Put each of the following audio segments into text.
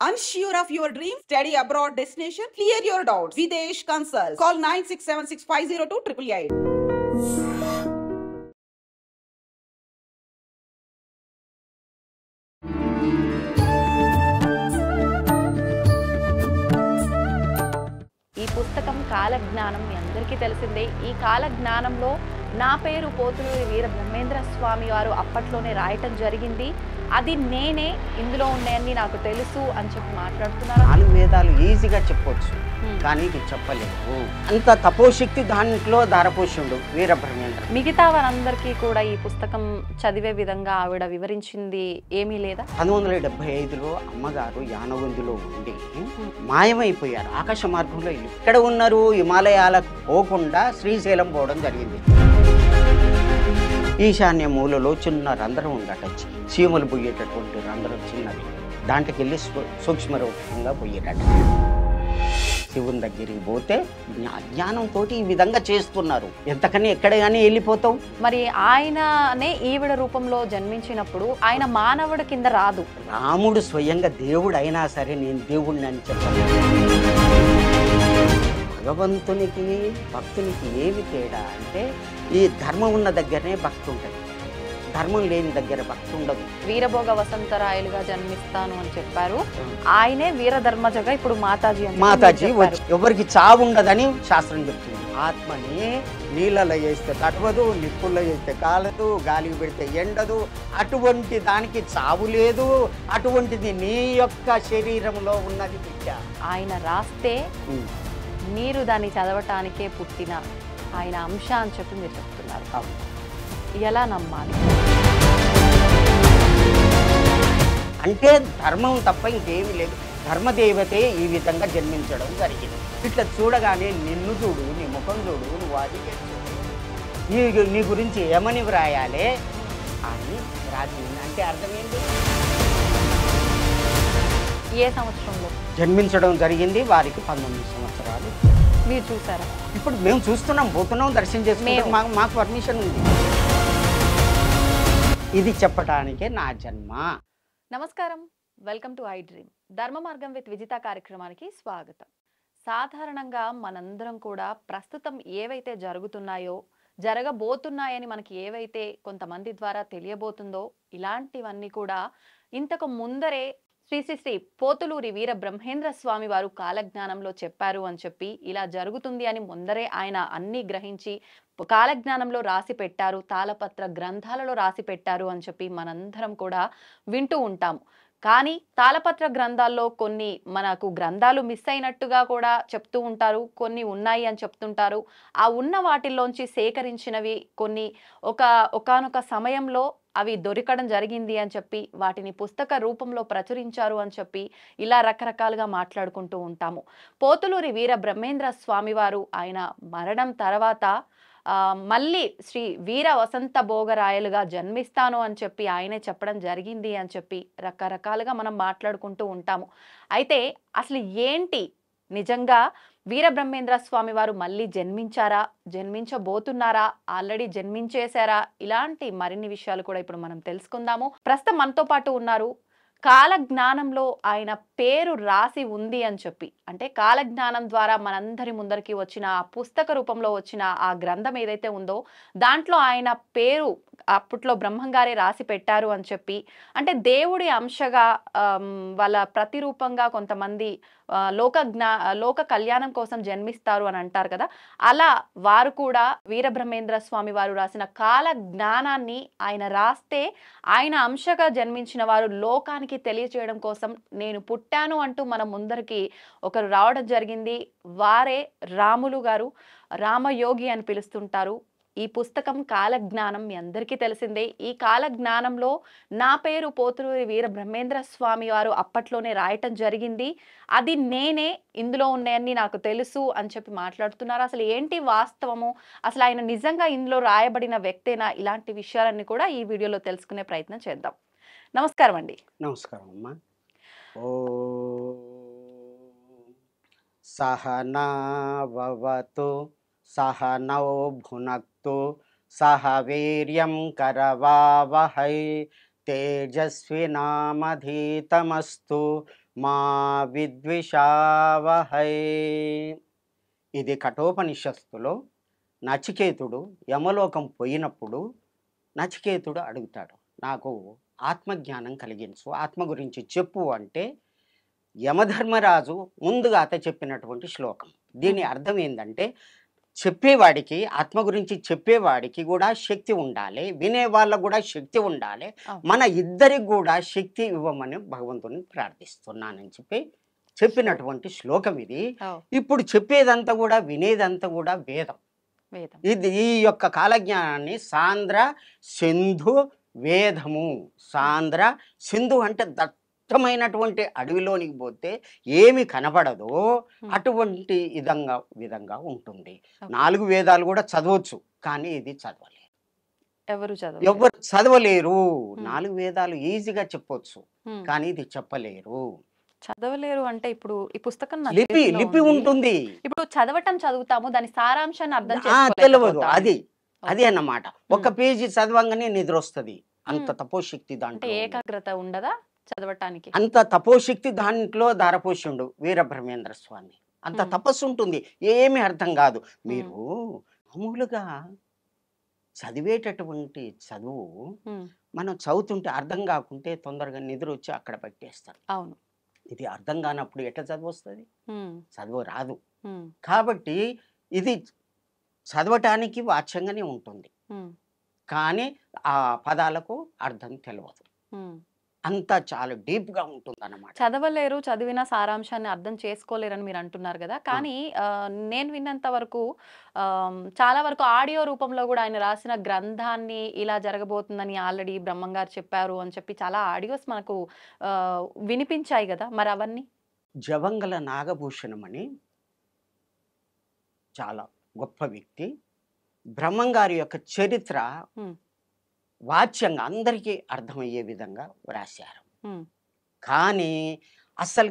Unsure of your dream? Study abroad destination? Clear your doubts. Videsh Consult. Call 9676502888. ఈ పుస్తకం కాలజ్ఞానం మీ అందరికీ తెలిసిందే. ఈ కాలజ్ఞానంలో నా పేరు పోతులూరి వీర బ్రహ్మేంద్ర స్వామి వారు అప్పట్లోనే రాయటం జరిగింది. అది నేనే, ఇందులో ఉన్నాయని నాకు తెలుసు అని చెప్పి మాట్లాడుతున్నారు. 4 వేదాలు ఈజీగా చెప్పొచ్చు, కానీ ఇది చెప్పలేము. అంత తపోశక్తి దాంట్లో ధారపోషుడు వీరబ్రహ్మేంద్ర. మిగతా వారందరికీ కూడా ఈ పుస్తకం చదివే విధంగా ఆవిడ వివరించింది ఏమీ లేదా? 1975లో అమ్మగారు యానగుందిలో ఉండి మాయమైపోయారు. ఆకాశ మార్గంలో వెళ్ళి ఇక్కడ ఉన్నారు. హిమాలయాలకు పోకుండా శ్రీశైలం పోవడం జరిగింది. ఈశాన్య మూలలో చిన్న రంధ్రం ఉండట, చీమలు పోయేటటువంటి రంధ్రం చిన్నది. దాంట్లోకి వెళ్ళి సూక్ష్మ రూపంగా పోయేటట. శివుని దగ్గరికి పోతే జ్ఞానంతో ఈ విధంగా చేస్తున్నారు. ఎంతకని ఎక్కడ కానీ వెళ్ళిపోతావు. మరి ఆయననే ఈవిడ రూపంలో జన్మించినప్పుడు ఆయన మానవుడి కింద రాదు. రాముడు స్వయంగా దేవుడు అయినా సరే నేను దేవుడిని అని చెప్పాను. భగవంతునికి భక్తునికి ఏమి తేడా అంటే, ఈ ధర్మం ఉన్న దగ్గరనే భక్తి ఉంటుంది, ధర్మం లేని దగ్గర భక్తి ఉండదు. వీరభోగ వసంతరాయలుగా జన్మిస్తాను అని చెప్పారు. ఆయనే వీరధర్మజగా ఇప్పుడు మాతాజీ వచ్చి ఎవరికి చావు ఉండదని శాస్త్రం చెప్తుంది. ఆత్మని నీళ్ళలో చేస్తే తడవదు, నిప్పుల్లో చేస్తే కాలదు, గాలికి పెడితే ఎండదు. అటువంటి దానికి చావు లేదు. అటువంటిది నీ యొక్క శరీరంలో ఉన్నది బిడ్డ. ఆయన రాస్తే మీరు దాన్ని చదవటానికే పుట్టిన ఆయన అంశ అని చెప్పి మీరు చెప్తున్నారు. ఎలా నమ్మాలి? అంటే ధర్మం తప్ప ఇంకేమీ లేదు. ధర్మదేవతే ఈ విధంగా జన్మించడం జరిగింది. ఇట్లా చూడగానే నిన్ను చూడు, నీ ముఖం చూడు, నువ్వు అది నీ గురించి ఏమని వ్రాయాలే అని రాసింది. అంటే అర్థమైంది. ఏ సంవత్సరంలో జన్మించడం జరిగింది? వారికి 19 సంవత్సరాలు. మీరు చూసారా? ఇప్పుడు మేము చూస్తున్నాం, పోతున్నాం, దర్శనం చేసుకుంటాం. మాకు పర్మిషన్ ఉంది. ఇది చెప్పటానికే నా జన్మ. నమస్కారం, వెల్కమ్ టు ఐ డ్రీమ్. ధర్మ మార్గం విత్ విజిత కార్యక్రమానికి స్వాగతం. సాధారణంగా మనందరం కూడా ప్రస్తుతం ఏవైతే జరుగుతున్నాయో, జరగబోతున్నాయని మనకి ఏవైతే కొంతమంది ద్వారా తెలియబోతుందో, ఇలాంటివన్నీ కూడా ఇంతకు ముందరే శ్రీ శ్రీ శ్రీ పోతులూరి వీర బ్రహ్మేంద్ర స్వామి వారు కాలజ్ఞానంలో చెప్పారు అని చెప్పి, ఇలా జరుగుతుంది అని ముందరే ఆయన అన్ని గ్రహించి కాలజ్ఞానంలో రాసి పెట్టారు, తాళపత్ర గ్రంథాలలో రాసి పెట్టారు అని చెప్పి మనందరం కూడా వింటూ ఉంటాము. కానీ తాళపత్ర గ్రంథాల్లో కొన్ని మనకు గ్రంథాలు మిస్ అయినట్టుగా కూడా చెప్తూ ఉంటారు, కొన్ని ఉన్నాయి అని చెప్తుంటారు. ఆ ఉన్న వాటిల్లోంచి సేకరించినవి కొన్ని ఒకానొక సమయంలో అవి దొరకడం జరిగింది అని చెప్పి వాటిని పుస్తక రూపంలో ప్రచురించారు అని చెప్పి ఇలా రకరకాలుగా మాట్లాడుకుంటూ ఉంటాము. పోతులూరి వీర బ్రహ్మేంద్ర స్వామి వారు ఆయన మరణం తర్వాత మళ్ళీ శ్రీ వీర వసంత భోగరాయలుగా జన్మిస్తాను అని చెప్పి ఆయనే చెప్పడం జరిగింది అని చెప్పి రకరకాలుగా మనం మాట్లాడుకుంటూ ఉంటాము. అయితే అసలు ఏంటి నిజంగా వీరబ్రహ్మేంద్ర స్వామి వారు మళ్ళీ జన్మించారా, జన్మించబోతున్నారా, ఆల్రెడీ జన్మించేశారా? ఇలాంటి మరిన్ని విషయాలు కూడా ఇప్పుడు మనం తెలుసుకుందాము. ప్రస్తుతం మనతో పాటు ఉన్నారు. కాలజ్ఞానంలో ఆయన పేరు రాసి ఉంది అని చెప్పి, అంటే కాలజ్ఞానం ద్వారా మనందరి ముందరికి వచ్చిన ఆ పుస్తక రూపంలో వచ్చిన ఆ గ్రంథం ఏదైతే ఉందో దాంట్లో ఆయన పేరు అప్పట్లో బ్రహ్మంగారే రాసి పెట్టారు అని చెప్పి, అంటే దేవుడి అంశగా వాళ్ళ ప్రతిరూపంగా కొంతమంది లోక కళ్యాణం కోసం జన్మిస్తారు అని అంటారు కదా, అలా వారు కూడా వీరబ్రహ్మేంద్ర స్వామి వారు రాసిన కాల జ్ఞానాన్ని ఆయన రాస్తే ఆయన అంశగా జన్మించిన వారు లోకానికి తెలియచేయడం కోసం నేను పుట్టాను అంటూ మన ముందరికి ఒకరు రావడం జరిగింది. వారే రాములు గారు, రామయోగి అని పిలుస్తుంటారు. ఈ పుస్తకం కాలజ్ఞానం మీ అందరికీ తెలిసిందే. ఈ కాలజ్ఞానంలో నా పేరు పోతులూరి వీర బ్రహ్మేంద్ర స్వామి వారు అప్పట్లోనే రాయటం జరిగింది. అది నేనే, ఇందులో ఉన్నాయని నాకు తెలుసు అని చెప్పి మాట్లాడుతున్నారు. అసలు ఏంటి వాస్తవము, అసలు ఆయన నిజంగా ఇందులో రాయబడిన వ్యక్తేనా? ఇలాంటి విషయాలన్నీ కూడా ఈ వీడియోలో తెలుసుకునే ప్రయత్నం చేద్దాం. నమస్కారం అండి. నమస్కారం అమ్మా. ఓ సహనా భవతు సహనౌ భునక్తు సహ వీర్యం కరవావహై తేజస్వినామధీతమస్తు మా విద్విషావహై. ఇది కఠోపనిషత్తులో నచికేతుడు యమలోకం పోయినప్పుడు నచికేతుడు అడుగుతాడు, నాకు ఆత్మజ్ఞానం కలిగించు, ఆత్మ గురించి చెప్పు అంటే యమధర్మరాజు ముందుగా చెప్పినటువంటి శ్లోకం. దీని అర్థం ఏంటంటే చెప్పేవాడికి, ఆత్మ గురించి చెప్పేవాడికి కూడా శక్తి ఉండాలి, వినే వాళ్ళకు కూడా శక్తి ఉండాలి. మన ఇద్దరికి కూడా శక్తి ఇవ్వమని భగవంతుని ప్రార్థిస్తున్నానని చెప్పినటువంటి శ్లోకం ఇది. ఇప్పుడు చెప్పేదంతా కూడా, వినేదంతా కూడా వేదం. ఇది ఈ యొక్క కాలజ్ఞానాన్ని సాంద్ర సింధు వేదము. సాంద్ర సింధు అంటే దట్టమైనటువంటి అడవిలోనికి పోతే ఏమి కనపడదో అటువంటి విధంగా ఉంటుంది. 4 వేదాలు కూడా చదవచ్చు, కానీ ఇది చదవలేరు. ఎవరు చదవలేరు. 4 వేదాలు ఈజీగా చెప్పొచ్చు, కానీ ఇది చెప్పలేరు, చదవలేరు. అంటే ఇప్పుడు ఈ పుస్తకం లిపి ఉంటుంది. ఇప్పుడు చదువుతాము, దాని సారాంశాన్ని అర్థం తెలియదు. అది అన్నమాట. ఒక పేజీ చదవంగానే నిద్ర వస్తుంది. అంత తపోశక్తి దాంట్లో. ఏకాగ్రత ఉండదా చదవటానికి? అంత తపోశక్తి దాంట్లో ధారపోషుండు వీరబ్రహ్మేంద్ర స్వామి. అంత తపస్సు ఉంటుంది, ఏమీ అర్థం కాదు. మీరు మామూలుగా చదివేటటువంటి చదువు మనం చదువుతుంటే అర్థం కాకుంటే తొందరగా నిద్ర వచ్చి అక్కడ పెట్టేస్తారు. అవును. ఇది అర్థం కానప్పుడు ఎట్లా చదువు వస్తుంది? చదువు రాదు. కాబట్టి ఇది చదవటానికి వాచ్యంగానే ఉంటుంది, కానీ ఆ పదాలకు అర్థం తెలియదు. అంతా చాలా డీప్ గా ఉంటుంది అన్నమాట. చదవలేరు, చదివిన సారాంశాన్ని అర్థం చేసుకోలేరని మీరు అంటున్నారు కదా. కానీ నేను విన్నంత వరకు చాలా వరకు ఆడియో రూపంలో కూడా ఆయన రాసిన గ్రంథాన్ని ఇలా జరగబోతుందని ఆల్రెడీ బ్రహ్మంగారు చెప్పారు అని చెప్పి చాలా ఆడియోస్ మనకు వినిపించాయి కదా, మరి అవన్నీ? జవంగల నాగభూషణం అని చాలా గొప్ప వ్యక్తి, బ్రహ్మంగారి యొక్క చరిత్ర వాచ్యంగా అందరికీ అర్థమయ్యే విధంగా వ్రాశారు. కానీ అసలు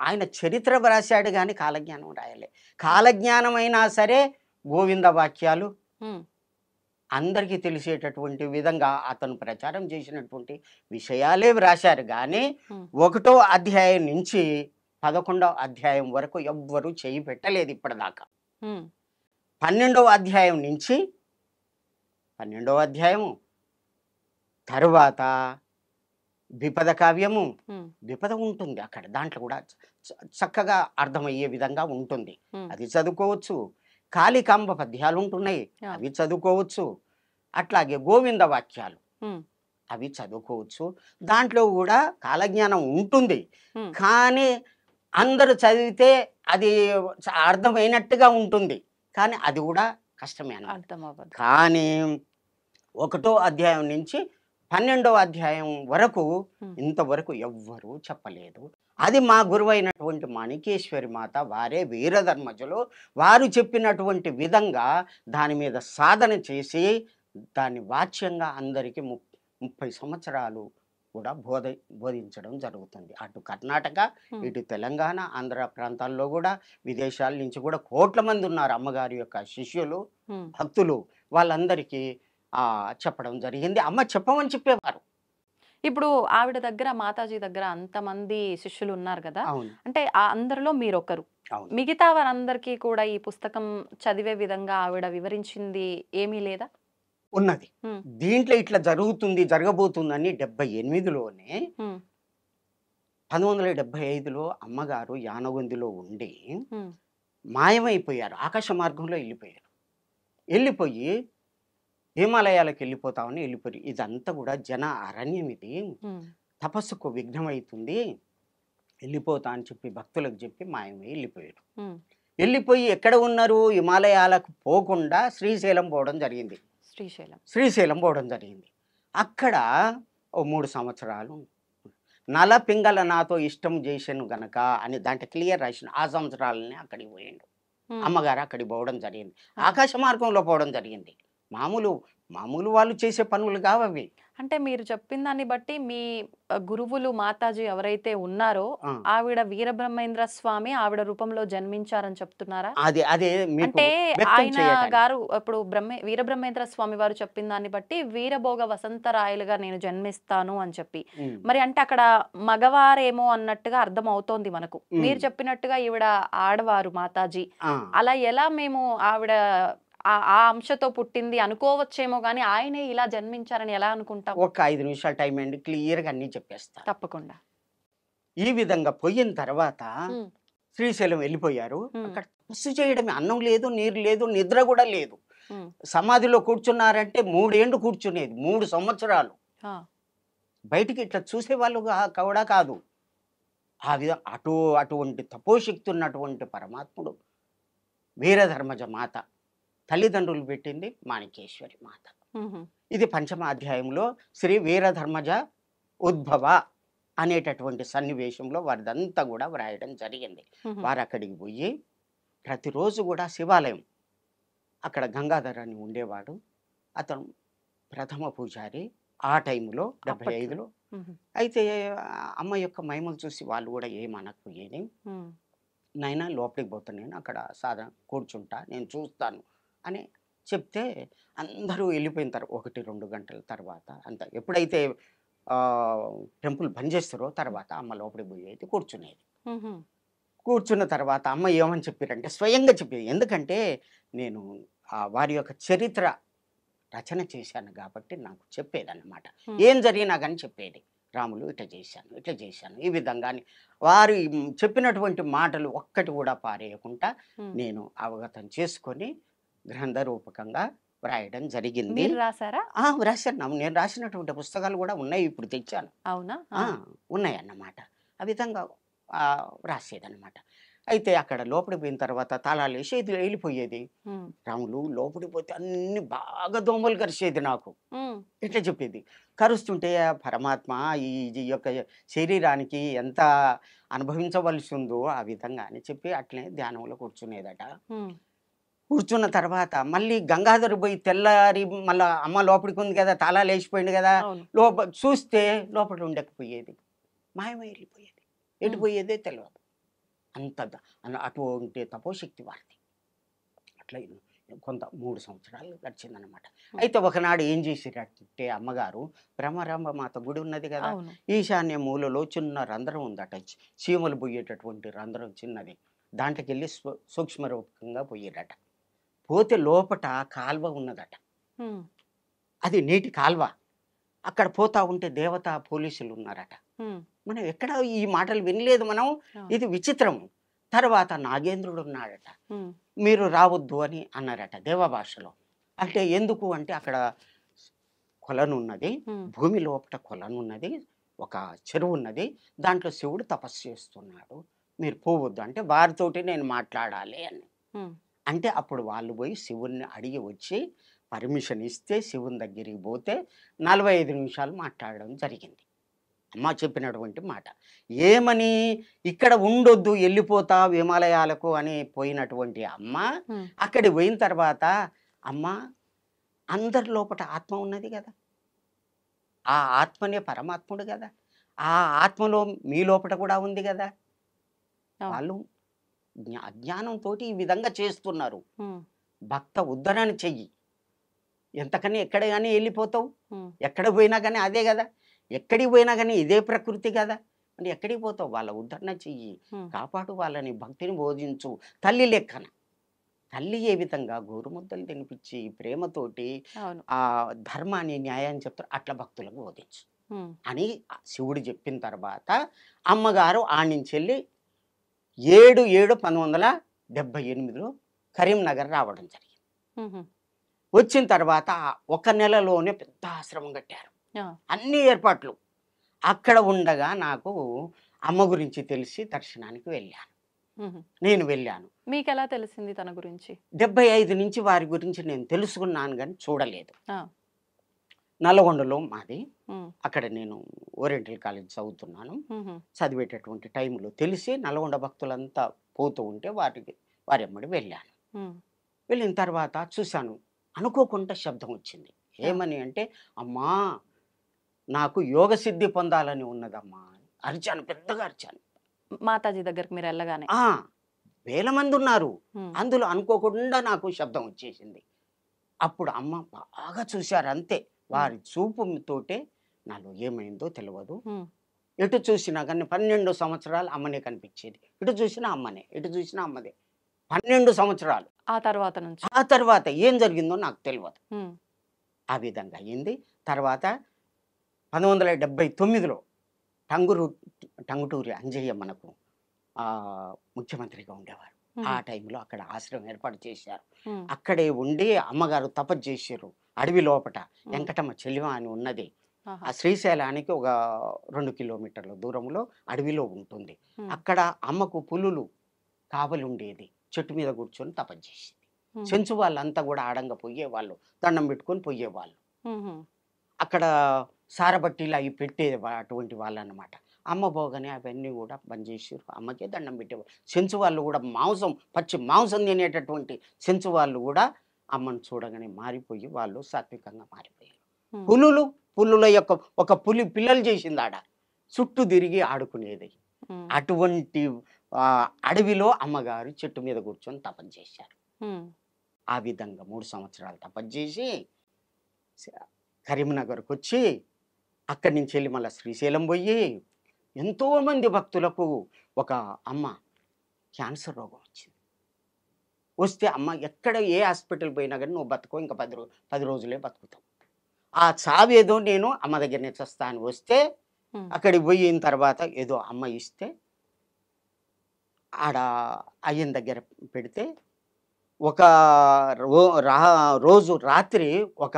ఆయన చరిత్ర వ్రాశాడు, కానీ కాలజ్ఞానం రాయలే. కాలజ్ఞానం అయినా సరే గోవింద వాక్యాలు అందరికీ తెలిసేటటువంటి విధంగా అతను ప్రచారం చేసినటువంటి విషయాలే వ్రాశారు. కానీ 1వ అధ్యాయం నుంచి 11వ అధ్యాయం వరకు ఎవ్వరూ చేయి పెట్టలేదు ఇప్పటిదాకా. 12వ అధ్యాయం నుంచి 12వ అధ్యాయము తరువాత విపద కావ్యము, విపద ఉంటుంది అక్కడ. దాంట్లో కూడా చక్కగా అర్థమయ్యే విధంగా ఉంటుంది, అది చదువుకోవచ్చు. కాళికాంబ పద్యాలు ఉంటున్నాయి, అవి చదువుకోవచ్చు. అట్లాగే గోవింద వాక్యాలు అవి చదువుకోవచ్చు. దాంట్లో కూడా కాలజ్ఞానం ఉంటుంది, కానీ అందరూ చదివితే అది అర్థమైనట్టుగా ఉంటుంది, కానీ అది కూడా కష్టమే అర్థం. కానీ 1వ అధ్యాయం నుంచి 12వ అధ్యాయం వరకు ఇంతవరకు ఎవ్వరూ చెప్పలేదు. అది మా గురువైనటువంటి మాణికేశ్వరి మాత వారే వీరధర్మజులు, వారు చెప్పినటువంటి విధంగా దాని మీద సాధన చేసి దాన్ని వాచ్యంగా అందరికీ 30 సంవత్సరాలు కూడా బోధించడం జరుగుతుంది. అటు కర్ణాటక, ఇటు తెలంగాణ, ఆంధ్ర ప్రాంతాల్లో కూడా, విదేశాల నుంచి కూడా కోట్ల మంది ఉన్నారు అమ్మగారి యొక్క శిష్యులు, భక్తులు. వాళ్ళందరికీ చెప్పడం జరిగింది. అమ్మ చెప్పమని చెప్పేవారు. ఇప్పుడు ఆవిడ దగ్గర, మాతాజీ దగ్గర అంతమంది శిష్యులు ఉన్నారు కదా, అంటే అందరిలో మీరొకరు. మిగతా వారందరికీ కూడా ఈ పుస్తకం చదివే విధంగా ఆవిడ వివరించింది ఏమీ లేదా? ఉన్నది. దీంట్లో ఇట్లా జరగబోతుందని 78లోనే 1975లో అమ్మగారు యానగొందిలో ఉండి మాయమైపోయారు. ఆకాశ మార్గంలో వెళ్ళిపోయి హిమాలయాలకు వెళ్ళిపోతామని వెళ్ళిపోయి, ఇదంతా కూడా జన అరణ్యం, ఇది తపస్సుకు విఘ్నం అవుతుంది, వెళ్ళిపోతా అని చెప్పి భక్తులకు చెప్పి మాయమై వెళ్ళిపోయారు. వెళ్ళిపోయి ఎక్కడ ఉన్నారు? హిమాలయాలకు పోకుండా శ్రీశైలం పోవడం జరిగింది. శ్రీశైలం పోవడం జరిగింది. అక్కడ 3 సంవత్సరాలు నల పింగళ నాతో ఇష్టం చేసాను గనక అని దాంట్లో క్లియర్ రాసిన. ఆ సంవత్సరాలని అక్కడికి పోయిండు. అమ్మగారు అక్కడికి పోవడం జరిగింది, ఆకాశ మార్గంలో పోవడం జరిగింది. మామూలు మామూలు వాళ్ళు చేసే పనులు కావవి. అంటే మీరు చెప్పిన దాన్ని బట్టి మీ గురువులు మాతాజీ ఎవరైతే ఉన్నారో ఆ, ఆవిడ వీరబ్రహ్మేంద్ర స్వామి ఆవిడ రూపంలో జన్మించారని చెప్తున్నారా? అదే అదే మీకు అంటే వ్యక్తం ఆయన చేయటానికి. గారు ఇప్పుడు వీరబ్రహ్మేంద్ర స్వామి వారు చెప్పిన దాన్ని బట్టి వీరభోగ వసంతరాయలుగా నేను జన్మిస్తాను అని చెప్పి, ఉమ్, మరి అంటే అక్కడ మగవారేమో అన్నట్టుగా అర్థం అవుతోంది మనకు. ఉమ్, మీరు చెప్పినట్టుగా ఈవిడ ఆడవారు మాతాజీ, ఆ, అలా ఎలా మేము ఆవిడ ఆ అంశతో పుట్టింది అనుకోవచ్చేమో గానీ ఆయనే ఇలా జన్మించారని ఎలా అనుకుంటాం? ఒక 5 నిమిషాలు టైం అండి, క్లియర్గా అన్నీ చెప్పేస్తా. తప్పకుండా. ఈ విధంగా పోయిన తర్వాత ఉమ్, శ్రీశైలం వెళ్ళిపోయారు. ఉమ్, అక్కడ తపస్సు చేయడమే, అన్నం లేదు, నీరు లేదు, నిద్ర కూడా లేదు. ఉమ్, సమాధిలో కూర్చున్నారంటే 3 ఏళ్ళు కూర్చునేది, 3 సంవత్సరాలు. ఆ, బయటికి ఇట్లా చూసేవాళ్ళు కూడా కాదు. ఆ విధంగా అటువంటి తపోశక్తి ఉన్నటువంటి పరమాత్ముడు వీరధర్మజ మాత, తల్లిదండ్రులు పెట్టింది మాణికేశ్వరి మాత. ఉహు, ఇది పంచమ అధ్యాయంలో శ్రీ వీరధర్మజ ఉద్భవ అనేటటువంటి సన్నివేశంలో వారిదంతా కూడా వ్రాయడం జరిగింది. ఉహు, వారు అక్కడికి పోయి ప్రతిరోజు కూడా శివాలయం, అక్కడ గంగాధర్ అని ఉండేవాడు, అతను ప్రథమ పూజారి ఆ టైంలో 75లో. ఉహు, అయితే అమ్మ యొక్క మహిమలు చూసి వాళ్ళు కూడా ఏమనకపోయేది. ఉమ్, నైనా లోపలికి పోతాను, నేను అక్కడ సాధారణ కూర్చుంటా, నేను చూస్తాను అని చెప్తే అందరూ వెళ్ళిపోయిన తర్వాత 1-2 గంటల తర్వాత అంత ఎప్పుడైతే టెంపుల్ బంద్ చేస్తారో తర్వాత అమ్మ లోపలికి పోయేది, కూర్చునేది. ఉహు, కూర్చున్న తర్వాత అమ్మ ఏమని చెప్పారంటే స్వయంగా చెప్పేది. ఎందుకంటే నేను వారి యొక్క చరిత్ర రచన చేశాను కాబట్టి నాకు చెప్పేదన్నమాట. ఉమ్, ఏం జరిగినా కానీ చెప్పేది. రాములు ఇట్లా చేశాను, ఇట్లా చేశాను, ఈ విధంగా వారు చెప్పినటువంటి మాటలు ఒక్కటి కూడా పారేయకుండా ఉమ్. నేను అవగతం చేసుకొని గ్రంథ రూపకంగా వ్రాయడం జరిగింది. మీరు రాసారా? వ్రాసాను. నేను రాసినటువంటి పుస్తకాలు కూడా ఉన్నాయి, ఇప్పుడు తెచ్చాను. అవునా? ఉన్నాయి అన్నమాట. ఆ విధంగా వ్రాసేదన్నమాట. అయితే అక్కడ లోపలికి పోయిన తర్వాత తాళాలు వేసి ఇది వెళ్ళిపోయేది. ఉమ్, రాములు లోపలికి పోతే అన్ని బాగా దోమలు కరిచేది నాకు. ఉమ్, ఇట్లా చెప్పేది. కరుస్తుంటే పరమాత్మ ఈ యొక్క శరీరానికి ఎంత అనుభవించవలసి ఉందో ఆ విధంగా అని చెప్పి అట్లనే ధ్యానంలో కూర్చునేదట. ఉమ్, కూర్చున్న తర్వాత మళ్ళీ గంగాధర్ పోయి తెల్లారి మళ్ళీ అమ్మ లోపలికి ఉంది కదా, తాళాలు వేసిపోయింది కదా, అవును. చూస్తే లోపల ఉండకపోయేది, మాయమై వెళ్ళిపోయేది, ఎటుపోయేదే తెలియదు. అటువంటి తపోశక్తి వారిది. అట్లా కొంత 3 సంవత్సరాలు గడిచిందనమాట. అయితే ఒకనాడు ఏం చేసిరంటే అమ్మగారు, బ్రహ్మరాంబ మాత గుడి ఉన్నది కదా, అవును. ఈశాన్య మూలలో చిన్న రంధ్రం ఉందట, చీమలు పోయేటటువంటి రంధ్రం చిన్నది. దాంట్లోకి వెళ్ళి సూక్ష్మ రూపకంగా పోయేదట. పోతే లోపట కాల్వ ఉన్నదట, ఉమ్, అది నీటి కాల్వ. అక్కడ పోతా ఉంటే దేవత పోలీసులు ఉన్నారట. ఉమ్, మనం ఎక్కడ ఈ మాటలు వినలేదు మనం, ఇది విచిత్రము. తర్వాత నాగేంద్రుడు ఉన్నాడట, ఉమ్, మీరు రావద్దు అని అన్నారట దేవభాషలో. అంటే ఎందుకు అంటే అక్కడ కొలనున్నది, ఉమ్, భూమి లోపల కొలనున్నది, ఒక చెరువు ఉన్నది, దాంట్లో శివుడు తపస్సు చేస్తున్నాడు, మీరు పోవద్దు అంటే వారితోటి నేను మాట్లాడాలి అని. ఉమ్, అంటే అప్పుడు వాళ్ళు పోయి శివుణ్ణి అడిగి వచ్చి పర్మిషన్ ఇస్తే శివుని దగ్గరికి పోతే 45 నిమిషాలు మాట్లాడడం జరిగింది. అమ్మ చెప్పినటువంటి మాట ఏమని, ఇక్కడ ఉండొద్దు వెళ్ళిపోతా హిమాలయాలకు అని పోయినటువంటి అమ్మ ఉమ్, అక్కడికి పోయిన తర్వాత, అమ్మ అందరి లోపల ఆత్మ ఉన్నది కదా, ఆ ఆత్మనే పరమాత్ముడు కదా, ఆ ఆత్మలో మీ లోపల కూడా ఉంది కదా, అవును. వాళ్ళు అజ్ఞానంతో ఈ విధంగా చేస్తున్నారు. ఉమ్, భక్త ఉద్ధరణ చెయ్యి, ఎంతకని ఎక్కడ కానీ వెళ్ళిపోతావు, ఉమ్, ఎక్కడ పోయినా కానీ అదే కదా, ఎక్కడికి పోయినా కానీ ఇదే ప్రకృతి కదా, అంటే ఎక్కడికి పోతావు, వాళ్ళ ఉద్ధరణ చెయ్యి, ఉమ్, కాపాడు, వాళ్ళని భక్తిని బోధించు, తల్లి లెక్కన. తల్లి ఏ విధంగా గోరుముద్దలు తినిపించి ప్రేమతోటి అవును. ఆ ధర్మాన్ని న్యాయాన్ని చెప్తారు, అట్లా భక్తులకు బోధించు ఉమ్, అని శివుడు చెప్పిన తర్వాత అమ్మగారు ఆ నుంచి వెళ్ళి 7/7/1978లో కరీంనగర్ రావడం జరిగింది. ఉహు, వచ్చిన తర్వాత 1 నెలలోనే పెద్ద ఆశ్రమం కట్టారు, ఆ, అన్ని ఏర్పాట్లు. అక్కడ ఉండగా నాకు అమ్మ గురించి తెలిసి దర్శనానికి వెళ్ళాను. ఉహు. నేను వెళ్ళాను. మీకు ఎలా తెలిసింది తన గురించి? 75 నుంచి వారి గురించి నేను తెలుసుకున్నాను కానీ చూడలేదు. ఆ, నల్గొండలో మాది, ఉమ్, అక్కడ నేను ఓరియంటల్ కాలేజ్ చదువుతున్నాను. ఉహు, చదివేటటువంటి టైంలో తెలిసి నల్గొండ భక్తులంతా పోతూ ఉంటే వారి ఎమ్మడి వెళ్ళాను. ఉమ్, వెళ్ళిన తర్వాత చూశాను అనుకోకుండా శబ్దం వచ్చింది. ఆ. ఏమని అంటే, అమ్మా నాకు యోగ సిద్ధి పొందాలని ఉన్నదమ్మా అని అరిచాను, పెద్దగా అరిచాను. మాతాజీ దగ్గరికి మీరు వెళ్ళగానే. ఆ, వేల మంది ఉన్నారు. ఉమ్, అందులో అనుకోకుండా నాకు శబ్దం వచ్చేసింది. అప్పుడు అమ్మ బాగా చూశారు అంతే. వారి చూపుతోటే నాలో ఏమైందో తెలియదు. ఉమ్, ఎటు చూసినా కానీ 12 సంవత్సరాలు అమ్మనే కనిపించేది. ఇటు చూసినా అమ్మనే, ఇటు చూసినా అమ్మదే. 12 సంవత్సరాలు. ఆ తర్వాత నుంచి. ఆ తర్వాత ఏం జరిగిందో నాకు తెలియదు. ఉమ్, ఆ విధంగా అయింది. తర్వాత 1979లో టంగుటూరి అంజయ్య మనకు ముఖ్యమంత్రిగా ఉండేవారు. ఆ టైంలో అక్కడ ఆశ్రమం ఏర్పాటు చేశారు. ఉమ్, అక్కడే ఉండి అమ్మగారు తపస్సు చేశారు. అడవి లోపట వెంకటమ్మ చెలిమ అని ఉన్నది. ఆహా, ఆ శ్రీశైలానికి ఒక 2 కిలోమీటర్ల దూరంలో అడవిలో ఉంటుంది. ఉమ్, అక్కడ అమ్మకు పులులు కావలి ఉండేది. చెట్టు మీద కూర్చొని తపస్సు చేసింది. ఉమ్, చెంచు వాళ్ళంతా కూడా ఆడంగా పోయేవాళ్ళు, దండం పెట్టుకొని పోయేవాళ్ళు. ఉమ్, అక్కడ సారబట్టీలు అవి పెట్టేది అటువంటి వాళ్ళు అన్నమాట. అమ్మ పోగానే అవన్నీ కూడా బంద్ చేసారు. అమ్మకే దండం పెట్టేవాళ్ళు. చెంచు వాళ్ళు కూడా పచ్చి మాంసం తినేటటువంటి చెంచు వాళ్ళు కూడా అమ్మను చూడగానే మారిపోయి వాళ్ళు సాత్వికంగా మారిపోయారు. ఉమ్, పులుల యొక్క ఒక పులి పిల్లలు చేసింది ఆడ, చుట్టూ తిరిగి ఆడుకునేది. ఉమ్, అటువంటి అడవిలో అమ్మగారు చెట్టు మీద కూర్చొని తపస్సు చేశారు. ఉమ్, ఆ విధంగా 3 సంవత్సరాలు తపస్సు చేసి కరీంనగర్కి వచ్చి అక్కడి నుంచి వెళ్ళి మళ్ళీ శ్రీశైలం పోయి ఎంతోమంది భక్తులకు ఒక అమ్మ క్యాన్సర్ రోగం వచ్చింది. వస్తే అమ్మ ఎక్కడ ఏ హాస్పిటల్ పోయినా కానీ నువ్వు బతుకో, ఇంకా 10 రోజులే బతుకుతావు, ఆ చావేదో నేను అమ్మ దగ్గరనే చస్తా అని వస్తే ఉమ్, అక్కడికి పోయిన తర్వాత ఏదో అమ్మ ఇస్తే ఆడ అయ్యన దగ్గర పెడితే ఒక రోజు రాత్రి ఒక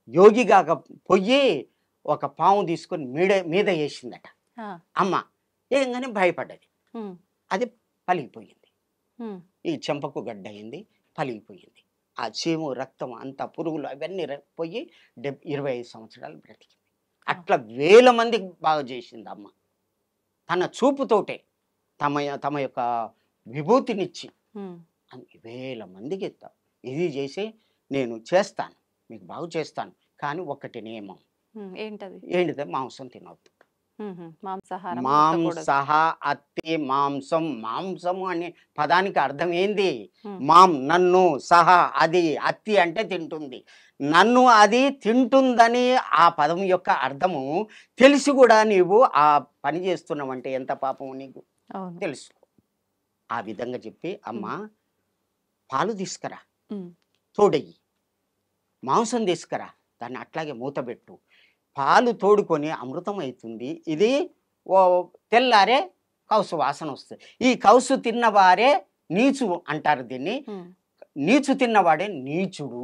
యోగిగా పొయ్యి ఒక పాము తీసుకొని మీద వేసిందట ఆ, అమ్మ. ఏంగానే భయపడ్డది. ఉమ్, అది పలిగిపోయింది. ఉమ్, ఈ చెంపకు గడ్డ అయింది, పలిగిపోయింది. ఆ చీము రక్తం అంతా పురుగులు అవన్నీ పోయి 25 సంవత్సరాలు బ్రతికింది. అట్లా వేల మందికి బాగా చేసింది అమ్మ తన చూపుతోటే, తమ యొక్క విభూతినిచ్చి ఉమ్, వేల మందికి ఇది చేసి నేను చేస్తాను, మీకు బాగు చేస్తాను, కానీ ఒకటి నియమం. ఉమ్, ఏంటది? ఏంటిదే? మాంసం తినవద్దు. మాంసాహారం ముట్టకూడదు. మాంస అత్తి మాంసం. మాంసము అనే పదానికి అర్థం ఏంది? ఉమ్, మాం నన్ను, సహ అది, అత్తి అంటే తింటుంది. నన్ను అది తింటుందని ఆ పదం యొక్క అర్థము తెలిసి కూడా నీవు ఆ పని చేస్తున్నావంటే ఎంత పాపము నీకు అవును. తెలుసు. ఆ విధంగా చెప్పి అమ్మ పాలు తీసుకురా, ఉమ్, తోడయ్యి, మాంసం తీసుకురా, దాన్ని అట్లాగే మూతబెట్టు, పాలు తోడుకొని అమృతం అవుతుంది. ఇది తెల్లారే కౌసు వాసన వస్తుంది. ఈ కౌసు తిన్నవారే నీచు అంటారు దీన్ని. ఉమ్, నీచు తిన్నవాడే నీచుడు,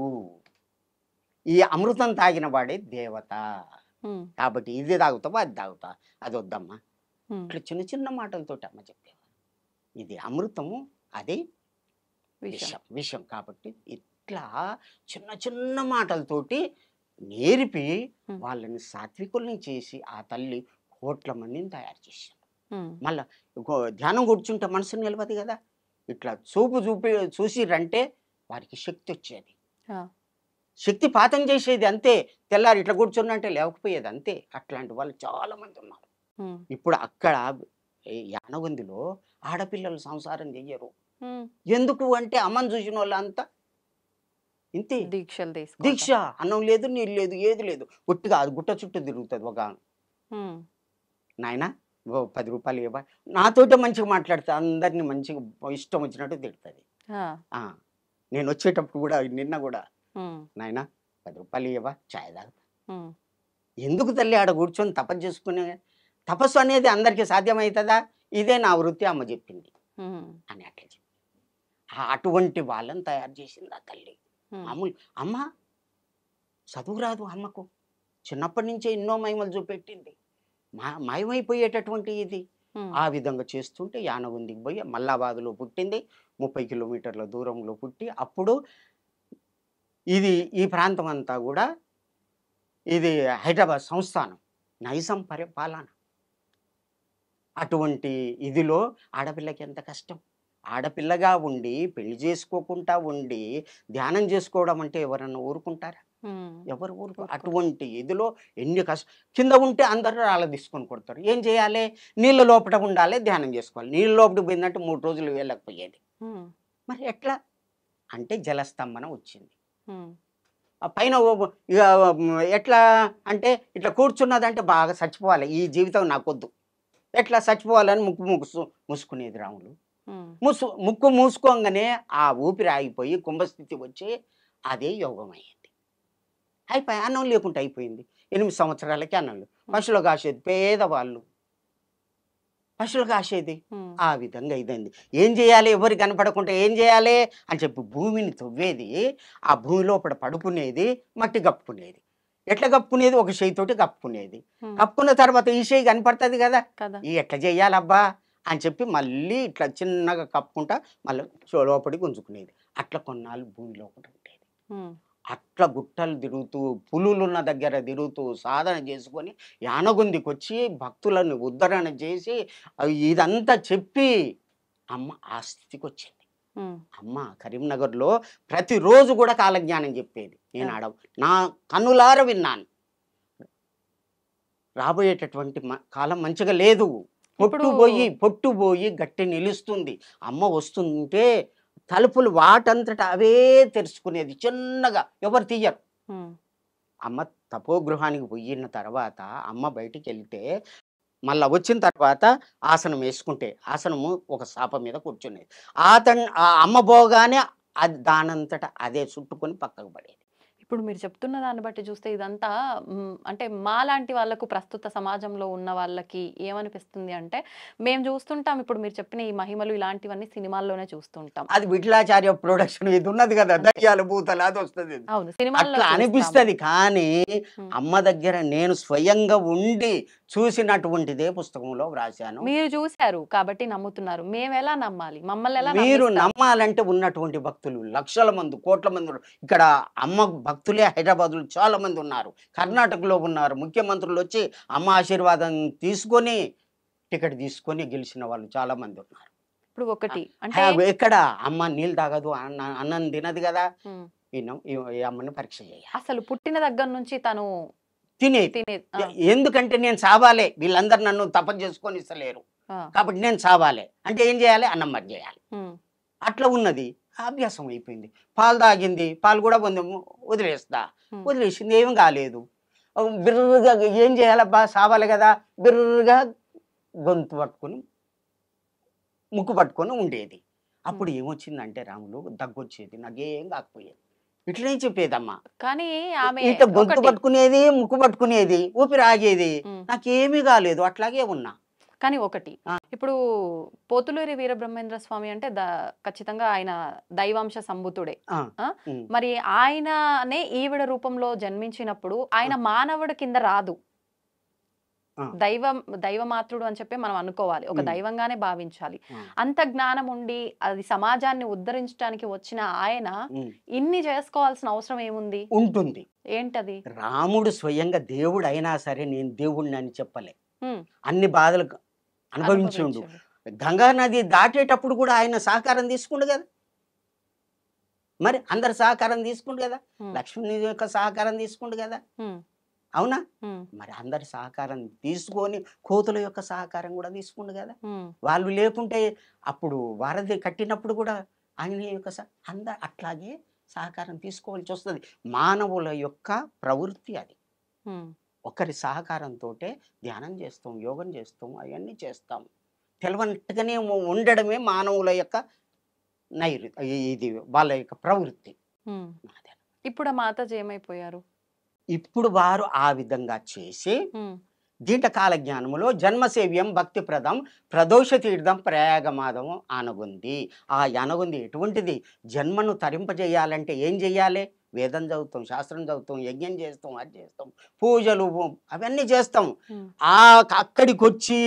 ఈ అమృతం తాగిన వాడే దేవత. ఉమ్, కాబట్టి ఇది తాగుతావా, అది తాగుతా, అది వద్దమ్మా. ఉమ్, ఇట్లా చిన్న చిన్న మాటలతోటి అమ్మ చెప్పేవారు. ఇది అమృతము, అది విషయం. విషం. కాబట్టి ఇట్లా చిన్న చిన్న మాటలతోటి నేర్పి వాళ్ళని సాత్వికుల్ని చేసి ఆ తల్లి కోట్ల మందిని తయారు చేశారు. ఉమ్, మళ్ళా ధ్యానం కూర్చుంటే మనసు నిలవదు కదా, ఇట్లా చూసిరంటే వారికి శక్తి వచ్చేది, ఆ, శక్తి పాతం చేసేది అంతే. తెల్లారి ఇట్లా కూర్చున్నంటే లేకపోయేది అంతే. అట్లాంటి వాళ్ళు చాలా మంది ఉన్నారు. ఉమ్, ఇప్పుడు అక్కడ యానగొందిలో ఆడపిల్లలు సంసారం చెయ్యరు. ఉమ్, ఎందుకు అంటే అమ్మని చూసిన వాళ్ళంతా ఇంతే. దీక్షలు తీసుకుంటా. దీక్ష, అన్నం లేదు, నీళ్ళు లేదు, ఏది లేదు, ఒట్టిగా అది గుట్ట చుట్టూ తిరుగుతుంది. ఒక ఉమ్, నాయన 10 రూపాయలు ఇవ్వ, నాతోటే మంచిగా మాట్లాడుతుంది, అందరినీ మంచిగా ఇష్టం వచ్చినట్టు తిడుతుంది. ఆ, నేను వచ్చేటప్పుడు కూడా నిన్న కూడా ఉమ్, నాయన 10 రూపాయలు ఇవ్వ, ఛాయ్ తాగుతా. ఉమ్, ఎందుకు తల్లి ఆడ కూర్చొని తపస్సు చేసుకునే? తపస్సు అనేది అందరికీ సాధ్యమవుతుందా? ఇదే నా వృత్తి అమ్మ చెప్పింది ఉమ్, అని అట్లా చెప్పి అటువంటి వాళ్ళని తయారు చేసింది ఆ తల్లి. ఉమ్, మామూలు అమ్మ చదువు రాదు అమ్మకు, చిన్నప్పటి నుంచే ఎన్నో మహిమలు చూపెట్టింది. మాయమైపోయేటటువంటి ఇది. ఉమ్, ఆ విధంగా చేస్తుంటే యానగుందికి పోయి మల్లాబాద్లో పుట్టింది. 30 కిలోమీటర్ల దూరంలో పుట్టి అప్పుడు ఇది ఈ ప్రాంతం అంతా కూడా ఇది హైదరాబాద్ సంస్థానం, నైజాం పాలన. అటువంటి ఇదిలో ఆడపిల్లకి ఎంత కష్టం. ఆడపిల్లగా ఉండి పెళ్లి చేసుకోకుండా ఉండి ధ్యానం చేసుకోవడం అంటే ఎవరన్నా ఊరుకుంటారా? ఎవరు ఊరుకు ఊరుకోరు. అటువంటి ఇదిలో ఎన్ని కింద ఉంటే అందరూ రాళ్ళ తీసుకొని కొడతారు. ఏం చేయాలి? నీళ్ళ లోపల ఉండాలి, ధ్యానం చేసుకోవాలి. నీళ్ళ లోపలికి పోయిందంటే 3 రోజులు వెళ్ళకపోయేది. మరి ఎట్లా అంటే జలస్తంభన వచ్చింది. ఆ పైన ఇక ఎట్లా అంటే ఇట్లా కూర్చున్నదంటే బాగా చచ్చిపోవాలి, ఈ జీవితం నాకొద్దు, ఎట్లా చచ్చిపోవాలని ముక్కు మూసుకునేది రాములు. ముక్కు మూసుకోగానే ఆ ఊపిరి ఆగిపోయి కుంభస్థితి వచ్చి అదే యోగం అయ్యింది. అయిపోయి అన్నం లేకుండా అయిపోయింది. 8 సంవత్సరాలకి అన్నం. పశువులు కాసేది పేదవాళ్ళు, పశువులు కాసేది. ఆ విధంగా ఇదండి. ఏం చేయాలి? ఎవరు కనపడకుండా ఏం చేయాలి అని చెప్పి భూమిని తవ్వేది, ఆ భూమి లోపల పడుకునేది, మట్టి కప్పుకునేది. ఎట్లా కప్పుకునేది? ఒక చేయితోటి కప్పుకునేది. కప్పుకున్న తర్వాత ఈ చేయి కనపడుతుంది కదా, ఈ ఎట్లా చేయాలబ్బా అని చెప్పి మళ్ళీ ఇట్లా చిన్నగా కప్పుకుంటా మళ్ళీ లోపలికి గుంజుకునేది. అట్లా కొన్నాళ్ళు భూమి లోపల ఉండేది. అట్లా గుట్టలు తిరుగుతూ, పులులున్న దగ్గర తిరుగుతూ సాధన చేసుకొని యానగుందికి వచ్చి భక్తులను ఉద్ధరణ చేసి ఇదంతా చెప్పి అమ్మ ఆ స్థితికి వచ్చింది. అమ్మ కరీంనగర్లో ప్రతిరోజు కూడా కాలజ్ఞానం చెప్పేది. నేను ఆడ నా కన్నులార విన్నాను. రాబోయేటటువంటి కాలం మంచిగా లేదు. పొట్టుపోయి గట్టి నిలుస్తుంది. అమ్మ వస్తుంటే తలుపులు వాటంతట అవే తెరుచుకునేది చిన్నగా, ఎవరు తీయరు. అమ్మ తపోగృహానికి పోయిన తర్వాత అమ్మ బయటికి వెళ్తే మళ్ళీ వచ్చిన తర్వాత ఆసనం వేసుకుంటే ఆసనము ఒక సాప మీద కూర్చునేది. ఆ అమ్మ పోగానే అది దానంతట అదే చుట్టుకొని పక్కకు పడేది. ఇప్పుడు మీరు చెప్తున్న దాన్ని బట్టి చూస్తే ఇదంతా అంటే మాలాంటి వాళ్ళకు, ప్రస్తుత సమాజంలో ఉన్న వాళ్ళకి ఏమనిపిస్తుంది అంటే, మేము చూస్తుంటాం ఇప్పుడు మీరు చెప్పిన ఈ మహిమలు ఇలాంటివన్నీ సినిమాల్లోనే చూస్తుంటాం. అది విఠలాచార్య ప్రొడక్షన్ ఇది ఉన్నది కదా, దయ్యాలు భూతాలు అది వస్తుంది. అవును, సినిమాల్లో అనిపిస్తుంది. కానీ అమ్మ దగ్గర నేను స్వయంగా ఉండి చూసినటువంటిదే పుస్తకంలో వ్రాసాను. మీరు చూశారు కాబట్టి నమ్ముతున్నారు. మేము ఎలా నమ్మాలి? మమ్మల్ని ఎలా? మీరు నమ్మాలంటే ఉన్నటువంటి భక్తులు లక్షల మంది, కోట్ల మంది. ఇక్కడ అమ్మ భక్తులే హైదరాబాద్లో చాలా మంది ఉన్నారు, కర్ణాటకలో ఉన్నారు. ముఖ్యమంత్రులు వచ్చి అమ్మ ఆశీర్వాదం తీసుకొని టికెట్ తీసుకొని గెలిచిన వాళ్ళు చాలా మంది ఉన్నారు. ఇప్పుడు ఒకటి అంటే ఎక్కడ అమ్మ నీళ్ళు తాగదు, అన్నం తినదు కదా, ఈ అమ్మని పరీక్ష చేయాలి. అసలు పుట్టిన దగ్గర నుంచి తను తినేది. ఎందుకంటే నేను చావాలే, వీళ్ళందరూ నన్ను తపస్సు చేసుకొని ఇస్తలేరు కాబట్టి నేను చావాలే అంటే ఏం చేయాలి? అన్నం మరి చేయాలి. అట్లా ఉన్నది, అభ్యాసం అయిపోయింది. పాలు తాగింది, పాలు కూడా వదిలేసింది, ఏం కాలేదు. బిర్రుగా ఏం చేయాలబ్బా, చావాలి కదా, బిర్రుగా గొంతు పట్టుకొని ముక్కు పట్టుకొని ఉండేది. అప్పుడు ఏమొచ్చిందంటే రాములు దగ్గొచ్చేది, నాకేం కాకపోయేది. ఇట్లనే చెప్పేదమ్మా. కానీ ఆమె ఇట్లా గొంతు పట్టుకునేది, ముక్కు పట్టుకునేది, ఊపిరి ఆగేది, నాకేమీ కాలేదు, అట్లాగే ఉన్నా. కానీ ఒకటి, ఇప్పుడు పోతులూరి వీరబ్రహ్మేంద్ర స్వామి అంటే ఖచ్చితంగా ఆయన దైవాంశ సంభూతుడే. మరి ఆయననే ఈవిడ రూపంలో జన్మించినప్పుడు ఆయన మానవుడి కింద రాదు, దైవమాత్రుడు అని చెప్పి మనం అనుకోవాలి, ఒక దైవంగానే భావించాలి. అంత జ్ఞానం ఉండి అది సమాజాన్ని ఉద్ధరించడానికి వచ్చిన ఆయన ఇన్ని చేసుకోవాల్సిన అవసరం ఏముంది? ఉంటుంది. ఏంటది? రాముడు స్వయంగా దేవుడు అయినా సరే నేను దేవుడిని అని చెప్పలే, అన్ని బాధలు అనుభవించిండు. గంగా నది దాటేటప్పుడు కూడా ఆయన సహకారం తీసుకుండు కదా, మరి అందరు సహకారం తీసుకుండు కదా, లక్ష్మణుని యొక్క సహకారం తీసుకుండు కదా, అవునా? మరి అందరి సహకారం తీసుకొని కోతుల యొక్క సహకారం కూడా తీసుకుండు కదా. వాళ్ళు లేకుంటే అప్పుడు వారధి కట్టినప్పుడు కూడా ఆయన యొక్క అట్లాగే సహకారం తీసుకోవాల్సి వస్తుంది. మానవుల యొక్క ప్రవృత్తి అది. ఒకరి సహకారంతో ధ్యానం చేస్తాం, యోగం చేస్తాం, అవన్నీ చేస్తాం. తెలవనట్టుగానే ఉండడమే మానవుల యొక్క ఇది వాళ్ళ యొక్క ప్రవృత్తి. ఇప్పుడు మాతాజీ ఏమైపోయారు? ఇప్పుడు వారు ఆ విధంగా చేసి దీంటకాల జ్ఞానములో జన్మసేవ్యం భక్తిప్రదం ప్రదోష తీర్థం ప్రయాగమాదం ఆనగుంది. ఆ యానగుంది ఎటువంటిది? జన్మను తరింపజేయాలంటే ఏం చెయ్యాలి? వేదం చదువుతాం, శాస్త్రం చదువుతాం, యజ్ఞం చేస్తాం, అది చేస్తాం, పూజలు అవన్నీ చేస్తాం. అక్కడికి వచ్చి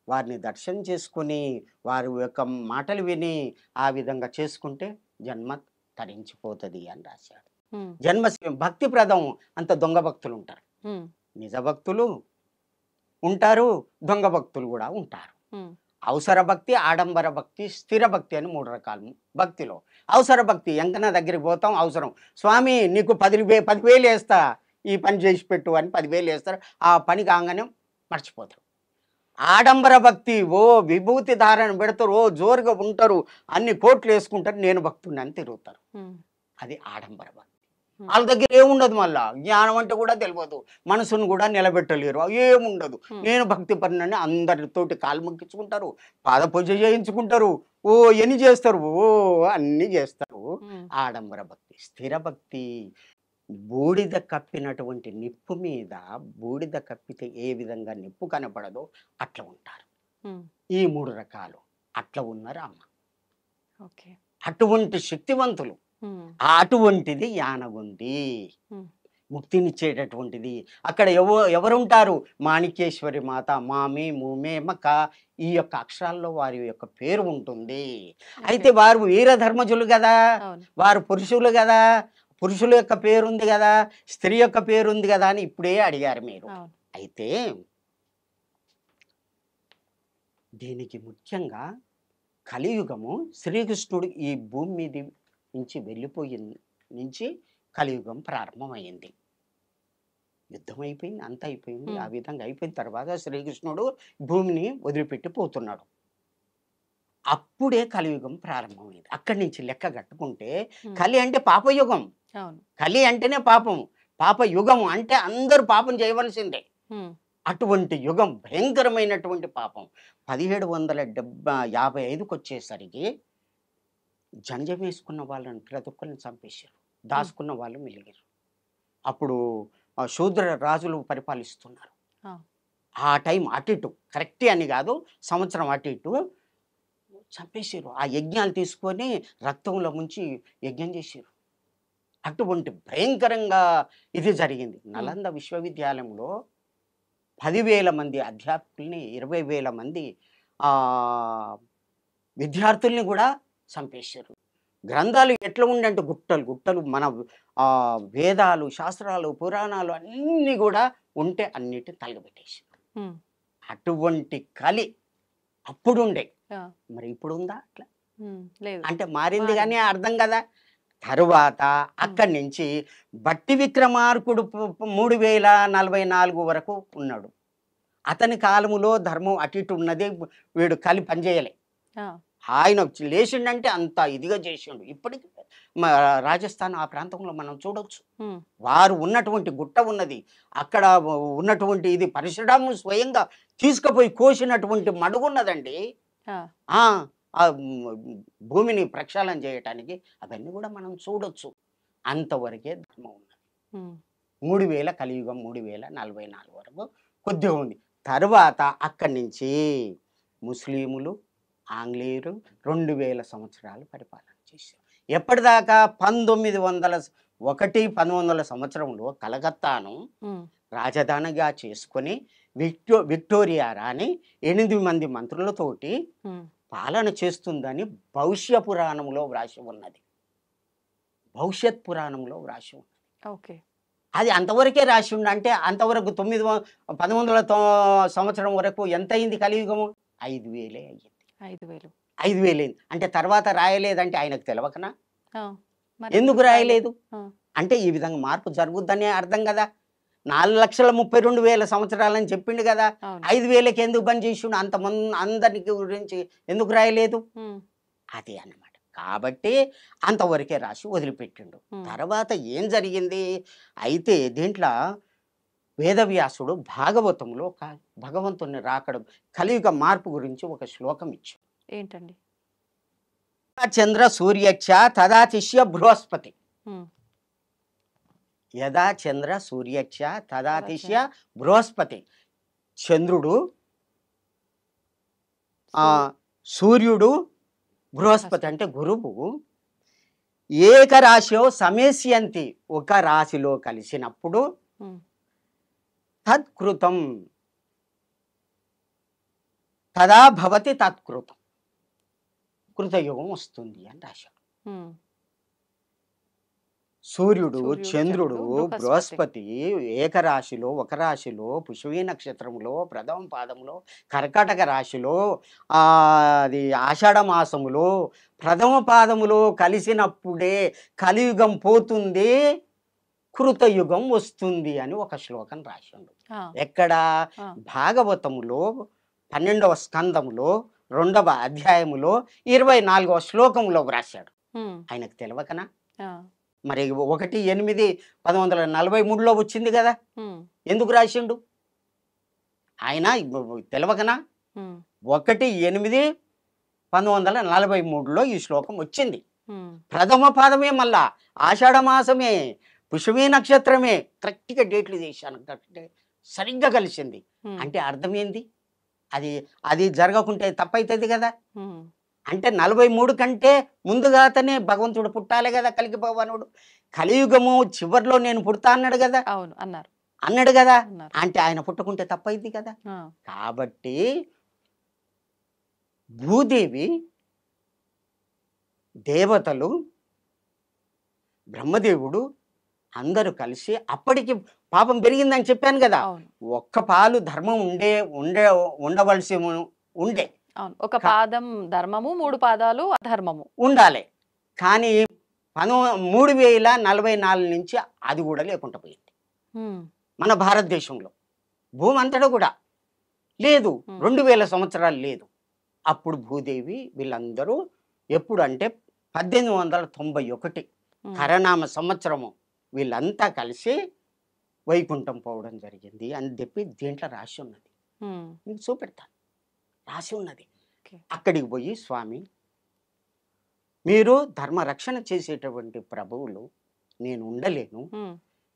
వారిని దర్శనం చేసుకుని వారి యొక్క మాటలు విని ఆ విధంగా చేసుకుంటే జన్మ తరించిపోతుంది అని రాశాడు. జన్మ భక్తి ప్రదం. అంత దొంగ భక్తులు ఉంటారు, నిజ భక్తులు ఉంటారు, దొంగ భక్తులు కూడా ఉంటారు. అవసర భక్తి, ఆడంబర భక్తి, స్థిర భక్తి అని 3 రకాలు భక్తిలో. అవసర భక్తి ఎంకన్నా దగ్గరికి పోతాం అవసరం. స్వామి నీకు 10,000 వేస్తా ఈ పని చేసి పెట్టు అని 10,000 వేస్తారు. ఆ పని కాగానే మర్చిపోతారు. ఆడంబర భక్తి ఓ విభూతి ధారణ పెడతారు, ఓ జోరుగా ఉంటారు, అన్ని కోట్లు వేసుకుంటారు, నేను భక్తుడిని అని తిరుగుతారు. అది ఆడంబర భక్తి. వాళ్ళ దగ్గర ఏముండదు, మళ్ళా జ్ఞానం అంటే కూడా తెలియదు, మనసును కూడా నిలబెట్టలేరు, ఏముండదు. నేను భక్తి పడినని అందరితోటి కాలు మొక్కించుకుంటారు, పాద పూజ చేయించుకుంటారు, ఓ ఎన్ని చేస్తారు, ఓ అన్ని చేస్తారు. ఆడంబర భక్తి. స్థిర భక్తి బూడిద కప్పినటువంటి నిప్పు మీద బూడిద కప్పితే ఏ విధంగా నిప్పు కనపడదో అట్లా ఉంటారు. ఈ 3 రకాలు అట్లా ఉన్నారు అమ్మ. అటువంటి శక్తివంతులు. అటువంటిది యానగుంది, ముక్తినిచ్చేటటువంటిది. అక్కడ ఎవరుంటారు? మాణిక్యేశ్వరి మాత, మామి మూమే మక, ఈ యొక్క అక్షరాల్లో వారి యొక్క పేరు ఉంటుంది. అయితే వారు వీరధర్మజులు కదా, వారు పురుషులు కదా, పురుషుల యొక్క పేరుంది కదా, స్త్రీ యొక్క పేరుంది కదా అని ఇప్పుడే అడిగారు మీరు. అయితే దీనికి ముఖ్యంగా కలియుగము శ్రీకృష్ణుడు ఈ భూమి మీద నుంచి వెళ్ళిపోయింది నుంచి కలియుగం ప్రారంభమైంది. యుద్ధం అయిపోయింది, అంత అయిపోయింది. ఆ విధంగా అయిపోయిన తర్వాత శ్రీకృష్ణుడు భూమిని వదిలిపెట్టి పోతున్నాడు. అప్పుడే కలియుగం ప్రారంభమైంది. అక్కడి నుంచి లెక్క కట్టుకుంటే కలి అంటే పాపయుగం. కలి అంటేనే పాపం, పాపయుగం అంటే అందరూ పాపం చేయవలసిందే. అటువంటి యుగం, భయంకరమైనటువంటి పాపం. 1755కి వచ్చేసరికి జంజం వేసుకున్న వాళ్ళని ప్రతి ఒక్కరిని చంపేశారు, దాచుకున్న వాళ్ళు మిలిగారు. అప్పుడు శూద్ర రాజులు పరిపాలిస్తున్నారు. ఆ టైం అటు ఇటు కరెక్టే అని కాదు, సంవత్సరం అటు ఇటు చంపేశారు. ఆ యజ్ఞాలు తీసుకొని రక్తంలో ముంచి యజ్ఞం చేశారు. అటువంటి భయంకరంగా ఇది జరిగింది. నలంద విశ్వవిద్యాలయంలో 10,000 మంది అధ్యాపకుల్ని, 20,000 మంది విద్యార్థుల్ని కూడా చంపేశారు. గ్రంథాలు ఎట్లా ఉండంటే గుట్టలు గుట్టలు, మన వేదాలు, శాస్త్రాలు, పురాణాలు అన్నీ కూడా ఉంటే అన్నిటి తలగబెట్టేశారు. అటువంటి కలి అప్పుడు ఉండే, మరి ఇప్పుడు ఉందా? అట్లా అంటే మారింది కానీ అర్థం కదా. తరువాత అక్కడి నుంచి బట్టి విక్రమార్కుడు 3044 వరకు ఉన్నాడు. అతని కాలములో ధర్మం అటు ఇటు ఉన్నదే, వీడు కలి పనిచేయలే. ఆయన లేచిండంటే అంత ఇదిగా చేసిండు. ఇప్పటికి రాజస్థాన్ ఆ ప్రాంతంలో మనం చూడవచ్చు. వారు ఉన్నటువంటి గుట్ట ఉన్నది, అక్కడ ఉన్నటువంటి ఇది పరశురాము స్వయంగా తీసుకుపోయి కోసినటువంటి మడుగున్నదండి. భూమిని ప్రక్షాళన చేయటానికి అవన్నీ కూడా మనం చూడొచ్చు. అంతవరకే ధర్మం ఉన్నది. 3000 కలియుగం, 3044 వరకు కొద్దిగా ఉంది. తర్వాత అక్కడి నుంచి ముస్లిములు, ఆంగ్లేయులు 2000 సంవత్సరాలు పరిపాలన చేశారు. ఎప్పటిదాకా 1901-1900 సంవత్సరంలో కలకత్తాను రాజధానిగా చేసుకొని విక్టోరియా రాణి 8 మంది మంత్రులతోటి పాలన చేస్తుందని భవిష్య పురాణంలో వ్రాసి ఉన్నది. భవిష్యత్ పురాణంలో వ్రాసి ఉన్నది. అది అంతవరకే రాసి ఉండ. అంటే అంతవరకు 1900 సంవత్సరం వరకు ఎంత అయింది కలియుగము? 5,000 అయ్యింది. 5,000 అయింది. అంటే తర్వాత రాయలేదంటే ఆయనకు తెలవకనా? ఎందుకు రాయలేదు అంటే ఈ విధంగా మార్పు జరుగుద్దనే అర్థం కదా. 4,32,000 సంవత్సరాలని చెప్పిండు కదా, 5,000కి ఎందుకు బంద్ చేసిండు? అంతమంది అందరికి గురించి ఎందుకు రాయలేదు? అది అన్నమాట. కాబట్టి అంతవరకే రాసి వదిలిపెట్టిండు. తర్వాత ఏం జరిగింది? అయితే దీంట్లో వేదవ్యాసుడు భాగవతంలో భగవంతుని రాకడం, కలియుగ మార్పు గురించి ఒక శ్లోకం ఇచ్చాడు. ఏంటండి? చంద్ర సూర్యక్ష తదాతిష్య బృహస్పతి. యదా చంద్ర సూర్యక్ష తదాతిష్య బృహస్పతి. చంద్రుడు, సూర్యుడు, బృహస్పతి అంటే గురువు ఏకరాశిలో సమేస్యంతి, ఒక రాశిలో కలిసినప్పుడు తత్కృతం తదా భవతి తత్కృతం, కృతయుగం వస్తుంది అని రాశాడు. సూర్యుడు, సూర్యుడు, చంద్రుడు, చంద్రుడు, బృహస్పతి ఏకరాశిలో, ఒక రాశిలో, పుష్యమీ నక్షత్రంలో, ప్రథమ పాదంలో, కర్కాటక రాశిలో, అది ఆషాఢ మాసములో, ప్రథమ పాదములో కలిసినప్పుడే కలియుగం పోతుంది, కృతయుగం వస్తుంది అని ఒక శ్లోకం రాసిండు. ఆ, ఎక్కడ? ఆ, భాగవతములో 12వ స్కందములో 2వ అధ్యాయములో 24వ శ్లోకంలో వ్రాశాడు. ఉమ్, ఆయనకు తెలియకనా? ఆ, మరి 1/8/1943లో వచ్చింది కదా, ఉమ్, ఎందుకు రాసిండు ఆయన? తెలియకనా? ఉమ్, 1/8/1943లో ఈ శ్లోకం వచ్చింది. ఉమ్, ప్రథమ పాదమే, మళ్ళా ఆషాఢ మాసమే, పుష్యమీ నక్షత్రమే. కరెక్ట్గా డేట్లు చేశాను, కరెక్ట్ సరిగ్గా కలిసింది. ఉమ్, అంటే అర్థం ఏంది? అది అది జరగకుంటే తప్పైతుంది కదా. ఉమ్, అంటే 43 కంటే ముందుగానే భగవంతుడు పుట్టాలి కదా, కలిగి భగవానుడు. కలియుగము చివరిలో నేను పుడతా అన్నాడు కదా, అవును అన్నారు. అన్నాడు కదా. అన్నారు. అంటే ఆయన పుట్టకుంటే తప్పైంది కదా. ఆ, కాబట్టి భూదేవి, దేవతలు, బ్రహ్మదేవుడు అందరూ కలిసి, అప్పటికి పాపం పెరిగిందని చెప్పాను కదా, అవును, ఒక్క పాలు ధర్మం ఉండవలసి ఉండే అవును. ఒక పాదం ధర్మము, 3 పాదాలు అధర్మము. ఉండాలి. కానీ 3044 నుంచి అది కూడా లేకుండా పోయింది ఉమ్, మన భారతదేశంలో. భూమి అంతటా కూడా లేదు, 2000 సంవత్సరాలు లేదు. అప్పుడు భూదేవి వీళ్ళందరూ ఎప్పుడు అంటే 1891 ఉమ్, కరనామ సంవత్సరము వీళ్ళంతా కలిసి వైకుంఠం పోవడం జరిగింది అని చెప్పి దీంట్లో రాసి ఉన్నది. ఉమ్, మీకు చూపెడతాను, రాసి ఉన్నది. ఓకే. అక్కడికి పోయి, స్వామి మీరు ధర్మ రక్షణ చేసేటువంటి ప్రభువులు, నేను ఉండలేను. ఉమ్,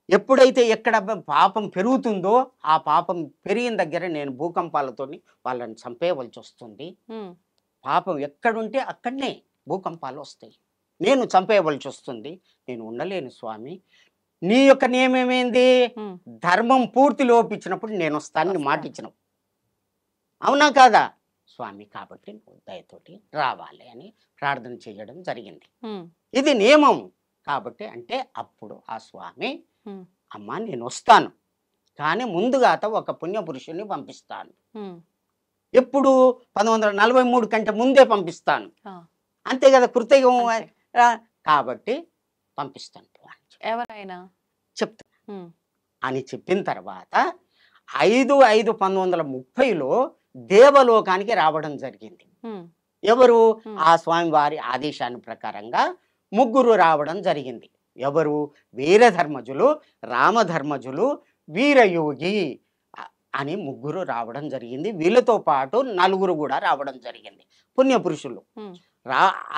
ఎప్పుడైతే ఎక్కడ పాపం పెరుగుతుందో ఆ పాపం పెరిగిన దగ్గర నేను భూకంపాలతో వాళ్ళని చంపేయవలసి వస్తుంది. ఉమ్, పాపం ఎక్కడుంటే అక్కడనే భూకంపాలు వస్తాయి, నేను చంపేయవలసి వస్తుంది. నేను ఉండలేను స్వామి. నీ యొక్క నియమేమైంది? ఉమ్, ధర్మం పూర్తి లోపించినప్పుడు నేను వస్తానని మాట ఇచ్చినావు, అవునా కాదా స్వామి? కాబట్టి నువ్వు దయతోటి రావాలి అని ప్రార్థన చేయడం జరిగింది. ఉమ్, ఇది నియమం. కాబట్టి అంటే అప్పుడు ఆ స్వామి, ఉమ్, అమ్మ నేను వస్తాను, కానీ ముందుగా ఒక పుణ్యపురుషుని పంపిస్తాను. ఉమ్, ఎప్పుడు? 1943 కంటే ముందే పంపిస్తాను. ఆ, అంతే కదా, కృతయుగం. అంతే. కాబట్టి పంపిస్తాను అని ఎవరైనా చెప్తా ఉమ్, అని చెప్పిన తర్వాత 5/5/1930లో దేవలోకానికి రావడం జరిగింది. ఉమ్, ఎవరు? ఉమ్, ఆ స్వామి వారి ఆదేశాన్ని ప్రకారంగా 3 రావడం జరిగింది. ఎవరు? వీరధర్మజులు, రామధర్మజులు, వీరయోగి అని 3 రావడం జరిగింది. వీళ్ళతో పాటు 4 కూడా రావడం జరిగింది, పుణ్యపురుషులు. ఉమ్,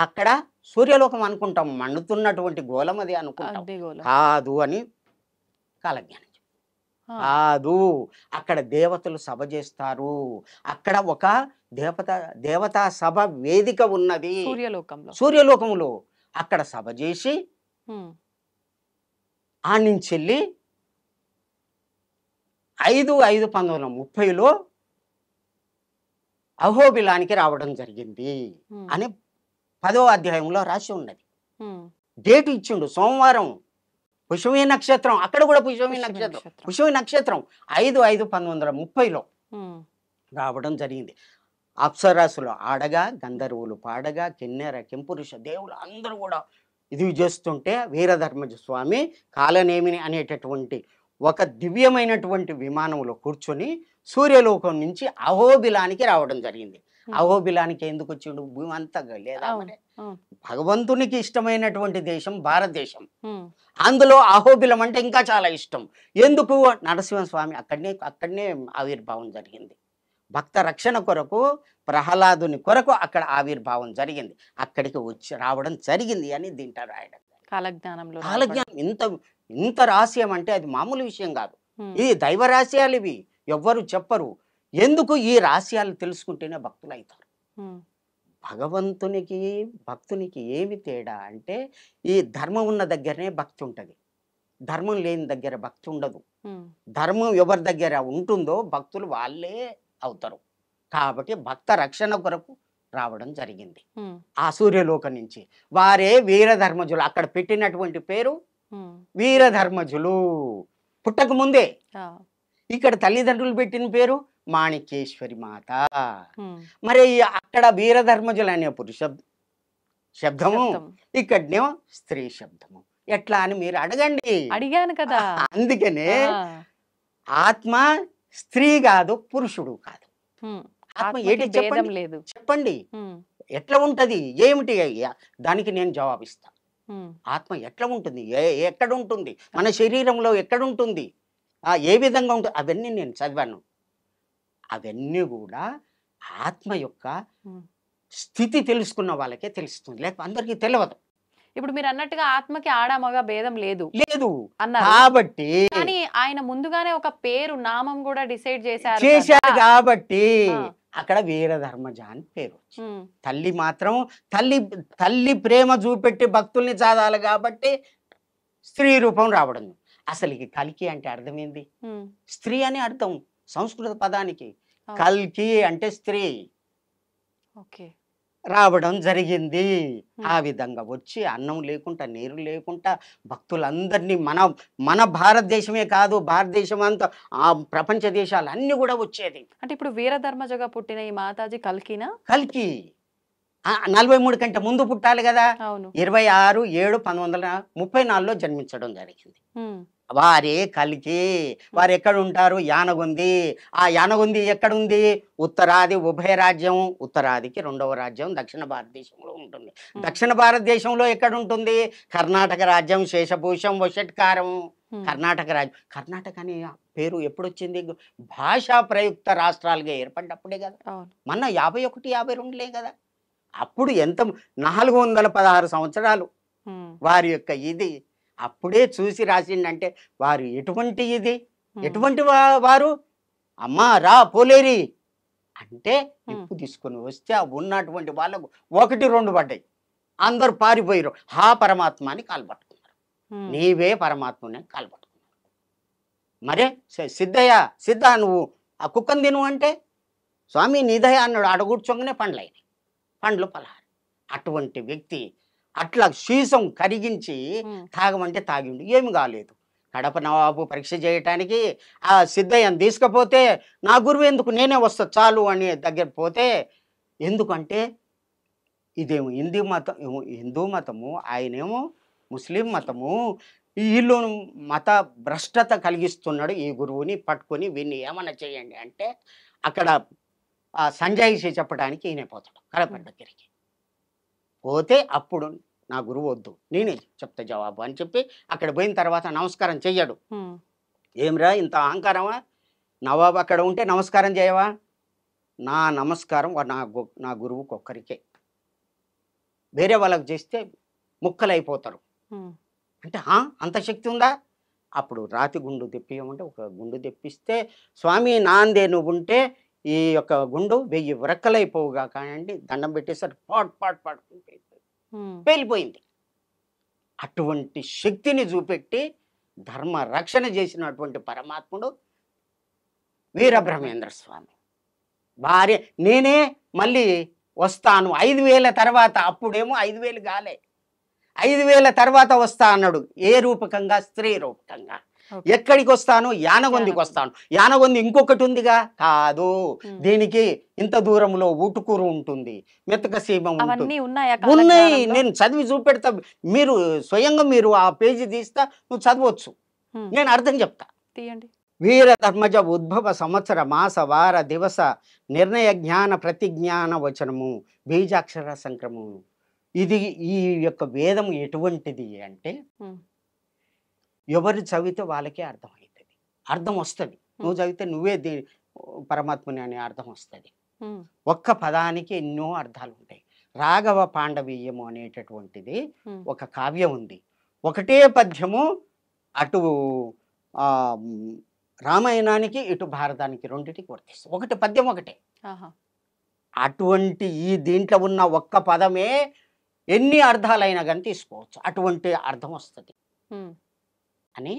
అక్కడ సూర్యలోకం అనుకుంటాం, మండుతున్నటువంటి గోళం అది అనుకుంటాం. అగ్నిగోళం. కాదు అని కాలజ్ఞానం. ఆ, కాదు, అక్కడ దేవతలు సభ చేస్తారు. అక్కడ ఒక దేవతా సభ వేదిక ఉన్నది సూర్యలోకంలో. సూర్యలోకములో. అక్కడ సభ చేసి ఉమ్, ఆ నుంచి వెళ్ళి 5/5/1930లో అహోబిలానికి రావడం జరిగింది ఉమ్, అని 10వ అధ్యాయంలో రాసి ఉన్నది. ఉమ్, డేట్ ఇచ్చిండు, సోమవారం, పుష్యమీ నక్షత్రం. అక్కడ కూడా పుష్యమీ పుష్యమీ నక్షత్రం, నక్షత్రం. పుష్యమీ నక్షత్రం 5/5/1930లో ఉమ్, రావడం జరిగింది. అప్సరసులు ఆడగా, గంధర్వులు పాడగా, కిన్నెర కింపురుష దేవులు అందరూ కూడా ఇది చేస్తుంటే, వీరధర్మజ స్వామి కాలనేమిని అనేటటువంటి ఒక దివ్యమైనటువంటి విమానంలో కూర్చొని సూర్యలోకం నుంచి అహోబిలానికి రావడం జరిగింది. అహోబిలానికి ఎందుకు వచ్చిండు? భూమి అంతా లేదా? అవును, మరి అవును. భగవంతునికి ఇష్టమైనటువంటి దేశం భారతదేశం. ఉమ్, అందులో అహోబిలం అంటే ఇంకా చాలా ఇష్టం. ఎందుకు? నరసింహస్వామి అక్కడనే ఆవిర్భావం జరిగింది. భక్త రక్షణ కొరకు, ప్రహ్లాదుని కొరకు అక్కడ ఆవిర్భావం జరిగింది. అక్కడికి రావడం జరిగింది అని దీంట్లో రాయడం. కాలజ్ఞానంలో కాలజ్ఞానం ఇంత రహస్యం అంటే అది మామూలు విషయం కాదు. ఉమ్, ఇది దైవ రహస్యాలు, ఇవి ఎవ్వరు చెప్పరు. ఎందుకు? ఈ రహస్యాలు తెలుసుకుంటేనే భక్తులు అవుతారు. ఉమ్, భగవంతునికి భక్తునికి ఏమి తేడా అంటే, ఈ ధర్మం ఉన్న దగ్గరనే భక్తి ఉంటుంది, ధర్మం లేని దగ్గర భక్తి ఉండదు. ఉమ్, ధర్మం ఎవరి దగ్గర ఉంటుందో భక్తులు వాళ్ళే అవుతారు. కాబట్టి భక్త రక్షణ కొరకు రావడం జరిగింది ఉమ్, ఆ సూర్యలోకం నుంచి. వారే వీరధర్మజులు. అక్కడ పెట్టినటువంటి పేరు వీరధర్మజులు పుట్టక ముందే ఆ, ఇక్కడ తల్లిదండ్రులు పెట్టిన పేరు మాణిక్యేశ్వరి మాత. ఉమ్, మరి అక్కడ వీరధర్మజులు అనే పురుష శబ్దము, శబ్దం. ఇక్కడనేమో స్త్రీ శబ్దము. ఎట్లా అని మీరు అడగండి. అడిగాను కదా. అందుకనే ఆ, ఆత్మ స్త్రీ కాదు, పురుషుడు కాదు. ఉమ్, ఆత్మ ఆత్మకి ఏంటి భేదం చెప్పండి, లేదు. చెప్పండి ఉమ్, ఎట్లా ఉంటది, ఏమిటి దానికి నేను జవాబిస్తా. ఉమ్, ఆత్మ ఎట్లా ఉంటుంది, ఎక్కడ ఉంటుంది, మన శరీరంలో ఎక్కడ ఉంటుంది, ఏ విధంగా ఉంటుంది, అవన్నీ నేను చదివాను. అవన్నీ కూడా ఆత్మ యొక్క ఉమ్. స్థితి తెలుసుకున్న వాళ్ళకే తెలుస్తుంది, లేకపోతే అందరికీ తెలియదు. ఇప్పుడు మీరు అన్నట్టుగా ఆత్మకి ఆడ మగ భేదం లేదు లేదు అన్నారు. కాబట్టి కానీ ఆయన ముందుగానే ఒక పేరు నామం కూడా డిసైడ్ చేశారు చేశారు కదా. కాబట్టి ఆ. అక్కడ వీరధర్మజ అని పేరు వచ్చింది. ఉమ్, తల్లి మాత్రం తల్లి ప్రేమ చూపెట్టి భక్తుల్ని చదవాలి కాబట్టి స్త్రీ రూపం రావడం. అసలు కల్కి అంటే అర్థం ఏంది, ఉమ్, స్త్రీ అని అర్థం సంస్కృత పదానికి. ఆ. కల్కి అంటే స్త్రీ ఓకే. రావడం జరిగింది. ఆ విధంగా వచ్చి అన్నం లేకుండా నీరు లేకుండా భక్తులందరినీ మన భారతదేశమే కాదు, భారతదేశం అంతా ఆ ప్రపంచ దేశాలు అన్నీ కూడా వచ్చేది. అంటే ఇప్పుడు వీరధర్మజగా పుట్టిన ఈ మాతాజీ కల్కినా? కల్కి 43 కంటే ముందు పుట్టాలి కదా. అవును. 26/7/1934లో జన్మించడం జరిగింది. ఉమ్, వారే కల్కి. వారు ఎక్కడ ఉంటారు, యానగుంది. ఆ యానగుంది ఎక్కడుంది, ఉత్తరాది ఉభయ రాజ్యం, ఉత్తరాదికి 2వ రాజ్యం దక్షిణ భారతదేశంలో ఉంటుంది. దక్షిణ భారతదేశంలో ఎక్కడ ఉంటుంది, కర్ణాటక రాజ్యం, శేషభూషం, వషట్కారం. కర్ణాటక రాజ్యం. కర్ణాటక అనే పేరు ఎప్పుడు వచ్చింది, భాషా ప్రయుక్త రాష్ట్రాలుగా ఏర్పడ్డప్పుడే కదా. అవును. మన 51, 52లే కదా. అప్పుడు ఎంత 416 సంవత్సరాలు ఉమ్, వారి యొక్క ఇది అప్పుడే చూసి రాసిండంటే వారు ఎటువంటి ఇది, ఎటువంటి వారు. అమ్మా రా పోలేరి అంటే నిప్పు తీసుకొని వస్తే ఆ ఉన్నటువంటి వాళ్ళకు 1, 2 పడ్డాయి. అందరు పారిపోయారు. హా పరమాత్మ అని కాల్పట్టుకున్నారు. ఉమ్, నీవే పరమాత్మని కాల్పట్టుకున్నారు. మరే సిద్ధ నువ్వు ఆ కుక్కను తిను అంటే స్వామి నీదయ అన్నాడు. అడగూర్చోగానే పండ్లు పలహారం. అటువంటి వ్యక్తి అట్లా శీసం కరిగించి తాగమంటే తాగిండు, ఏమి కాలేదు. కడప నవాబు పరీక్ష చేయటానికి ఆ సిద్ధయ్యను తీసుకపోతే నా గురువు ఎందుకు, నేనే వస్తా చాలు అని దగ్గర పోతే, ఎందుకంటే ఇదేమో హిందూ మతము, ఆయనేమో ముస్లిం మతము, వీళ్ళు మత భ్రష్టత కలిగిస్తున్నాడు. ఈ గురువుని పట్టుకొని వీన్ని ఏమన్నా చేయండి అంటే అక్కడ సంజాయిషి చెప్పడానికి ఈయన పోతాడు కడప దగ్గరికి. పోతే అప్పుడు నా గురువు వద్దు, నేనే చెప్తా జవాబు అని చెప్పి అక్కడ పోయిన తర్వాత నమస్కారం చెయ్యడు. ఏమిరా ఇంత అహంకారమా, నవాబు అక్కడ ఉంటే నమస్కారం చేయవా? నా నమస్కారం నా గురువుకి ఒక్కరికే, వేరే వాళ్ళకి చేస్తే ముక్కలైపోతారు అంటే అంత శక్తి ఉందా? అప్పుడు రాతి గుండు తెప్పియమంటే ఒక గుండు తెప్పిస్తే, స్వామి నాందే నువ్వు ఉంటే ఈ యొక్క గుండు 1000 వ్రక్కలైపోవుగా కానండి దండం పెట్టేసరికి పాట్ పేలిపోయింది. అటువంటి శక్తిని చూపెట్టి ధర్మ రక్షణ చేసినటువంటి పరమాత్ముడు వీరబ్రహ్మేంద్ర స్వామి. భార్య నేనే మళ్ళీ వస్తాను 5000 తర్వాత, అప్పుడేమో 5000 కాలే, 5000 తర్వాత వస్తా అన్నాడు. ఏ రూపకంగా? స్త్రీ రూపకంగా. ఎక్కడికి వస్తాను? యానగొందికి వస్తాను. యానగొంది ఇంకొకటి ఉందిగా, కాదు దీనికి ఇంత దూరంలో ఊటుకూరు ఉంటుంది, మెత్తక సీమ ఉంటుంది, ఉన్నాయి. నేను చదివి చూపెడతా, మీరు స్వయంగా మీరు ఆ పేజీ తీస్తా, నువ్వు చదవచ్చు, నేను అర్థం చెప్తా. తీయండి. వీరధర్మజ ఉద్భవ సంవత్సర మాస వార దివస నిర్ణయ జ్ఞాన ప్రతిజ్ఞాన వచనము బీజాక్షర సంక్రమము. ఇది ఈ యొక్క వేదము ఎటువంటిది అంటే ఎవరు చదివితే వాళ్ళకే అర్థమవుతుంది, అర్థం వస్తుంది. నువ్వు చదివితే నువ్వే పరమాత్మని అనే అర్థం వస్తుంది. ఒక్క పదానికి ఎన్నో అర్థాలు ఉంటాయి. రాఘవ పాండవీయము అనేటటువంటిది ఒక కావ్యం ఉంది. ఒకటే పద్యము అటు రామాయణానికి ఇటు భారతానికి రెండింటికి వర్తిస్తుంది. ఒకటి పద్యం ఒకటే. అటువంటి ఈ దీంట్లో ఉన్న ఒక్క పదమే ఎన్ని అర్థాలైనా కానీ తీసుకోవచ్చు, అటువంటి అర్థం వస్తుంది అని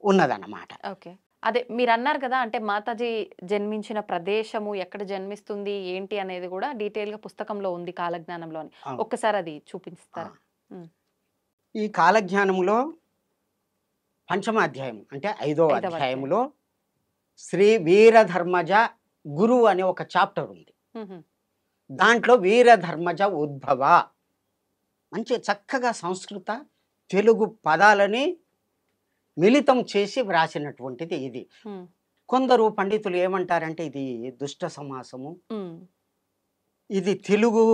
ఉన్నదన్నమాట. ఓకే, అదే మీరు అన్నారు కదా, అంటే మాతాజీ జన్మించిన ప్రదేశము ఎక్కడ జన్మిస్తుంది ఏంటి అనేది కూడా డీటెయిల్ గా పుస్తకంలో ఉంది కాలజ్ఞానంలో అని. ఒక్కసారి అది చూపిస్తారా? ఈ కాలజ్ఞానంలో పంచమాధ్యాయం అంటే 5వ ఐదవ అధ్యాయంలో శ్రీ వీరధర్మజ గురువు అనే ఒక చాప్టర్ ఉంది. దాంట్లో వీరధర్మజ ఉద్భవ మంచి చక్కగా సంస్కృత తెలుగు పదాలని మిళితం చేసి వ్రాసినటువంటిది ఇది. కొందరు పండితులు ఏమంటారంటే ఇది దుష్ట సమాసము, ఇది తెలుగు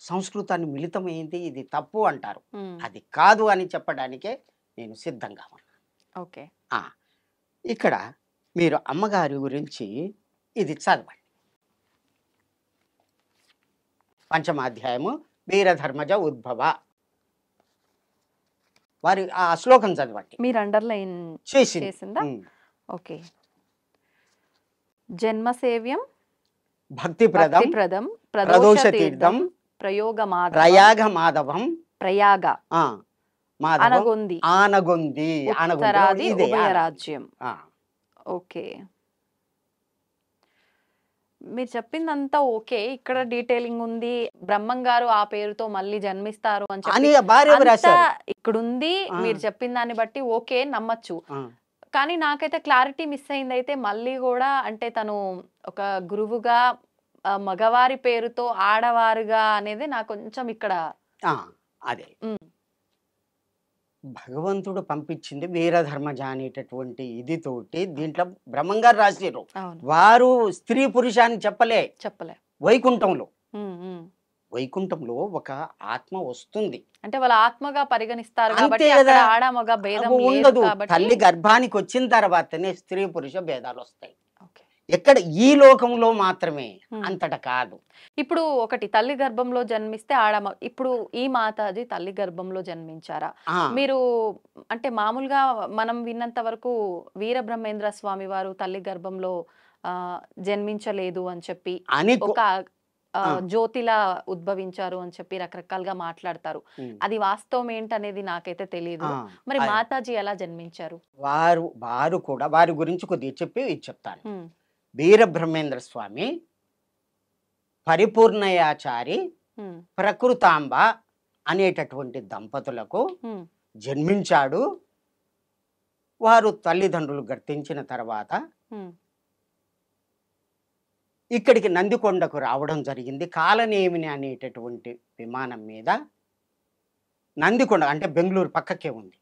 సంస్కృతాన్ని మిళితమైంది, ఇది తప్పు అంటారు. అది కాదు అని చెప్పడానికే నేను సిద్ధంగా ఉన్నాను. ఓకే, ఇక్కడ మీరు అమ్మగారి గురించి ఇది చదవండి. పంచమాధ్యాయము వీరధర్మజ ఉద్భవ, వారి ఆ శ్లోకం చదవండి. మీరు అండర్లైన్ చేసిందా? ఓకే. జన్మసేవ్యం భక్తిప్రదం ప్రదం ప్రదోష తీర్థం ప్రయాగ మాధవం ప్రయాగ మాధవం అనగొంది ఆనగొంది ఉత్తరాది ఇదే ఉభయ రాజ్యం. ఆ. ఓకే, మీరు చెప్పిందంతా ఓకే. ఇక్కడ డీటెయిలింగ్ ఉంది, బ్రహ్మం గారు ఆ పేరుతో మళ్ళీ జన్మిస్తారు అని అని చెప్పి భార్య అంతా రాశారు. ఇక్కడ ఉంది. ఆ. మీరు చెప్పిన దాన్ని బట్టి ఓకే నమ్మచ్చు. ఆ. కానీ నాకైతే క్లారిటీ మిస్ అయింది. అయితే మళ్ళీ కూడా అంటే తను ఒక గురువుగా మగవారి పేరుతో ఆడవారుగా అనేది నాకు కొంచెం ఇక్కడ అదే భగవంతుడు పంపించింది వీరధర్మజ అనేటటువంటి ఇది తోటి దీంట్లో బ్రహ్మంగారు రాశారు. వారు స్త్రీ పురుషాన్ని చెప్పలే. వైకుంఠంలో వైకుంఠంలో ఒక ఆత్మ వస్తుంది అంటే వాళ్ళ ఆత్మగా పరిగణిస్తారు అంతే కాబట్టి కదా. అక్కడ ఆడ మగ భేదం ఉండదు. లేదు కాబట్టి తల్లి గర్భానికి వచ్చిన తర్వాతనే స్త్రీ పురుష భేదాలు వస్తాయి. ఓకే. ఎక్కడ ఈ లోకంలో మాత్రమే, అంతట కాదు. ఇప్పుడు ఒకటి తల్లి గర్భంలో జన్మిస్తే ఇప్పుడు ఈ మాతాజీ తల్లి గర్భంలో జన్మించారా? మీరు అంటే మామూలుగా మనం విన్నంత వరకు వీరబ్రహ్మేంద్ర స్వామి వారు తల్లి గర్భంలో జన్మించలేదు అని చెప్పి ఒక జ్యోతిలా ఉద్భవించారు అని చెప్పి రకరకాలుగా మాట్లాడతారు. అది వాస్తవం ఏంటనేది నాకైతే తెలియదు. మరి మాతాజీ ఎలా జన్మించారు? వారు కూడా వారి గురించి కొద్దిగా చెప్పి ఇది చెప్తాను. వీరబ్రహ్మేంద్ర స్వామి పరిపూర్ణయాచారి ప్రకృతాంబ అనేటటువంటి దంపతులకు జన్మించాడు. వారు తల్లిదండ్రులు గర్తించిన తర్వాత ఇక్కడికి నందికొండకు రావడం జరిగింది. కాలనేమిని అనేటటువంటి విమానం మీద నందికొండ అంటే బెంగళూరు పక్కకే ఉంది.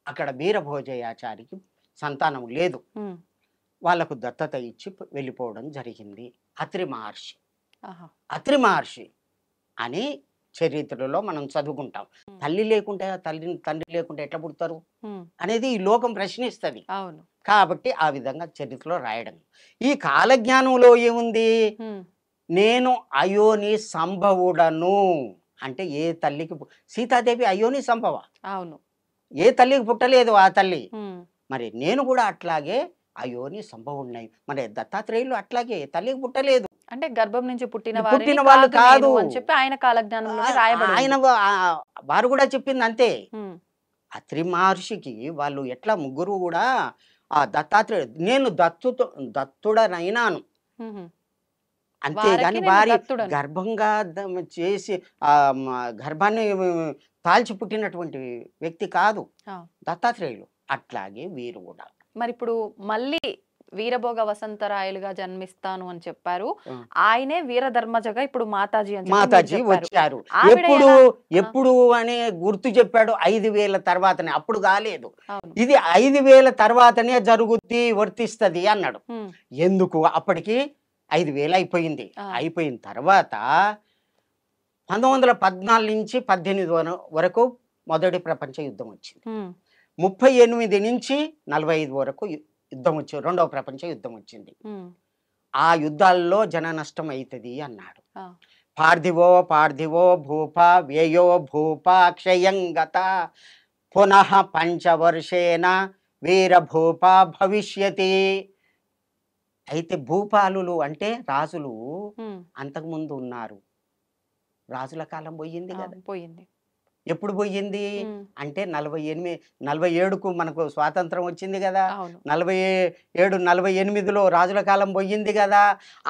అక్కడ వీరభోజయాచారికి సంతానం లేదు. వాళ్ళకు దత్తత ఇచ్చి వెళ్ళిపోవడం జరిగింది. అత్రి మహర్షి అని చరిత్రలో మనం చదువుకుంటాం. తల్లి లేకుంటే తండ్రి లేకుంటే ఎట్లా పుడతారు అనేది ఈ లోకం ప్రశ్నిస్తుంది. కాబట్టి ఆ విధంగా చరిత్రలో రాయడం. ఈ కాలజ్ఞానంలో ఏముంది? నేను అయోని సంభవుడను అంటే ఏ తల్లికి సీతాదేవి అయోని సంభవ, అవును, ఏ తల్లికి పుట్టలేదు ఆ తల్లి. మరి నేను కూడా అట్లాగే అయోని సంభవుడున్నాయి. మరి దత్తాత్రేయులు అట్లాగే తల్లికి పుట్టలేదు అంటే గర్భం నుంచి పుట్టిన వాళ్ళు కాదు అని చెప్పి ఆయన కాలజ్ఞానంలో రాయబడింది. ఆయన వారు కూడా చెప్పింది అంతే. అత్రి మహర్షికి వాళ్ళు ఎట్లా ముగ్గురు కూడా ఆ దత్తాత్రేయ నేను దత్తుడనైనాను అంతేగాని వారి గర్భంగా చేసి గర్భాన్ని తాల్చి పుట్టినటువంటి వ్యక్తి కాదు దత్తాత్రేయులు. అట్లాగే వీరు కూడా. మరి ఇప్పుడు మళ్ళీ వీరభోగ వసంతరాయలుగా జన్మిస్తాను అని చెప్పారు. ఆయనే వీరధర్మజగా ఇప్పుడు మాతాజీ వచ్చారు. ఎప్పుడు అనే గుర్తు చెప్పాడు 5000 తర్వాతనే, అప్పుడు కాలేదు. ఇది 5000 తర్వాతనే జరుగుద్ది, వర్తిస్తది అన్నాడు. ఎందుకు? అప్పటికి 5000 అయిపోయింది. అయిపోయిన తర్వాత 1914 నుంచి 18 వరకు మొదటి ప్రపంచ యుద్ధం వచ్చింది. 38 నుంచి 45 వరకు యుద్ధం వచ్చింది. రెండవ ప్రపంచ యుద్ధం వచ్చింది. ఆ యుద్ధాల్లో జన నష్టం అవుతుంది అన్నాడు. పార్థివో భూప వ్యయో భూప క్షయంగత పునః పంచవర్షేణ వీరభూప భవిష్యతి. అయితే భూపాలులు అంటే రాజులు అంతకుముందు ఉన్నారు. రాజుల కాలం పోయింది కదా. పోయింది. ఎప్పుడు పోయింది అంటే 47కు మనకు స్వాతంత్రం వచ్చింది కదా. 47-48లో రాజుల కాలం పోయింది కదా.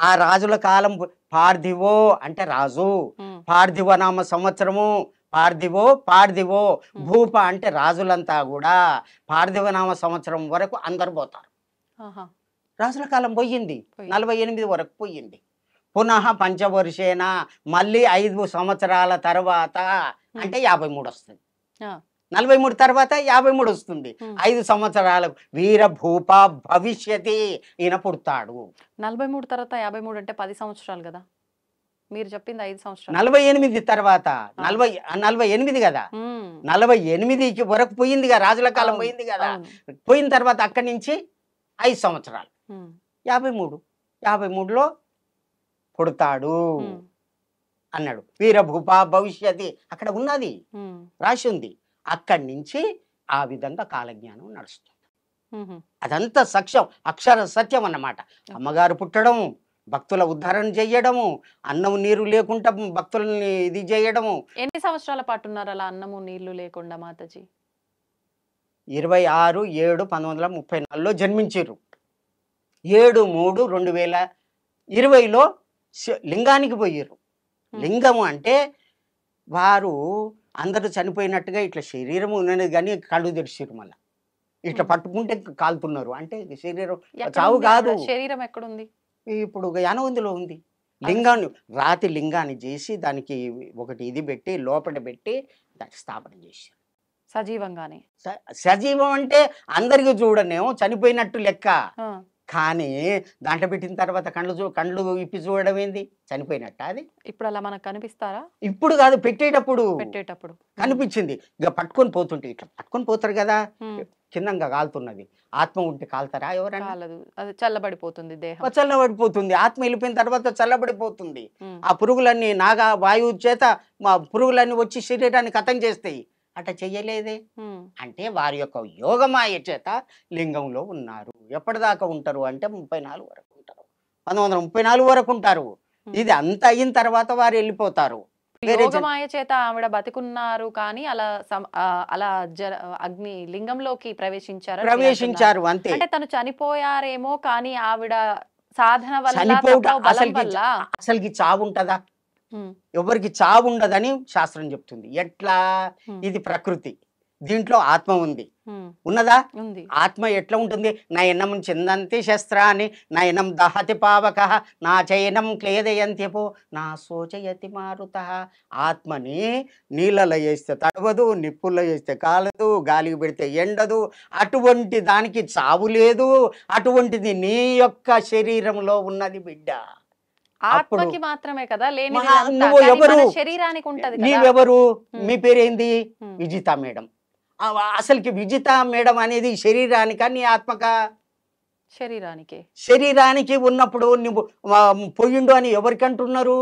ఆ రాజుల కాలం పార్థివో అంటే రాజు, పార్థివ నామ సంవత్సరము పార్థివో పార్థివో భూప అంటే రాజులంతా కూడా పార్థివనామ సంవత్సరం వరకు అందరు పోతారు. ఆహా. రాజుల కాలం పోయింది, పోయింది. 48 వరకు పోయింది. పునః పంచవర్షేన మళ్ళీ 5 సంవత్సరాల తర్వాత అంటే 53 వస్తుంది. ఆ. 43 తర్వాత 53 వస్తుంది. 5 సంవత్సరాలకు వీరభూప భవిష్యతి ఈయన పుడతాడు. 43 తర్వాత 53 అంటే 10 సంవత్సరాలు కదా, మీరు చెప్పింది 5 సంవత్సరాలు. 48 తర్వాత 48 కదా, 48కి వరకు పోయిందిగా, రాజుల కాలం అవును, పోయింది కదా. అవును. పోయిన తర్వాత అక్కడి నుంచి 5 సంవత్సరాలు 53లో పుడతాడు అన్నాడు. వీరభూప భవిష్యతి అక్కడ ఉన్నది, రాసి ఉంది. అక్కడి నుంచి ఆ విధంగా కాలజ్ఞానం నడుస్తుంది. అదంతా సత్యం, అక్షర సత్యం అన్నమాట. అమ్మగారు పుట్టడం, భక్తుల ఉద్ధరణ చేయడము, అన్నం నీరు లేకుండా భక్తులని ఇది చేయడము. ఎన్ని సంవత్సరాల పాటు ఉన్నారు అలా అన్నము నీళ్లు లేకుండా మాతాజీ? 26/7/1934లో జన్మించారు. 7/3/2020లో లింగానికి పోయారు. లింగము అంటే వారు అందరూ చనిపోయినట్టుగా ఇట్లా శరీరం ఉన్నది కానీ కళ్ళు తెరిచారు, మళ్ళీ ఇట్లా పట్టుకుంటే కాలుతున్నారు. అంటే శరీరం చావు కాదు. శరీరం ఎక్కడుంది? ఇప్పుడు యానవందిలో ఉంది. లింగాన్ని రాతి లింగాన్ని చేసి దానికి ఒకటి ఇది పెట్టి లోపల పెట్టి దాన్ని స్థాపన చేశారు సజీవంగానే. సజీవం అంటే అందరికి చూడనేమో చనిపోయినట్టు లెక్క, కానీ దాంట్లో పెట్టిన తర్వాత కళ్ళు ఇప్పి చూడడం ఏంది, చనిపోయినట్ట అది. ఇప్పుడు అలా మనకు కనిపిస్తారా? ఇప్పుడు కాదు, పెట్టేటప్పుడు కనిపించింది. ఇక పట్టుకొని పోతుంటే ఇట్లా పట్టుకొని పోతారు కదా, కిందంగా కాలుతున్నది. ఆత్మ ఉంటే కాలుతారా ఎవరైనా? అది చల్లబడిపోతుంది, దేహం చల్లబడిపోతుంది. ఆత్మ వెళ్ళిపోయిన తర్వాత చల్లబడిపోతుంది. ఆ పురుగులన్నీ నాగా వాయువు చేత మా పురుగులన్నీ వచ్చి శరీరాన్ని కథం చేస్తాయి. అట్లా చెయ్యలేదే. అంటే వారి యొక్క యోగమాయ చేత లింగంలో ఉన్నారు. ఎప్పటిదాకా ఉంటారు అంటే 34 వరకు ఉంటారు, 1934 వరకు ఉంటారు. ఇది అంత అయిన తర్వాత వారు వెళ్ళిపోతారు. యోగమాయ చేత ఆవిడ బతికున్నారు, కానీ అలా అగ్ని లింగంలోకి ప్రవేశించారు అంతే. అంటే తను చనిపోయారేమో, కానీ ఆవిడ సాధన వల్ల అసలుకి చావు ఉంటదా? ఎవరికి చావు ఉండదని శాస్త్రం చెప్తుంది. ఎట్లా? ఇది ప్రకృతి, దీంట్లో ఆత్మ ఉంది. ఉన్నదా? ఆత్మ ఎట్లా ఉంటుంది? నయనం చిందంతి శస్త్రాన్ని నయనం దహతి పావక నా చయనం క్లేదయంత్యపో నా శోచయతి మారుత. ఆత్మని నీళ్ళలో వేస్తే తడవదు, నిప్పుల్లో వేస్తే కాలదు, గాలికి పెడితే ఎండదు. అటువంటి దానికి చావు లేదు. అటువంటిది నీ యొక్క శరీరంలో ఉన్నది బిడ్డ. ఆత్మకి మాత్రమే కదా లేని, నువ్వు ఎవరు? శరీరానికి ఉంటది. నీవెవరు? మీ పేరేంది? విజిత మేడం. అసలుకి విజిత మేడం అనేది శరీరానికా నీ ఆత్మకా? శరీరానికి ఉన్నప్పుడు నువ్వు పోయిండు అని ఎవరికి అంటున్నారు?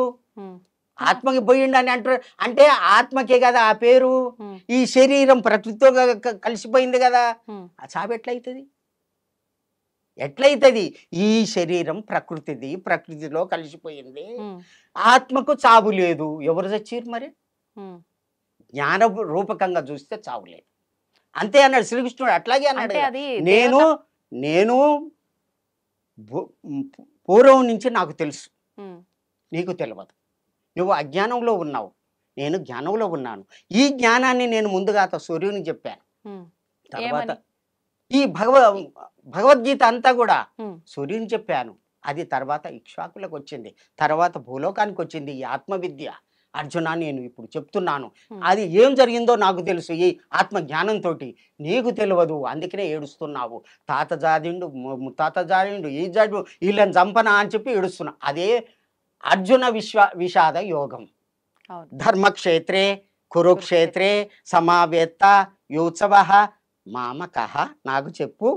ఆత్మకి పోయిండు అని అంటారు. అంటే ఆత్మకే కదా ఆ పేరు. ఈ శరీరం ప్రకృతితో కలిసిపోయింది కదా, ఆ చావు ఎట్లయితుంది? ఎట్లయితుంది? ఈ శరీరం ప్రకృతిది, ప్రకృతిలో కలిసిపోయింది. ఆత్మకు చావు లేదు. ఎవరు చచ్చిరు మరి? జ్ఞాన రూపకంగా చూస్తే చావు లేదు, అంతే అన్నాడు శ్రీకృష్ణుడు. అట్లాగే అన్నాడు. నేను పూర్వం నుంచి నాకు తెలుసు, నీకు తెలియదు. నువ్వు అజ్ఞానంలో ఉన్నావు, నేను జ్ఞానంలో ఉన్నాను. ఈ జ్ఞానాన్ని నేను ముందుగా సూర్యుని చెప్పాను. తర్వాత ఈ భగవద్గీత అంతా కూడా సూర్యుని చెప్పాను. అది తర్వాత ఇక్ష్వాకులకు వచ్చింది, తర్వాత భూలోకానికి వచ్చింది ఈ ఆత్మవిద్య. అర్జున, నేను ఇప్పుడు చెప్తున్నాను, అది ఏం జరిగిందో నాకు తెలుసు. ఈ ఆత్మ జ్ఞానంతో నీకు తెలియదు, అందుకనే ఏడుస్తున్నావు. తాత జాడిండు, ముత్తాత జాడిండు, ఈ జాడు, వీళ్ళని చంపనా అని చెప్పి ఏడుస్తున్నా. అదే అర్జున విషాద యోగం. ధర్మక్షేత్రే కురుక్షేత్రే సమావేత్త యోత్సవ మామకః. నాకు చెప్పు,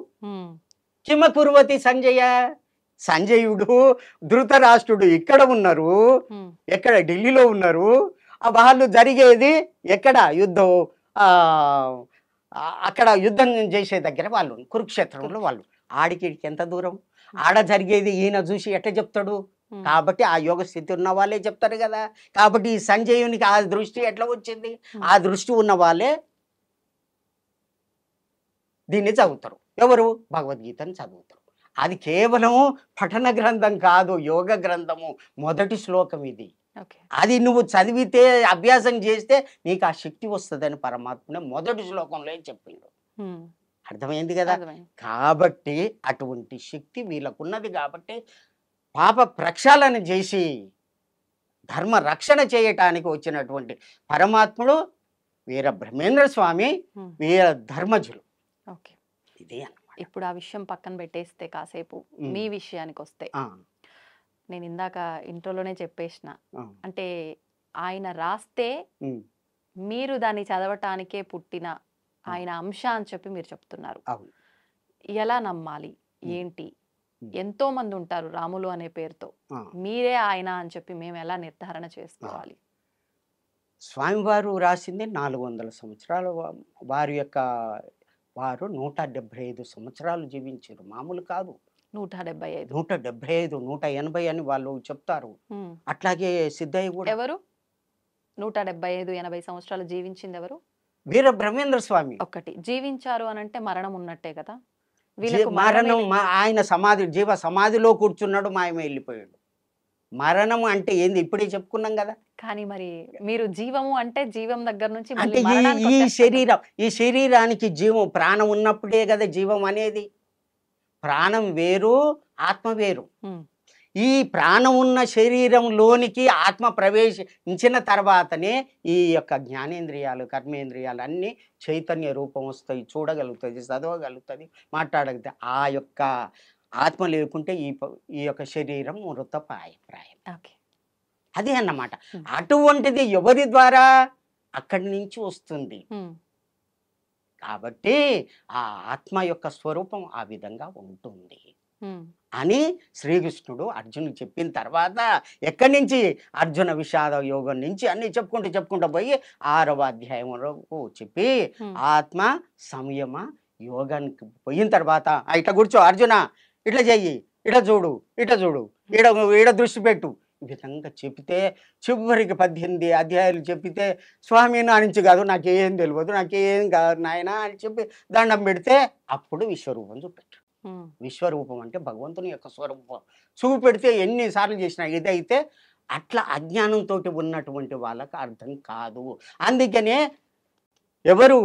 కిమ కుర్వతి సంజయ? సంజయుడు, ధృతరాష్ట్రుడు ఇక్కడ ఉన్నారు, ఎక్కడ? ఢిల్లీలో ఉన్నారు. ఆ వాళ్ళు జరిగేది ఎక్కడ? యుద్ధం, అక్కడ యుద్ధం చేసే దగ్గర వాళ్ళు కురుక్షేత్రంలో. వాళ్ళు ఆడికి ఎంత దూరం? ఆడ జరిగేది ఈయన చూసి ఎట్లా చెప్తాడు? కాబట్టి ఆ యోగ స్థితి ఉన్న వాళ్ళే చెప్తారు కదా. కాబట్టి ఈ సంజయునికి ఆ దృష్టి ఎట్లా వచ్చింది? ఆ దృష్టి ఉన్న వాళ్ళే దీన్ని చదువుతారు. ఎవరు? భగవద్గీతను చదువుతారు. అది కేవలం పఠన గ్రంథం కాదు, యోగ గ్రంథము. మొదటి శ్లోకం ఇది. ఓకే. అది నువ్వు చదివితే అభ్యాసం చేస్తే నీకు ఆ శక్తి వస్తుందని పరమాత్మనే మొదటి శ్లోకంలో చెప్పిండు. హ్మ్. అర్థమైంది కదా. అర్థమైంది. కాబట్టి అటువంటి శక్తి వీళ్ళకున్నది కాబట్టి పాప ప్రక్షాళన చేసి ధర్మ రక్షణ చేయటానికి వచ్చినటువంటి పరమాత్ముడు వీర బ్రహ్మేంద్ర స్వామి, హ్మ్. వీర ధర్మజులు. ఓకే. ఇదే అన్నమాట. ఇప్పుడు ఆ విషయం పక్కన పెట్టేస్తే కాసేపు మీ విషయానికి వస్తే, ఆ, నేను ఇందాక ఇంట్రోలోనే చెప్పేసిన, ఆ, అంటే ఆయన రాస్తే ఉమ్, మీరు దాన్ని చదవటానికే పుట్టిన ఆయన అంశ అని చెప్పి మీరు చెప్తున్నారు. అవును. ఎలా నమ్మాలి ఏంటి? ఎంతో మంది ఉంటారు రాములు అనే పేరుతో, ఆ. మీరే ఆయన అని చెప్పి మేము ఎలా నిర్ధారణ చేసుకోవాలి? స్వామివారు రాసింది 400 సంవత్సరాల వారి యొక్క వారు 175 సంవత్సరాలు జీవించారు. మామూలు కాదు. 175. 175, 180 అని వాళ్ళు చెప్తారు. ఉమ్. అట్లాగే సిద్ధయ్య కూడా. ఎవరు 175, 80 సంవత్సరాలు జీవించింది ఎవరు? వీర బ్రహ్మేంద్ర స్వామి. ఒక్కటి జీవించారు అని అంటే మరణం ఉన్నట్టే కదా. వీళ్ళకు మరణం ఆయన సమాధి, జీవ సమాధిలో కూర్చున్నాడు, మాయమే వెళ్ళిపోయాడు. మరణం అంటే ఏంది ఇప్పుడే చెప్పుకున్నాం కదా. కానీ మరి మీరు జీవము అంటే జీవం దగ్గర నుంచి అంటే మళ్ళీ మరణానికి వచ్చేస్తారు. ఈ శరీరానికి జీవం, ప్రాణం ఉన్నప్పుడే కదా జీవం అనేది. ప్రాణం వేరు, ఆత్మ వేరు. ఉమ్. ఈ ప్రాణం ఉన్న శరీరంలోనికి ఆత్మ ప్రవేశించిన తర్వాతనే ఈ యొక్క జ్ఞానేంద్రియాలు, కర్మేంద్రియాలు అన్నీ చైతన్య రూపం వస్తాయి, చూడగలుగుతుంది, చదవగలుగుతుంది, మాట్లాడగలుగుతుంది. ఆ యొక్క ఆత్మ లేకుంటే ఈ యొక్క శరీరం మృతప్రాయం. ఓకే. అదే అన్నమాట. అటువంటిది ఎవరి ద్వారా? అక్కడి నుంచి వస్తుంది. ఉమ్. కాబట్టి ఆ ఆత్మ యొక్క స్వరూపం ఆ విధంగా ఉంటుంది ఉమ్. అని శ్రీకృష్ణుడు అర్జునుడు చెప్పిన తర్వాత ఎక్కడి నుంచి? అర్జున విషాద యోగం నుంచి అన్ని చెప్పుకుంటూ పోయి 6వ అధ్యాయం వరకు చెప్పి ఆత్మ సంయమ యోగానికి పోయిన తర్వాత ఇట్లా కూర్చో అర్జున, ఇట్లా చెయ్యి, ఇట్లా చూడు, ఈడ దృష్టి పెట్టు, ఈ విధంగా చెప్తే చివరికి 18 అధ్యాయాలు చెప్పితే స్వామి నా నుంచి కాదు, నాకేం తెలియదు, నాకేం కాదు నాయన అని చెప్పి దండం పెడితే అప్పుడు విశ్వరూపం చూపెట్టు. విశ్వరూపం అంటే భగవంతుని యొక్క స్వరూపం చూపెడితే ఎన్నిసార్లు చేసినా ఇదైతే అట్లా అజ్ఞానంతో ఉన్నటువంటి వాళ్ళకి అర్థం కాదు. అందుకనే ఎవరు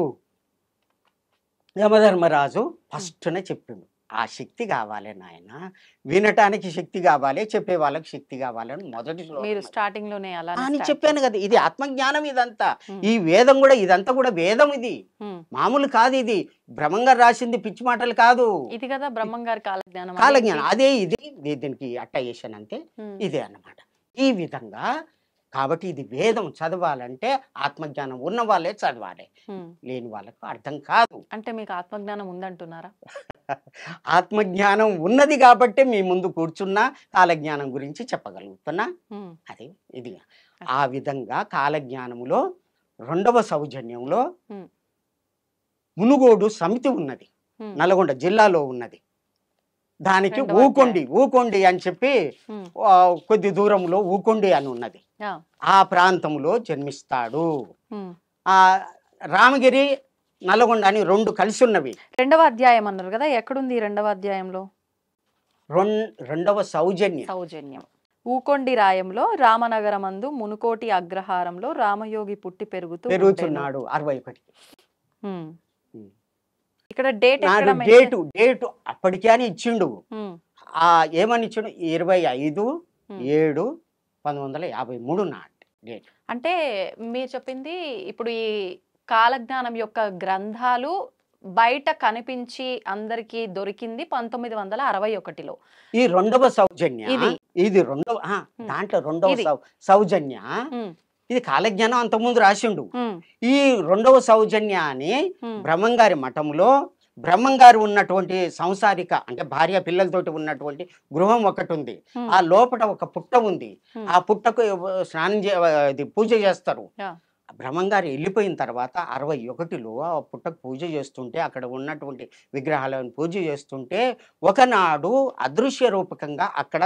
యమధర్మరాజు ఫస్ట్నే చెప్పిండు, ఆ శక్తి కావాలి నాయన, వినటానికి శక్తి కావాలి, చెప్పే వాళ్ళకి శక్తి కావాలని మొదటి మీరు స్టార్టింగ్ లోనే అలా అని చెప్పాను కదా. ఇది ఆత్మజ్ఞానం. ఇదంతా ఈ వేదం కూడా, ఇదంతా కూడా వేదం. ఇది మామూలు కాదు. ఇది బ్రహ్మంగారు రాసింది పిచ్చి మాటలు కాదు. ఇది కదా బ్రహ్మంగారి కాలజ్ఞానం. కాలజ్ఞానం అదే. ఇది దీనికి అట్టేషన్ అంతే, ఇదే అన్నమాట. ఈ విధంగా కాబట్టి ఇది వేదం చదవాలంటే ఆత్మజ్ఞానం ఉన్న వాళ్ళే చదవాలి, లేని వాళ్ళకు అర్థం కాదు. అంటే మీకు ఆత్మజ్ఞానం ఉందంటున్నారా? ఆత్మజ్ఞానం ఉన్నది కాబట్టి మీ ముందు కూర్చున్నా కాలజ్ఞానం గురించి చెప్పగలుగుతున్నా. అది ఇది. ఆ విధంగా కాలజ్ఞానములో 2వ సౌజన్యంలో మునుగోడు సమితి ఉన్నది, నల్గొండ జిల్లాలో ఉన్నది. దానికి ఊకొండి అని చెప్పి కొద్ది దూరంలో ఊకొండి అని ఉన్నది. ఆ ప్రాంతంలో జన్మిస్తాడు. ఆ రామగిరి, నల్గొండ అని 2 కలిసి ఉన్నవి. 2వ అధ్యాయం అన్నారు కదా, ఎక్కడుంది 2వ అధ్యాయంలో? 2వ సౌజన్యం. ఊకొండి రాయంలో రామనగరమందు మునుకోటి అగ్రహారంలో రామయోగి పుట్టి పెరుగుతున్నాడు. 61. ఇక్కడ డేట్ అప్పటికే అని ఇచ్చిండు. ఏమని ఇచ్చిండు? 25/7/1953 నాటి డేట్. అంటే మీరు చెప్పింది ఇప్పుడు ఈ కాలజ్ఞానం యొక్క గ్రంథాలు బయట కనిపించి అందరికి దొరికింది 1961లో. ఈ 2వ సౌజన్య ఇది దాంట్లో 2వ సౌజన్య ఇది కాలజ్ఞానం అంతకుముందు రాసిండు. ఈ 2వ సౌజన్యాన్ని బ్రహ్మంగారి మఠంలో బ్రహ్మంగారు ఉన్నటువంటి సంసారిక అంటే భార్య పిల్లలతోటి ఉన్నటువంటి గృహం ఒకటి ఉంది. ఆ లోపల ఒక పుట్ట ఉంది. ఆ పుట్టకు స్నానం పూజ చేస్తారు. బ్రహ్మంగారు వెళ్ళిపోయిన తర్వాత 61లో ఆ పుట్టకు పూజ చేస్తుంటే, అక్కడ ఉన్నటువంటి విగ్రహాలను పూజ చేస్తుంటే ఒకనాడు అదృశ్య రూపకంగా అక్కడ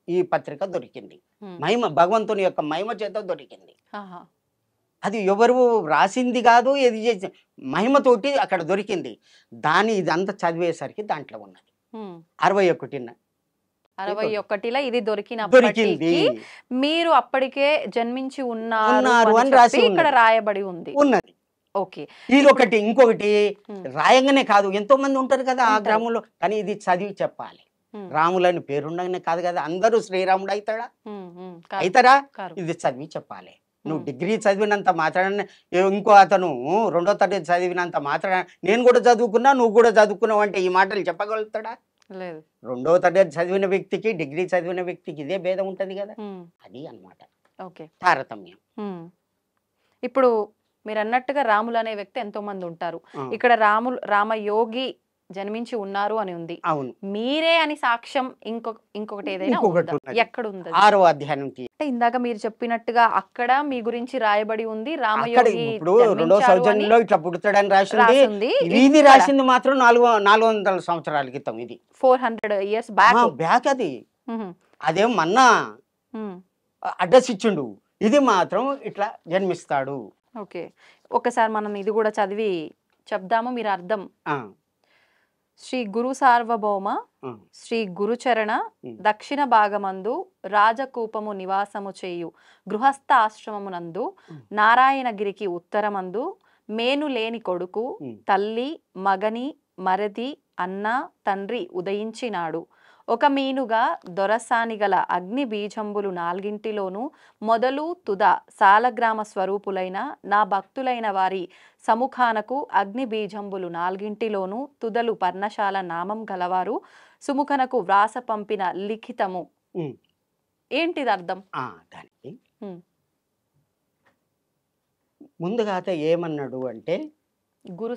ఈ పత్రిక దొరికింది. మహిమ, భగవంతుని యొక్క మహిమ చేత దొరికింది. అది ఎవరు రాసింది కాదు, ఏది చేసి మహిమతోటి అక్కడ దొరికింది. ఇదంతా చదివేసరికి దాంట్లో ఉన్నది 61 61లో ఇది దొరికింది దొరికినప్పటికీ మీరు అప్పటికే జన్మించి ఉన్నారు అని రాసి ఇక్కడ రాయబడి ఉంది. ఉన్నది. ఓకే, ఇది ఒకటి. ఇంకొకటి రాయంగానే కాదు, ఎంతో మంది ఉంటారు కదా ఆ గ్రామంలో, కానీ ఇది చదివి చెప్పాలి. రాములని పేరుండగానే కాదు కదా అందరూ శ్రీరాముడు అవుతాడా, అవుతారా? ఇది చదివి చెప్పాలి. నువ్వు డిగ్రీ చదివినంత మాత్రాన ఇంకో అతను 2వ తరగతి చదివినంత మాత్రాన నేను కూడా చదువుకున్నా నువ్వు కూడా చదువుకున్నావు అంటే ఈ మాటలు చెప్పగలుగుతాడా? లేదు. 2వ తరగతి చదివిన వ్యక్తికి డిగ్రీ చదివిన వ్యక్తికి ఇదే భేదం ఉంటది కదా. అది అన్నమాట ఓకే, తారతమ్యం. ఇప్పుడు మీరు అన్నట్టుగా రాములు అనే వ్యక్తి ఎంతో మంది ఉంటారు. ఇక్కడ రామయోగి జన్మించి ఉన్నారు అని ఉంది. అవును, మీరే అని సాక్ష్యం ఇంకొకటి ఏదైనా ఎక్కడ ఉంది? 6వ అధ్యాయం. అంటే ఇందాక మీరు చెప్పినట్టుగా అక్కడ మీ గురించి రాయబడి ఉంది రామయోగి. ఇప్పుడు 2వ సౌజన్యంలో ఇట్లా పుడతాడని రాసింది. ఇది రాసింది మాత్రం 400 సంవత్సరాల క్రితం. ఇది 400 years బ్యాక్. అది అదేం మన్నా అడ్రస్ ఇచ్చిండు. ఇది మాత్రం ఇట్లా జన్మిస్తాడు. ఓకే, ఒకసారి మనం ఇది కూడా చదివి చెప్దాము, మీరు అర్థం. శ్రీ గురు సార్వభౌమ శ్రీ గురుచరణ దక్షిణ భాగమందు రాజకూపము నివాసము చేయు గృహస్థ ఆశ్రమమునందు నారాయణగిరికి ఉత్తరమందు మేను లేని కొడుకు తల్లి మగని మరది అన్న తండ్రి ఉదయించినాడు. ఒక మీనుగా దొరసానిగల అగ్ని బీజంబులు 4 మొదలు తుద సాలగ్రామ స్వరూపులైన నా భక్తులైన వారి సముఖానకు అగ్ని బీజంబులు 4 తుదలు పర్ణశాల నామం గలవారు సుముఖనకు వ్రాస పంపిన లిఖితము. ఏంటిది అర్థం? దానికి ముందుగా ఏమన్నాడు అంటే గురు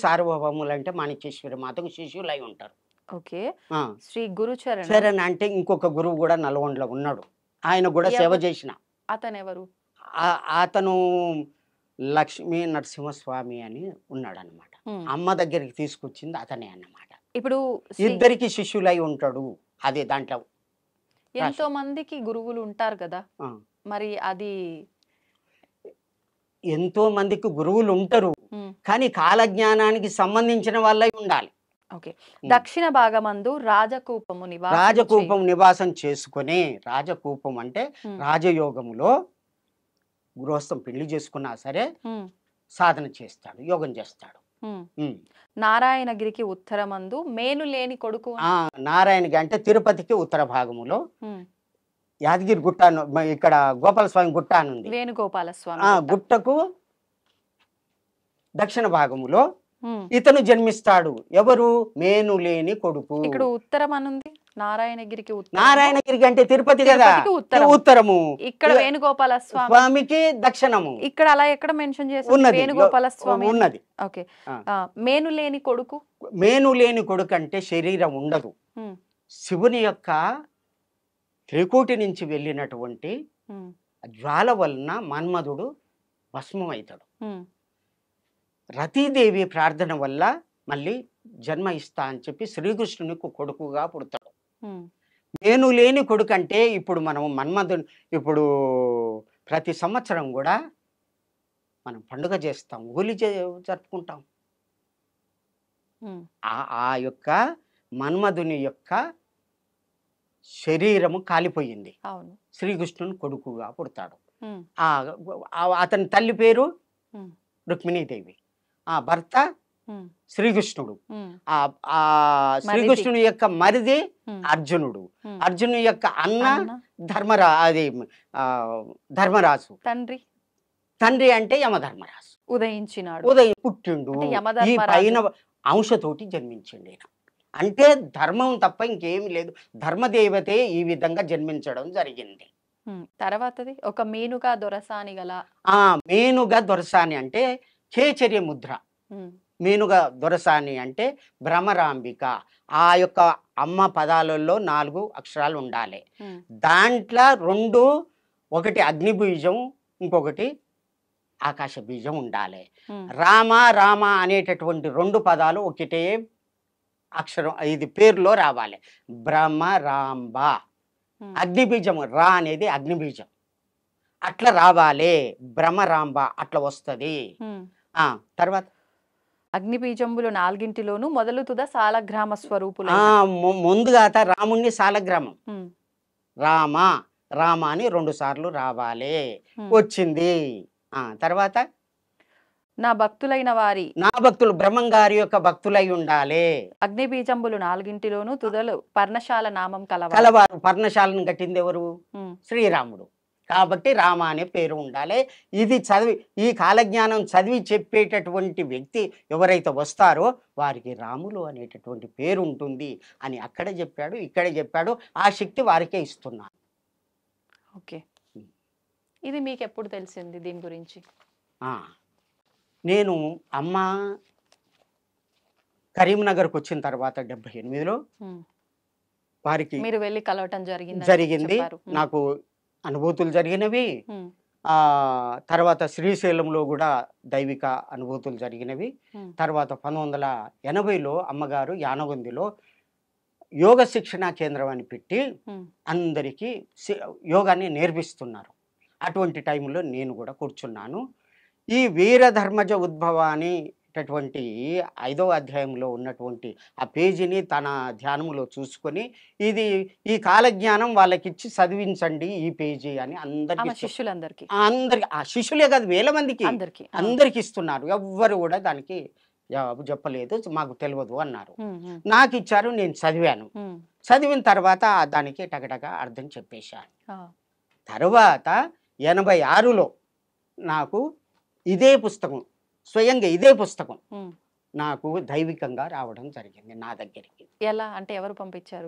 సార్వభౌములు అంటే మాణిక్యేశ్వరి మాతకు శిష్యులై ఉంటారు. ఓకే, శ్రీ గురుచరణ చరణ్ అంటే ఇంకొక గురువు కూడా నల్గొండలో ఉన్నాడు. ఆయన కూడా సేవ చేసిన. అతను ఎవరు? అతను లక్ష్మీ నరసింహస్వామి అని ఉన్నాడు అన్నమాట. అమ్మ దగ్గరికి తీసుకొచ్చింది అతనే అన్నమాట. ఇప్పుడు ఇద్దరికి శిష్యులై ఉంటాడు. అదే దాంట్లో ఎంతో మందికి గురువులు ఉంటారు కదా, మరి అది ఎంతో మందికి గురువులు ఉంటారు, కానీ కాలజ్ఞానానికి సంబంధించిన వాళ్ళై ఉండాలి. ఓకే, దక్షిణ భాగమందు రాజకూపము నివాసం చేసుకుని, రాజకూపం అంటే రాజయోగములో గృహస్థం పెళ్లి చేసుకున్నా సరే సాధన చేస్తాడు, యోగం చేస్తాడు. నారాయణగిరికి ఉత్తరమందు మేను లేని కొడుకు. నారాయణగిరి అంటే తిరుపతికి ఉత్తర భాగములో యాదగిరి గుట్ట, ఇక్కడ గోపాలస్వామి గుట్ట అని ఉంది, వేణుగోపాలస్వామి గుట్టకు దక్షిణ భాగములో ఇతను జన్మిస్తాడు. ఎవరు? మేను లేని కొడుకు. ఇక్కడ ఉత్తరం అనుంది, నారాయణగిరికి నారాయణగిరికి అంటే తిరుపతి కదా, ఉత్తరము. ఇక్కడ వేణుగోపాల స్వామికి దక్షిణము. ఇక్కడ అలా ఎక్కడ మెన్షన్ చేసి వేణుగోపాల స్వామి ఉన్నది. ఓకే, మేను లేని కొడుకు. మేను లేని కొడుకు అంటే శరీరం ఉండదు. శివుని యొక్క త్రికోటి నుంచి వెళ్ళినటువంటి జ్వాల వలన మన్మధుడు భస్మం అవుతాడు. రతీదేవి ప్రార్థన వల్ల మళ్ళీ జన్మ ఇస్తా అని చెప్పి శ్రీకృష్ణునికి కొడుకుగా పుడతాడు. మేను లేని కొడుకు అంటే ఇప్పుడు మనం మన్మధుడు, ఇప్పుడు ప్రతి సంవత్సరం కూడా మనం పండుగ చేస్తాం, హోలీ జరుపుకుంటాం. ఆ యొక్క మన్మధుని యొక్క శరీరము కాలిపోయింది, శ్రీకృష్ణుని కొడుకుగా పుడతాడు. అతని తల్లి పేరు రుక్మిణీదేవి, ఆ భర్త శ్రీకృష్ణుడు. ఆ శ్రీకృష్ణుని యొక్క మరిది అర్జునుడు, అర్జునుడి యొక్క అన్న ధర్మరాజు. తండ్రి అంటే యమధర్మరాజు. ఉదయం పుట్టిండు, ఈ పైన అంశతోటి జన్మించిండు. అంటే ధర్మం తప్ప ఇంకేమి లేదు. ధర్మదేవతే ఈ విధంగా జన్మించడం జరిగింది. తర్వాతది ఒక మేనుగా దొరసాని గల. మేనుగా దొరసాని అంటే కేచర్య ముద్ర. మేనుగా దొరసాని అంటే భ్రమరాంబిక. ఆ యొక్క అమ్మ పదాలలో 4 అక్షరాలు ఉండాలి. దాంట్లో 2, ఒకటి అగ్ని బీజం, ఇంకొకటి ఆకాశ బీజం ఉండాలి. రామ రామ అనేటటువంటి 2 పదాలు ఒకటే అక్షరం, ఇది పేరులో రావాలి. భ్రమరాంబ. అగ్నిబీజం రా అనేది అగ్నిబీజం, అట్లా రావాలి. భ్రమరాంబ అట్లా వస్తుంది. తర్వాత అగ్నిబీజంబులు నాలుగింటిలోను మొదలు తుద సాలగ్రామ స్వరూపులై. ముందుగా రాముణ్ణి సాలగ్రామం ఉమ్, రామ రామ అని 2 సార్లు రావాలి. ఉమ్. వచ్చింది. తర్వాత నా భక్తులైన వారి నా భక్తులు బ్రహ్మంగారి యొక్క భక్తులై ఉండాలి. అగ్నిబీజంబులు నాలుగింటిలోను తుదలు పర్ణశాల నామం కలవారు. కలవారు. పర్ణశాలను కట్టింది ఎవరు? ఉమ్, శ్రీరాముడు. కాబట్టి రామ అనే పేరు ఉండాలి. ఇది చదివి ఈ కాలజ్ఞానం చదివి చెప్పేటటువంటి వ్యక్తి ఎవరైతే వస్తారో వారికి రాములు అనేటటువంటి పేరు ఉంటుంది అని అక్కడే చెప్పాడు, ఇక్కడే చెప్పాడు. ఆ శక్తి వారికే ఇస్తున్నాను. ఓకే. ఇది మీకు ఎప్పుడు తెలిసింది దీని గురించి? నేను అమ్మ కరీంనగర్కి వచ్చిన తర్వాత 78లో ఉమ్, వారికి మీరు వెళ్ళి కలవటం జరిగింది. జరిగింది. నాకు అనుభూతులు జరిగినవి. తర్వాత శ్రీశైలంలో కూడా దైవిక అనుభూతులు జరిగినవి. తర్వాత 1980లో అమ్మగారు యానగొందిలో యోగ శిక్షణ కేంద్రం అని పెట్టి అందరికీ యోగాన్ని నేర్పిస్తున్నారు. అటువంటి టైంలో నేను కూడా కూర్చున్నాను. ఈ వీరధర్మజ ఉద్భవ అనేటటువంటి 5వ అధ్యాయంలో ఉన్నటువంటి ఆ పేజీని తన ధ్యానములో చూసుకొని ఇది ఈ కాలజ్ఞానం వాళ్ళకిచ్చి చదివించండి ఈ పేజీ అని శిష్యులందరికీ ఆ శిష్యులే కాదు, వేల మందికి అందరికి ఇస్తున్నారు. ఎవ్వరు కూడా దానికి జవాబు చెప్పలేదు, మాకు తెలియదు అన్నారు. నాకు ఇచ్చారు, నేను చదివాను. చదివిన తర్వాత దానికి టకటక అర్థం చెప్పేశాను. తర్వాత 86లో నాకు ఇదే పుస్తకం, స్వయంగా ఇదే పుస్తకం నాకు దైవికంగా రావడం జరిగింది నా దగ్గరికి. ఎలా అంటే ఎవరు పంపించారు?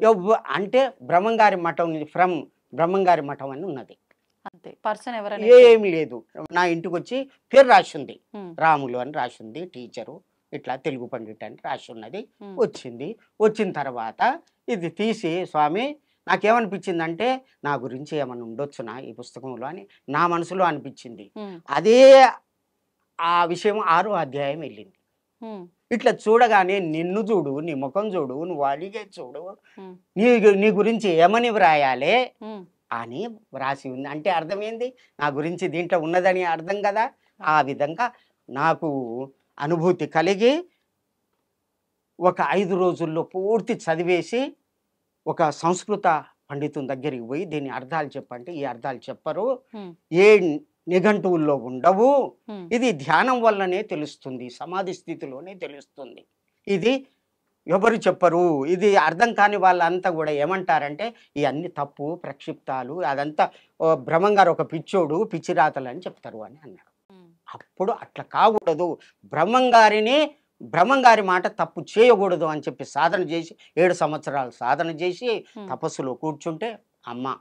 అంటే బ్రహ్మంగారి మఠం, ఫ్రమ్ బ్రహ్మంగారి మఠం అని ఉన్నది. అంతే. పర్సన్ ఎవరైనా ఏమి లేదు. నా ఇంటికి వచ్చి పేరు రాసింది, రాములు అని రాసింది. టీచరు ఇట్లా తెలుగు పండిట్ అని రాసి ఉన్నది. వచ్చింది. వచ్చిన తర్వాత ఇది తీసి స్వామి నాకేమనిపించిందంటే నా గురించి ఏమన్నా ఉండొచ్చునా ఈ పుస్తకంలో అని నా మనసులో అనిపించింది. అదే ఆ విషయం 6వ అధ్యాయం వెళ్ళింది. ఇట్లా చూడగానే నిన్ను చూడు, నీ ముఖం చూడు, నువ్వు అడిగే చూడు, నీ గురించి ఏమని వ్రాయాలే అని వ్రాసి ఉంది. అంటే అర్థమైంది నా గురించి దీంట్లో ఉన్నదని అర్థం కదా. ఆ విధంగా నాకు అనుభూతి కలిగి ఒక 5 రోజుల్లో పూర్తి చదివేసి ఒక సంస్కృత పండితుని దగ్గరికి పోయి దీని అర్థాలు చెప్పంటే ఈ అర్థాలు చెప్పరు, ఏ నిఘంటువుల్లో ఉండవు, ఇది ధ్యానం వల్లనే తెలుస్తుంది, సమాధి స్థితిలోనే తెలుస్తుంది, ఇది ఎవరు చెప్పరు, ఇది అర్థం కాని వాళ్ళంతా కూడా ఏమంటారంటే ఇవన్నీ తప్పు ప్రక్షిప్తాలు, అదంతా బ్రహ్మంగారు ఒక పిచ్చోడు, పిచ్చిరాతలు అని చెప్తారు అని అన్నాడు. అప్పుడు అట్లా కాకూడదు, బ్రహ్మంగారి మాట తప్పు చేయకూడదు అని చెప్పి సాధన చేసి 7 సంవత్సరాలు సాధన చేసి తపస్సులో కూర్చుంటే అమ్మ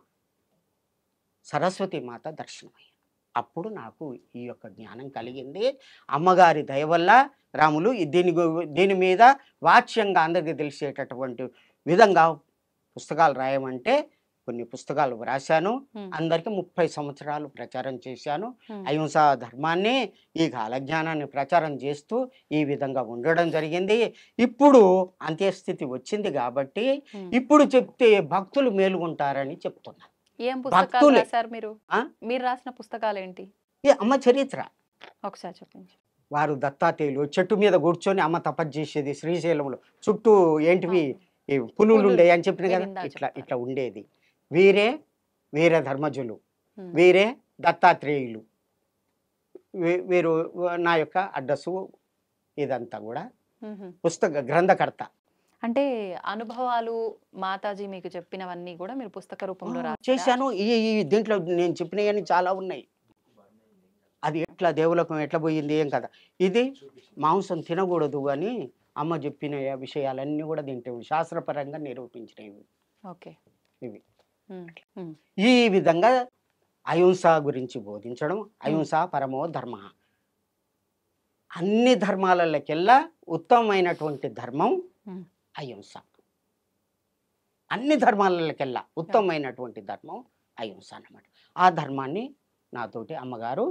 సరస్వతి మాత దర్శనమయ్యారు. అప్పుడు నాకు ఈ యొక్క జ్ఞానం కలిగింది. అమ్మగారి దయ వల్ల రాములు దీని మీద వాచ్యంగా అందరికీ తెలిసేటటువంటి విధంగా పుస్తకాలు రాయమంటే కొన్ని పుస్తకాలు వ్రాశాను. అందరికి 30 సంవత్సరాలు ప్రచారం చేశాను. అహింసా ధర్మాన్ని, ఈ కాలజ్ఞానాన్ని ప్రచారం చేస్తూ ఈ విధంగా ఉండడం జరిగింది. ఇప్పుడు అంత్యస్థితి వచ్చింది కాబట్టి ఇప్పుడు చెప్తే భక్తులు మేలుకుంటారని చెప్తున్నారు. ఏం పుస్తకాలు రాశారు మీరు? మీరు రాసిన పుస్తకాలు ఏంటి? ఈ అమ్మ చరిత్ర ఒకసారి చెప్పండి. వారు దత్తాత్రేయులు చెట్టు మీద కూర్చొని అమ్మ తపస్సు చేసేది శ్రీశైలంలో, చుట్టూ ఏంటివి పులులు ఉండే అని చెప్పిన కదా, ఇట్లా ఉండేది. వీరే ధర్మజులు, వీరే దత్తాత్రేయులు, వీరు నా యొక్క అడ్రస్సు ఇదంతా కూడా పుస్తక గ్రంథకర్త. అంటే అనుభవాలు మాతాజీ మీకు చెప్పినవన్నీ కూడా మీరు పుస్తక రూపంలో చేశాను. ఈ దీంట్లో నేను చెప్పినవన్నీ చాలా ఉన్నాయి. అది ఎట్లా దేవలోకం ఎట్లా పోయింది ఏం కదా, ఇది మాంసం తినకూడదు అని అమ్మ చెప్పిన విషయాలన్నీ కూడా దీంట్లో శాస్త్రపరంగా నిరూపించినవి. ఓకే. ఇవి ఈ విధంగా అహింస గురించి బోధించడం. అహింస పరమో ధర్మ, అన్ని ధర్మాలకెల్లా ఉత్తమమైనటువంటి ధర్మం అహింస. అన్ని ధర్మాలకెల్లా ఉత్తమమైనటువంటి ధర్మం అహింస అన్నమాట. ఆ ధర్మాన్ని నాతోటి అమ్మగారు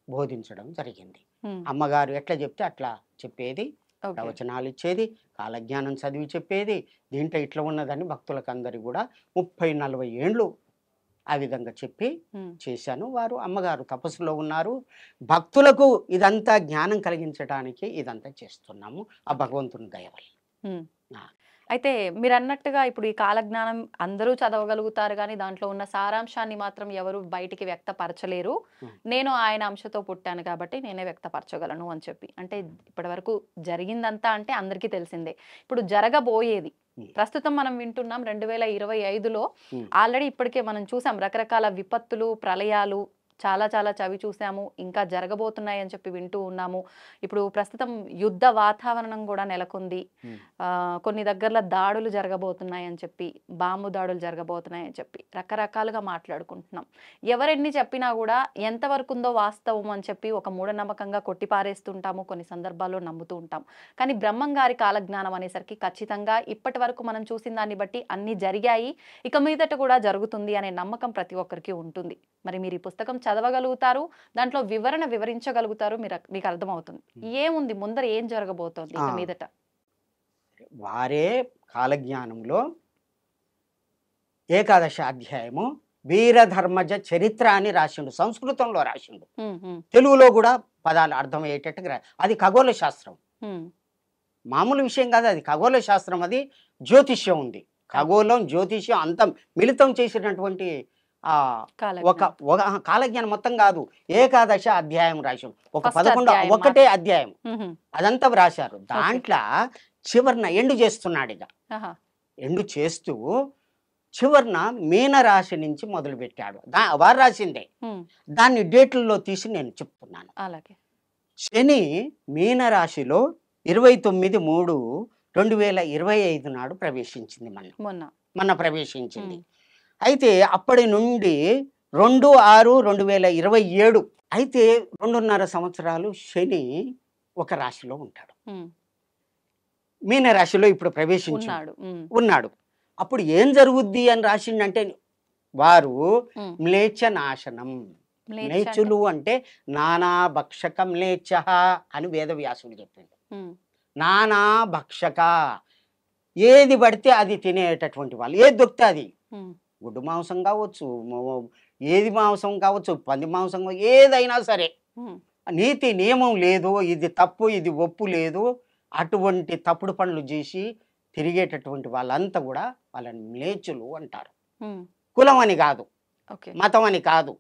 బోధించడం జరిగింది. అమ్మగారు ఎట్లా చెప్తే అట్లా చెప్పేది, ప్రవచనాలు ఇచ్చేది, కాలజ్ఞానం చదివి చెప్పేది. దీంట్లో ఇట్లా ఉన్నదని భక్తులకు అందరికి కూడా 30-40 ఏండ్లు ఆ విధంగా చెప్పి ఉమ్, చేశాను. వారు అమ్మగారు తపస్సులో ఉన్నారు. భక్తులకు ఇదంతా జ్ఞానం కలిగించడానికి ఇదంతా చేస్తున్నాము ఆ భగవంతుని దయ వల్ల. ఉమ్. ఆ. అయితే మీరు అన్నట్టుగా ఇప్పుడు ఈ కాలజ్ఞానం అందరూ చదవగలుగుతారు కానీ దాంట్లో ఉన్న సారాంశాన్ని మాత్రం ఎవరు బయటికి వ్యక్తపరచలేరు. ఉమ్. నేను ఆయన అంశతో పుట్టాను కాబట్టి నేనే వ్యక్తపరచగలను అని చెప్పి, అంటే ఇప్పటి వరకు జరిగిందంతా అంటే అందరికీ తెలిసిందే. ఇప్పుడు జరగబోయేది ఉమ్. ప్రస్తుతం మనం వింటున్నాం 2025లో ఉమ్. ఆల్రెడీ ఇప్పటికే మనం చూసాం రకరకాల విపత్తులు, ప్రళయాలు చాలా చాలా చవి చూసాము, ఇంకా జరగబోతున్నాయి అని చెప్పి వింటూ ఉన్నాము. ఇప్పుడు ప్రస్తుతం యుద్ధ వాతావరణం కూడా నెలకొంది. ఉమ్. కొన్ని దగ్గరలో దాడులు జరగబోతున్నాయి అని చెప్పి, బాంబు దాడులు జరగబోతున్నాయి అని చెప్పి రకరకాలుగా మాట్లాడుకుంటున్నాం. ఎవరెన్ని చెప్పినా కూడా ఎంతవరకు ఉందో వాస్తవం అని చెప్పి ఒక మూఢనమ్మకంగా కొట్టిపారేస్తుంటాము, కొన్ని సందర్భాల్లో నమ్ముతూ ఉంటాం. కానీ బ్రహ్మం గారి కాలజ్ఞానం అనేసరికి ఖచ్చితంగా ఇప్పటి వరకు మనం చూసిన దాన్ని బట్టి అన్ని జరిగాయి, ఇక మీదట కూడా జరుగుతుంది అనే నమ్మకం ప్రతి ఒక్కరికి ఉంటుంది. మరి మీరు ఈ పుస్తకం చదవగలుగుతారు, దాంట్లో వివరించగలుగుతారు, మీకు అర్థమవుతుంది ఏముంది ముందర ఏం జరగబోతోంది ఇక మీదట. వారే కాలజ్ఞానంలో ఏకాదశ అధ్యాయము వీరధర్మజ చరిత్ర అని రాసిండు, సంస్కృతంలో రాసిండు. తెలుగులో కూడా పదాలు అర్థమయ్యేటట్టుగా అది ఖగోళ శాస్త్రం, మామూలు విషయం కాదు. అది ఖగోళ శాస్త్రం, అది జ్యోతిష్యం ఉంది. ఖగోళం జ్యోతిష్యం అంతా మిళితం చేసినటువంటి ఒక కాలజ్ఞానం మొత్తం కాదు, ఏకాదశ అధ్యాయం రాశాం. ఒక 11 అధ్యాయం అదంతా రాశారు. దాంట్లో చివరిన ఎండు చేస్తున్నాడు. ఇక ఎండు చేస్తూ చివరిన మీనరాశి నుంచి మొదలు పెట్టాడు. వారు రాసిందే, దాన్ని డేట్లలో తీసి నేను చెప్తున్నాను. అలాగే శని మీనరాశిలో 29/3/2025 నాడు ప్రవేశించింది. మొన్న ప్రవేశించింది. అయితే అప్పటి నుండి 2/6/2027 అయితే 2.5 సంవత్సరాలు శని ఒక రాశిలో ఉంటాడు. మీనరాశిలో ఇప్పుడు ఉన్నాడు. అప్పుడు ఏం జరుగుద్ది అని రాసిండంటే, వారు మ్లేచ్ఛ నాశనం. మ్లేచ్చులు అంటే నానా భక్షక మ్లేచ్ఛ అని వేదవ్యాసుడు చెప్పిండు. నానా భక్షక, ఏది పడితే అది తినేటటువంటి వాళ్ళు, ఏది దొరికితే అది, గుడ్డు మాంసం కావచ్చు, ఏది మాంసం కావచ్చు, పంది మాంసం, ఏదైనా సరే నీతి నియమం లేదు, ఇది తప్పు ఇది ఒప్పు లేదు, అటువంటి తప్పుడు పనులు చేసి తిరిగేటటువంటి వాళ్ళంతా కూడా వాళ్ళని మ్లేచ్చులు అంటారు. కులం అని కాదు, మతం అని కాదు,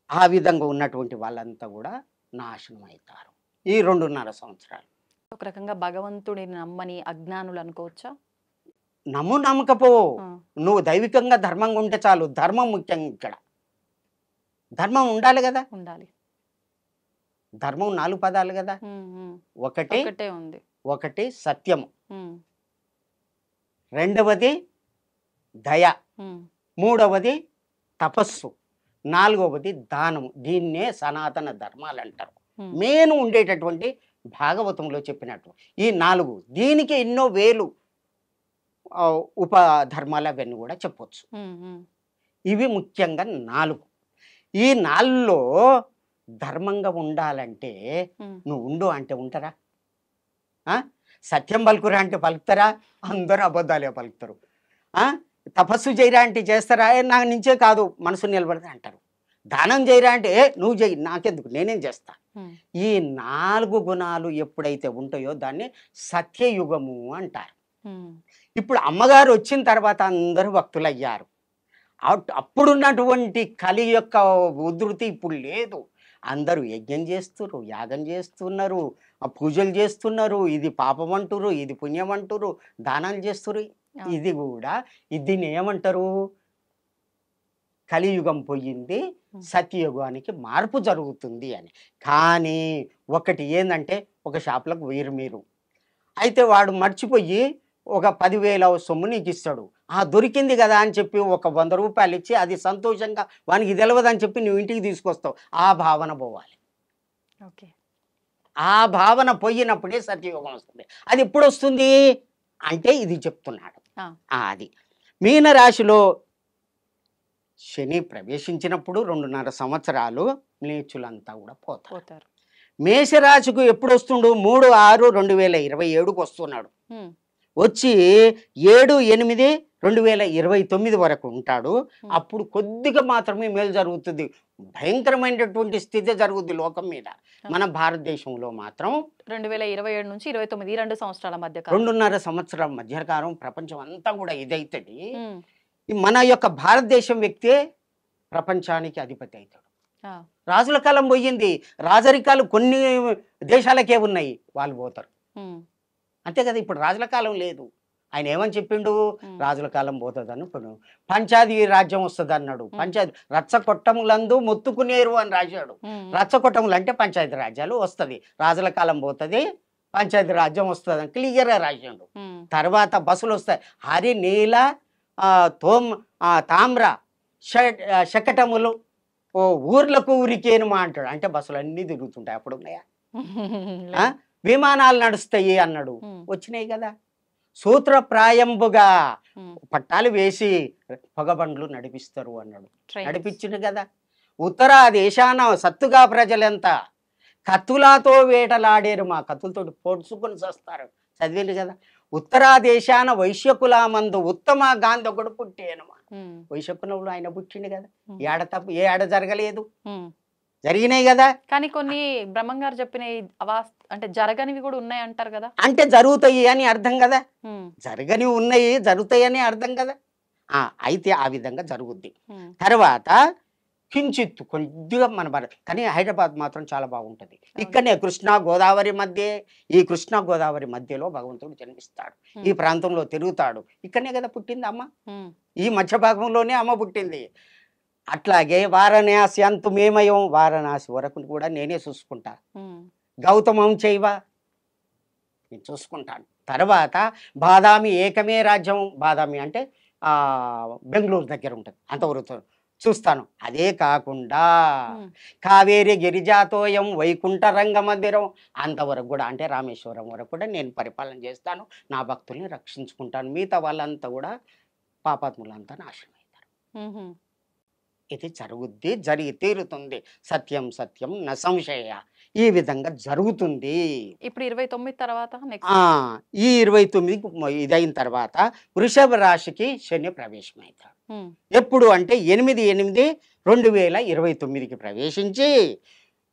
ఆ విధంగా ఉన్నటువంటి వాళ్ళంతా కూడా నాశనం అవుతారు ఈ 2.5 సంవత్సరాలు. ఒక రకంగా భగవంతుడిని నమ్మని అజ్ఞానులు అనుకోవచ్చా? నమ్మకపో, నువ్వు దైవికంగా ధర్మంగా ఉంటే చాలు. ధర్మం ముఖ్యం. ఇక్కడ ధర్మం ఉండాలి కదా, ఉండాలి. ధర్మం 4 పదాలు కదా, ఒకటి సత్యము, రెండవది దయ, మూడవది తపస్సు, నాలుగవది దానము. దీన్నే సనాతన ధర్మాలు అంటారు. మేను ఉండేటటువంటి భాగవతంలో చెప్పినట్టు ఈ 4, దీనికి ఎన్నో వేలు ఉపధర్మాలు అవన్నీ కూడా చెప్పొచ్చు. ఇవి ముఖ్యంగా 4. ఈ 4లో ధర్మంగా ఉండాలంటే నువ్వు ఉండు అంటే ఉంటారా? సత్యం పలుకురా అంటే పలుకుతారా? అందరూ అబద్ధాలే పలుకుతారు. తపస్సు చేయరా అంటే చేస్తారా? నా నుంచే కాదు, మనసు నిలబడతా అంటారు. దానం చేయరా అంటే నువ్వు చేయి, నాకెందుకు, నేనేం చేస్తా. ఈ 4 గుణాలు ఎప్పుడైతే ఉంటాయో దాన్ని సత్యయుగము అంటారు. ఇప్పుడు అమ్మగారు వచ్చిన తర్వాత అందరూ భక్తులు అయ్యారు. అప్పుడున్నటువంటి కలి యొక్క ఉధృతి ఇప్పుడు లేదు. అందరూ యజ్ఞం చేస్తున్నారు, యాగం చేస్తున్నారు, పూజలు చేస్తున్నారు. ఇది పాపం అంటురు, ఇది పుణ్యం అంటురు, దానాలు చేస్తున్నారు. ఇది కూడా దీన్ని ఏమంటారు? కలియుగం పోయింది, సత్యయుగానికి మార్పు జరుగుతుంది అని. కానీ ఒకటి ఏంటంటే, ఒక షాపులకు వేరు మీరు అయితే వాడు మర్చిపోయి ఒక 10,000 సొమ్ము నీకు ఇస్తాడు. దొరికింది కదా అని చెప్పి ఒక 100 రూపాయలు ఇచ్చి అది సంతోషంగా వానికి తెలియదని చెప్పి నువ్వు ఇంటికి తీసుకొస్తావు. ఆ భావన పోవాలి. ఆ భావన పోయినప్పుడే సత్యయోగం వస్తుంది. అది ఎప్పుడు వస్తుంది అంటే ఇది చెప్తున్నాడు. అది మీనరాశిలో శని ప్రవేశించినప్పుడు 2.5 సంవత్సరాలు మ్లేచ్చులంతా కూడా పోతారు. మేషరాశికు ఎప్పుడు వస్తుండు? 3/6/2027 వస్తున్నాడు. వచ్చి 7/8 2029 వరకు ఉంటాడు. అప్పుడు కొద్దిగా మాత్రమే మేలు జరుగుతుంది. భయంకరమైనటువంటి స్థితి జరుగుద్ది లోకం మీద. మన భారతదేశంలో మాత్రం 2027 నుంచి 29 ఈ 2 సంవత్సరాల మధ్య 2.5 సంవత్సరాల మధ్యకాలం ప్రపంచం అంతా కూడా ఇదైతుంది. మన యొక్క భారతదేశం వ్యక్తే ప్రపంచానికి అధిపతి అవుతాడు. రాజుల కాలం పోయింది. రాజరికాలు కొన్ని దేశాలకే ఉన్నాయి, వాళ్ళు పోతారు అంతే కదా. ఇప్పుడు రాజుల కాలం లేదు. ఆయన ఏమని చెప్పిండు, రాజుల కాలం పోతుంది అనుకున్నాడు. పంచాది రాజ్యం వస్తుంది అన్నాడు. పంచాయతీ రచ్చకొట్టములందు మొత్తుకునేరు అని రాశాడు. రచ్చకొట్టములు అంటే పంచాయతీ రాజ్యాలు వస్తుంది, రాజుల కాలం పోతుంది, పంచాయతీ రాజ్యం వస్తుంది అని క్లియర్గా రాశాడు. తర్వాత బస్సులు వస్తాయి, హరి నీల తామ్ర శకటములు ఊర్లకు ఊరికేనుమా అంటాడు. అంటే బస్సులు అన్నీ తిరుగుతుంటాయి. అప్పుడు ఉన్నాయా? విమానాలు నడుస్తాయి అన్నాడు. వచ్చినాయి కదా. సూత్రప్రాయంబుగా పట్టాలు వేసి పొగబండ్లు నడిపిస్తారు అన్నాడు. నడిపించింది కదా. ఉత్తర దేశాన సత్తుగా ప్రజలంతా కత్తులతో వేటలాడేరు, మా కత్తులతోటి పొడుచుకొని చేస్తారు. చదివింది కదా. ఉత్తరా దేశాన వైశ్యకుల మందు ఉత్తమ గాంధీ ఒకడు పుట్టేనమా. వైశ్యకులంలో ఆయన పుట్టిండు కదా. ఏ ఏడ జరగలేదు, జరిగినాయి కదా. కానీ కొన్ని బ్రహ్మంగారు చెప్పిన అంటే జరగనివి కూడా ఉన్నాయి అంటారు కదా. అంటే జరుగుతాయి అని అర్థం కదా. జరగని ఉన్నాయి, జరుగుతాయి అని అర్థం కదా. అయితే ఆ విధంగా జరుగుద్ది. తర్వాత కించిత్తు కొద్దిగా మన కానీ హైదరాబాద్ మాత్రం చాలా బాగుంటుంది. ఇక్కడనే కృష్ణా గోదావరి మధ్య, ఈ కృష్ణా గోదావరి మధ్యలో భగవంతుడు జన్మిస్తాడు. ఈ ప్రాంతంలో తిరుగుతాడు. ఇక్కడనే కదా పుట్టింది అమ్మ. ఈ మధ్య భాగంలోనే అమ్మ పుట్టింది. అట్లాగే వారణాసి అంతుమేమయం, వారణాసి వరకు కూడా నేనే చూసుకుంటా. గౌతమం చేయవా, నేను చూసుకుంటాను. తర్వాత బాదామి ఏకమే రాజ్యం. బాదామి అంటే బెంగళూరు దగ్గర ఉంటుంది, అంతవరకు చూస్తాను. అదే కాకుండా కావేరి గిరిజాతోయం వైకుంఠ రంగ మందిరం అంతవరకు కూడా, అంటే రామేశ్వరం వరకు కూడా నేను పరిపాలన చేస్తాను. నా భక్తుల్ని రక్షించుకుంటాను. మిగతా వాళ్ళంతా కూడా పాపాత్ములంతా నాశనం అవుతారు. ఇది జరుగుద్ది, జరిగి తీరుతుంది. సత్యం సత్యం న సంశయ. ఈ విధంగా జరుగుతుంది. ఇప్పుడు 29 తర్వాత ఈ 29 ఇదైన తర్వాత వృషభ రాశికి శని ప్రవేశం అవుతాడు. ఎప్పుడు అంటే 8/8/2029కి ప్రవేశించి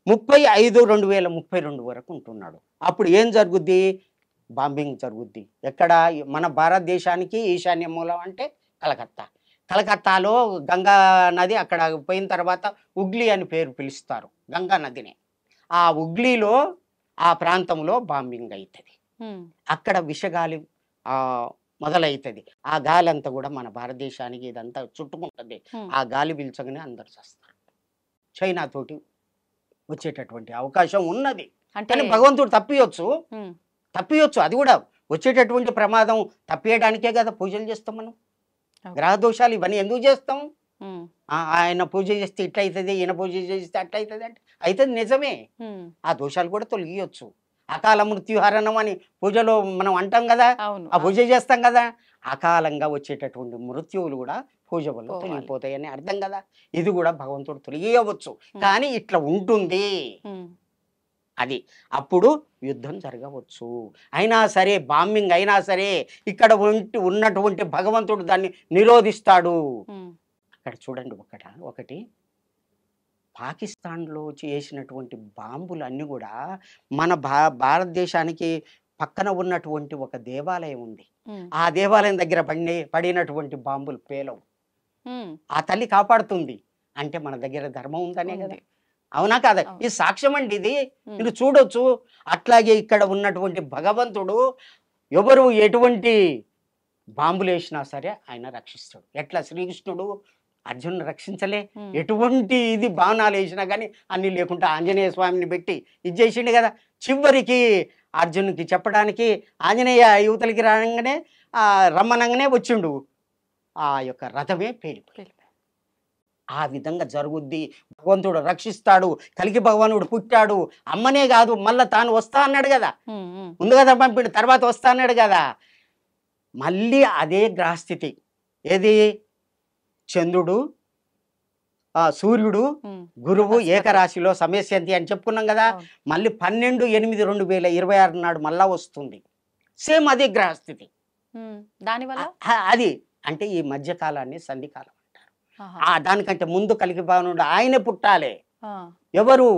30/5/2032 వరకు ఉంటున్నాడు. అప్పుడు ఏం జరుగుద్ది? బాంబింగ్ జరుగుద్ది. ఎక్కడ? మన భారతదేశానికి ఈశాన్య మూలం అంటే కలకత్తా. కలకత్తాలో గంగా నది అక్కడ పోయిన తర్వాత ఉగ్లీ అని పేరు పిలుస్తారు, గంగా నదిని. ఆ ఉగ్లీలో ఆ ప్రాంతంలో బాంబింగ్ అవుతుంది. అక్కడ విషగాలి మొదలవుతుంది. ఆ గాలి అంతా కూడా మన భారతదేశానికి ఇదంతా చుట్టుకుంటుంది. ఆ గాలి పీల్చగానే అందరు చేస్తారు. చైనా తోటి వచ్చేటటువంటి అవకాశం ఉన్నది. అంటే భగవంతుడు తప్పియొచ్చు. అది కూడా వచ్చేటటువంటి ప్రమాదం తప్పియడానికే కదా పూజలు చేస్తాం మనం. గ్రహ దోషాలు ఇవన్నీ ఎందుకు చేస్తాం? ఆయన పూజ చేస్తే ఇట్లా అవుతుంది, ఈయన పూజ చేస్తే అట్లా అవుతుంది అంటే అవుతుంది, నిజమే. ఆ దోషాలు కూడా తొలగియొచ్చు. అకాల మృత్యుహరణం అని పూజలో మనం అంటాం కదా, ఆ పూజ చేస్తాం కదా. అకాలంగా వచ్చేటటువంటి మృత్యువులు కూడా పూజ వల్ల తొలగిపోతాయని అర్థం కదా. ఇది కూడా భగవంతుడు తొలగియవచ్చు, కానీ ఇట్లా ఉంటుంది అది. అప్పుడు యుద్ధం జరగవచ్చు. అయినా సరే, బాంబింగ్ అయినా సరే, ఇక్కడ ఉన్నటువంటి భగవంతుడు దాన్ని నిరోధిస్తాడు. అక్కడ చూడండి, ఒకటి పాకిస్తాన్లో చేసినటువంటి బాంబులు అన్నీ కూడా మన భారతదేశానికి పక్కన ఉన్నటువంటి ఒక దేవాలయం ఉంది. ఆ దేవాలయం దగ్గర పడినటువంటి బాంబులు పేలవు. ఆ తల్లి కాపాడుతుంది. అంటే మన దగ్గర ధర్మం ఉందనే కదా. అవునా కాదా? ఈ సాక్ష్యం అండి ఇది. మీరు చూడొచ్చు. అట్లాగే ఇక్కడ ఉన్నటువంటి భగవంతుడు ఎవరు ఎటువంటి బాంబులు వేసినా సరే ఆయన రక్షిస్తాడు. ఎట్లా శ్రీకృష్ణుడు అర్జునుడు రక్షించలే, ఎటువంటి ఇది బాణాలు వేసినా కానీ అన్ని లేకుండా ఆంజనేయ స్వామిని పెట్టి ఇది చేసిండు కదా. చివరికి అర్జునుడికి చెప్పడానికి ఆంజనేయ యువతలకి రాగానే రమ్మనంగానే వచ్చిండు. ఆ యొక్క రథమే పేలిపోయి. ఆ విధంగా జరుగుద్ది. భగవంతుడు రక్షిస్తాడు. కలికి భగవానుడు పుట్టాడు. అమ్మనే కాదు, మళ్ళా తాను వస్తా అన్నాడు కదా. ముందు కదా పంపిడు, తర్వాత వస్తా అన్నాడు కదా. మళ్ళీ అదే గ్రహస్థితి. ఏది? చంద్రుడు, సూర్యుడు, గురువు ఏకరాశిలో సమస్యంతి అని చెప్పుకున్నాం కదా. మళ్ళీ 12/8/2026 నాడు మళ్ళా వస్తుంది. సేమ్ అదే గ్రహస్థితి. దానివల్ల అది అంటే ఈ మధ్యకాలాన్ని సంధికాలం అంటారు. ఆహా. దానికంటే ముందు కలికి భావనుడు ఆయనే పుట్టాలి. ఆ, ఎవరు?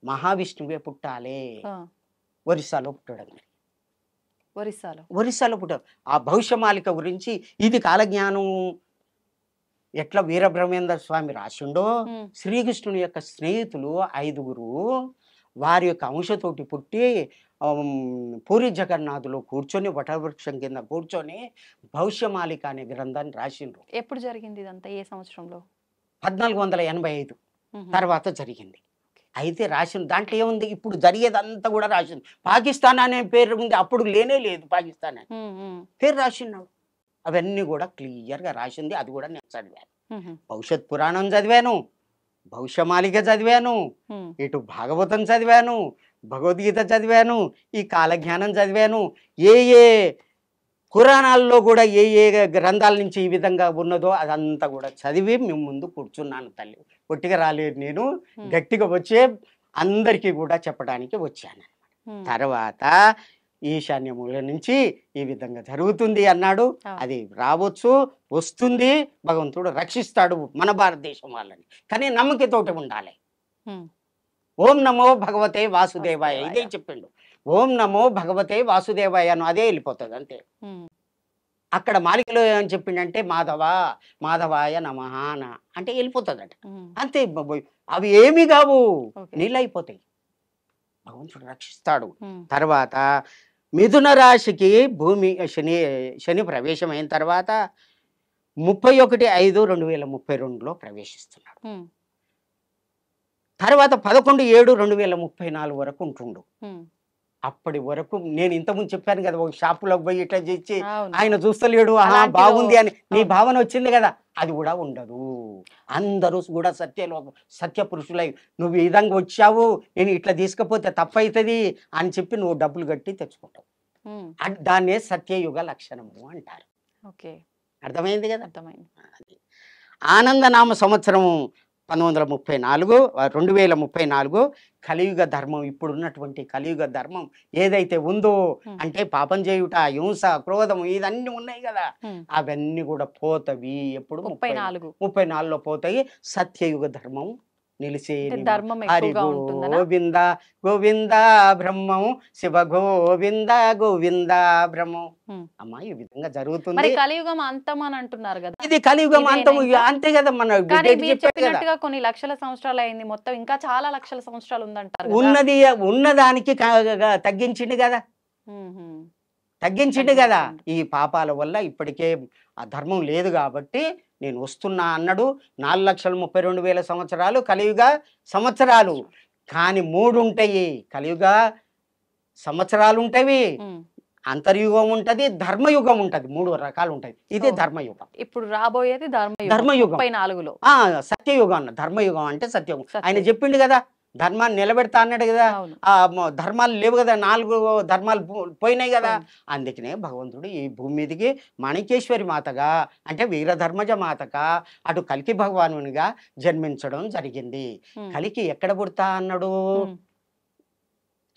మహావిష్ణువే పుట్టాలి. ఆ. ఒరిస్సాలో పుట్టడం. ఒరిస్సాలో పుట్టాడు. ఆ భవిష్యమాలిక గురించి ఇది కాలజ్ఞానం ఎట్లా వీరబ్రహ్మేంద్ర స్వామి రాసిండో, ఉమ్, శ్రీకృష్ణుని యొక్క స్నేహితులు 5గురు వారి యొక్క అంశతోటి పుట్టి పూరి జగన్నాథులో కూర్చొని వటవృక్షం కింద కూర్చొని భవిష్యమాలిక అనే గ్రంథాన్ని రాసిండ్రు. ఎప్పుడు జరిగింది ఇదంతా? ఏ సంవత్సరంలో? 1485 ఉహు. తర్వాత జరిగింది. అయితే రాసిన దాంట్లో ఏముంది? ఇప్పుడు జరిగేదంతా కూడా రాసింది. పాకిస్తాన్ అనే పేరు ఉంది, అప్పుడు లేనే లేదు పాకిస్తాన్ అని ఉమ్, ఉమ్, పేరు రాసినాడు. అవన్నీ కూడా క్లియర్గా రాసింది. అది కూడా నేను చదివాను. ఉహు, భవిష్యత్ పురాణం చదివాను, భవిష్యమాలిక చదివాను, ఉమ్, ఇటు భాగవతం చదివాను, భగవద్గీత చదివాను, ఈ కాలజ్ఞానం చదివాను. ఏ ఏ పురాణాల్లో కూడా ఏ ఏ గ్రంథాల నుంచి ఈ విధంగా ఉన్నదో అదంతా కూడా చదివి మేము ముందు కూర్చున్నాను తల్లి. ఒట్టిగా రాలేదు నేను, గట్టిగా వచ్చే అందరికీ కూడా చెప్పడానికి వచ్చాను. ఉమ్. తర్వాత ఈశాన్యముల నుంచి ఈ విధంగా జరుగుతుంది అన్నాడు. ఆ. అది రావచ్చు, వస్తుంది, భగవంతుడు రక్షిస్తాడు మన భారతదేశం వాళ్ళని. కానీ నమ్మకతోటి ఉండాలి. ఉమ్, ఓం నమో భగవతే వాసుదేవాయ వాసుదేవాయ. ఇదే చెప్పిండు. ఓం నమో భగవతే వాసుదేవాయ అను అదే వెళ్ళిపోతుంది అంతే. ఉమ్, అక్కడ మాలికలో ఏమని చెప్పిండంటే మాధవాయ నమః అంటే వెళ్ళిపోతుందట ఉమ్. అంతే. అవి ఏమి కావు, ఓకే. నీళ్ళైపోతాయి. భగవంతుడు రక్షిస్తాడు. ఉమ్, తర్వాత మిథున రాశికి శని ప్రవేశం అయిన తర్వాత 31/5/2032లో ప్రవేశిస్తున్నాడు. ఉమ్, తర్వాత 11/7/2034 వరకు ఉంటుండు. ఉమ్. అప్పటి వరకు నేను ఇంతకుముందు చెప్పాను కదా, ఒక షాపులోకి పోయి ఇట్లా చేసి అవును. ఆయన చూస్తలేడు, ఆహా అలాంటిదో- బాగుంది అని నీ అవును. భావన వచ్చింది కదా, అది కూడా ఉండదు. అందరూ కూడా సత్య పురుషులై నువ్వు ఈ విధంగా వచ్చావు, నేను ఇట్లా తీసుకపోతే తప్పవుతుంది అని చెప్పి నువ్వు డబ్బులు కట్టి తెచ్చుకుంటావు. ఉమ్, దాన్నే సత్యయుగ లక్షణము అంటారు. ఓకే, అర్థమైంది కదా. అర్థమైంది. అది. ఆనందనామ సంవత్సరం 2034 కలియుగ ధర్మం, ఇప్పుడున్నటువంటి కలియుగ ధర్మం ఏదైతే ఉందో అంటే పాపం చేయుట, హింస, క్రోధం ఇదన్నీ ఉన్నాయి కదా, ఉమ్, అవన్నీ కూడా పోతవి. ఎప్పుడు 34. 34లో పోతాయి. సత్యయుగ ధర్మం నిలిచే అంటే ధర్మం హరి ఎక్కువగా ఉంటుందనా? గోవింద గోవింద బ్రహ్మం, శివ గోవింద గోవింద బ్రహ్మం. ఉమ్. అమ్మా ఈ విధంగా మరి జరుగుతుంది. కలియుగం అంతం అని అంటున్నారు కదా, ఇది కలియుగం ఇదేనా అంతం ఇంకా? అంతే కదా. మన కానీ డేట్ మీరు చెప్పారు కదా, చెప్పినట్టుగా కొన్ని లక్షల సంవత్సరాలు అయింది, మొత్తం ఇంకా చాలా లక్షల సంవత్సరాలు ఉందంటారు కదా. ఉన్నదానికి తగ్గించిండు కదా, ఉహు. తగ్గించిండు కదా. తగ్గించిండు. ఈ పాపాల వల్ల ఇప్పటికే ఆ ధర్మం లేదు కాబట్టి నేను వస్తున్నా అన్నాడు. 4,32,000 సంవత్సరాలు కలియుగ సంవత్సరాలు. కానీ 3 ఉంటాయి కలియుగ సంవత్సరాలు ఉంటాయి, ఉమ్. అంతర్యుగం ఉంటది, ధర్మయుగం ఉంటది. 3 రకాలు ఉంటాయి. ఇదే ఓ. ధర్మయుగం. ఇప్పుడు రాబోయేది ధర్మయుగం. ధర్మయుగం. 34లో సత్యయుగం అన్న. ధర్మయుగం అంటే సత్యయుగం. ఆయన సత్యయుగం. చెప్పిండు కదా, ధర్మాన్ని నిలబెడతా అన్నాడు కదా. అవును. ధర్మాలు లేవు కదా, 4 ధర్మాలు పోయినాయి కదా. పోయినాయి. అందుకనే భగవంతుడు ఈ భూమి మీదకి మాణికేశ్వరి మాతగా అంటే వీరధర్మజ మాతగా అటు కలికి భగవానునిగా జన్మించడం జరిగింది. ఉమ్. కలికి ఎక్కడ పుడతా అన్నాడు? ఉమ్.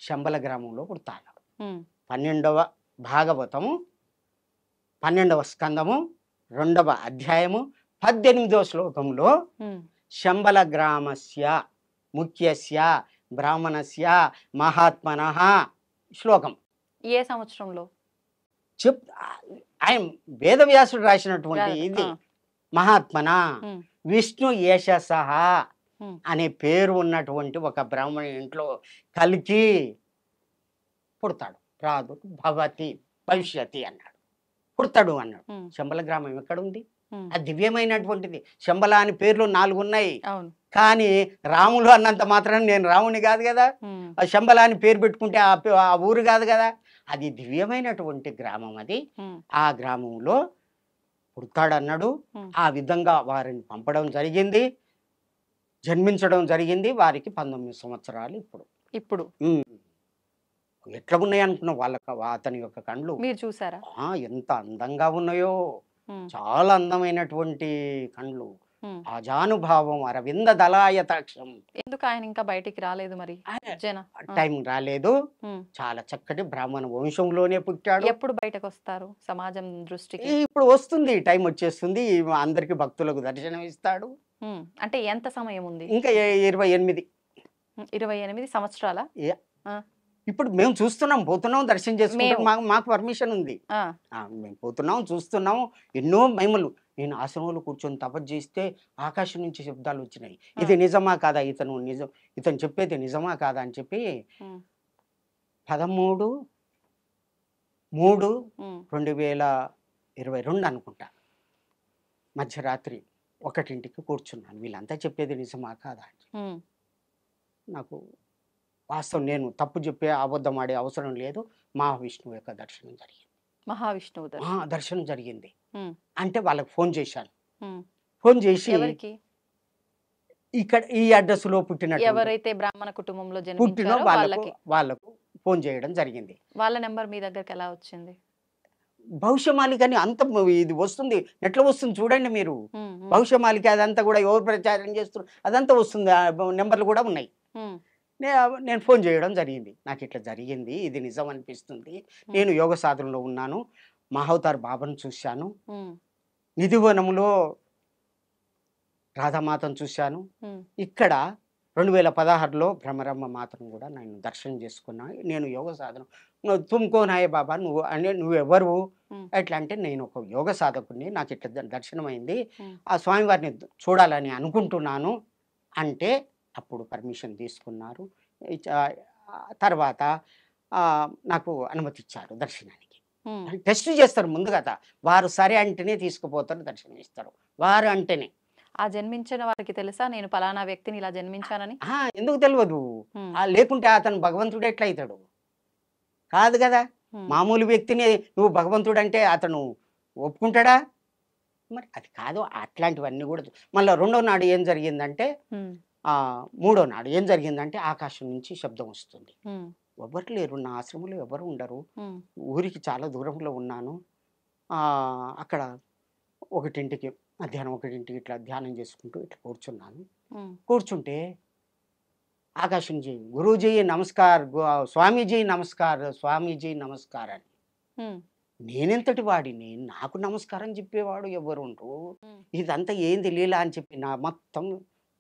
శంబల గ్రామంలో పుడతా అన్నాడు. ఉమ్. 12వ భాగవతము 12వ స్కందము 2వ అధ్యాయము 18వ శ్లోకంలో ఉమ్. శంబల గ్రామస్య ముఖ్యస్య బ్రాహ్మణస్య మహాత్మనః శ్లోకం ఏ సంవత్సరంలో? ఆయన వేదవ్యాసుడు రాసినటువంటి ఇది. ఆ. మహాత్మన ఉమ్. విష్ణు యశసః ఉమ్. అనే పేరు ఉన్నటువంటి ఒక బ్రాహ్మణ ఇంట్లో కలికి పుడతాడు. రాదు భవతి భవిష్యతి అన్నాడు, పుడతాడు అన్నాడు. ఉమ్. శంబల గ్రామం ఎక్కడుంది? ఉమ్. అది దివ్యమైనటువంటిది. శంబల అని పేర్లు 4 ఉన్నాయి. అవును. కానీ రాములు అన్నంత మాత్రం నేను రాముని కాదు కదా. ఉమ్. ఆ శంబల అని పేరు పెట్టుకుంటే ఆ ఊరు కాదు కదా. అది దివ్యమైనటువంటి గ్రామం. అది ఉమ్. ఆ గ్రామంలో పుడతాడన్నాడు. ఉమ్. ఆ విధంగా వారిని పంపడం జరిగింది, జన్మించడం జరిగింది. వారికి 19 సంవత్సరాలు ఇప్పుడు. ఇప్పుడు ఎట్లా ఉన్నాయి అనుకున్నావు వాళ్ళకి అతని యొక్క కండ్లు? మీరు చూసారా? ఎంత అందంగా ఉన్నాయో, ఉమ్. చాలా అందమైనటువంటి కండ్లు. అజానుభావం అరవింద దళాయతాక్షం. ఎందుకు ఆయన ఇంకా బయటికి రాలేదు మరి? టైం రాలేదు. చాలా చక్కటి బ్రాహ్మణ వంశంలోనే పుట్టాడు. ఎప్పుడు బయటకు వస్తారు సమాజం దృష్టికి? ఇప్పుడు వస్తుంది, టైం వచ్చేస్తుంది, అందరికి భక్తులకు దర్శనం ఇస్తాడు. అంటే ఎంత సమయం ఉంది? ఇంకా 28. 28 సంవత్సరాల? ఇప్పుడు మేము చూస్తున్నాం, పోతున్నాం, దర్శనం చేసుకుంటాం. మాకు పర్మిషన్ ఉంది, మేము పోతున్నాం, చూస్తున్నాం. ఎన్నో మహిమలు. నేను ఆశ్రమంలో కూర్చొని తపస్సు చేస్తే ఆకాశం నుంచి శబ్దాలు వచ్చినాయి. ఇది నిజమా కాదా, ఇతను చెప్పేది నిజమా కాదా అని చెప్పి 13/3/2022 అనుకుంటా మధ్యరాత్రి 1ంటికి కూర్చున్నాను. వీళ్ళంతా చెప్పేది నిజమా కాదా అని. నాకు వాస్తవం, నేను తప్పు చెప్పే అబద్ధం ఆడే అవసరం లేదు. మహావిష్ణువు యొక్క దర్శనం జరిగింది. మహావిష్ణువు దర్శనం జరిగింది అంటే వాళ్ళకి ఫోన్ చేశాను. ఫోన్ చేసి ఇక్కడ ఈ అడ్రస్ లో పుట్టిన ఎవరైతే బ్రాహ్మణ కుటుంబంలో పుట్టిన వాళ్ళకు ఫోన్ చేయడం జరిగింది. వాళ్ళ నెంబర్ మీ దగ్గరికి ఎలా వచ్చింది? భవిష్యమాలిక అని అంత ఇది వస్తుంది, నెట్లో వస్తుంది చూడండి మీరు. భవిష్యమాలిక అదంతా కూడా ఎవరు ప్రచారం చేస్తున్నారు అదంతా వస్తుంది, నెంబర్లు కూడా ఉన్నాయి. నేను ఫోన్ చేయడం జరిగింది. నాకు ఇట్లా జరిగింది, ఇది నిజం అనిపిస్తుంది. నేను యోగ సాధనలో ఉన్నాను, మహావతార్ బాబాను చూశాను, నిధివనంలో రాధామాతను చూశాను, ఇక్కడ 2016లో భ్రమరమ్మ మాతను కూడా నేను దర్శనం చేసుకున్నాను. నేను యోగ సాధన తుమ్కో నాయ బాబా నువ్వు అంటే నువ్వెవరు ఎట్లా అంటే నేను ఒక యోగ సాధకుడిని, నాకు ఇట్లా దర్శనం అయింది, ఆ స్వామివారిని చూడాలని అనుకుంటున్నాను అంటే అప్పుడు పర్మిషన్ తీసుకున్నారు. తర్వాత నాకు అనుమతి ఇచ్చారు దర్శనానికి. టెస్ట్ చేస్తారు ముందు కదా, వారు సరే అంటేనే తీసుకుపోతారు, దర్శనం ఇస్తారు. వారు అంటేనే. ఆ జన్మించిన వారికి తెలుసా నేను పలానా వ్యక్తిని ఇలా జన్మించానని? ఎందుకు తెలియదు? లేకుంటే అతను భగవంతుడు ఎట్లా అవుతాడు? కాదు కదా. మామూలు వ్యక్తిని నువ్వు భగవంతుడు అంటే అతను ఒప్పుకుంటాడా? మరి అది కాదు. అట్లాంటివన్నీ కూడా. మళ్ళీ 2వ నాడు ఏం జరిగిందంటే, 3వ నాడు ఏం జరిగిందంటే ఆకాశం నుంచి శబ్దం వస్తుంది. ఎవరు లేరు, నా ఆశ్రమంలో ఎవరు ఉండరు, ఊరికి చాలా దూరంలో ఉన్నాను. అక్కడ 1ంటికి మధ్యాహ్నం 1ంటికి ఇట్లా ధ్యానం చేసుకుంటూ ఇట్లా కూర్చున్నాను. కూర్చుంటే ఆకాశంజీ గురూజీ నమస్కార్, స్వామీజీ నమస్కార్, స్వామీజీ నమస్కార్ అని. నేనెంతటి వాడిని, నాకు నమస్కారం చెప్పేవాడు ఎవరు ఉండరు, ఇదంతా ఏంది లీలా అని చెప్పి నా మొత్తం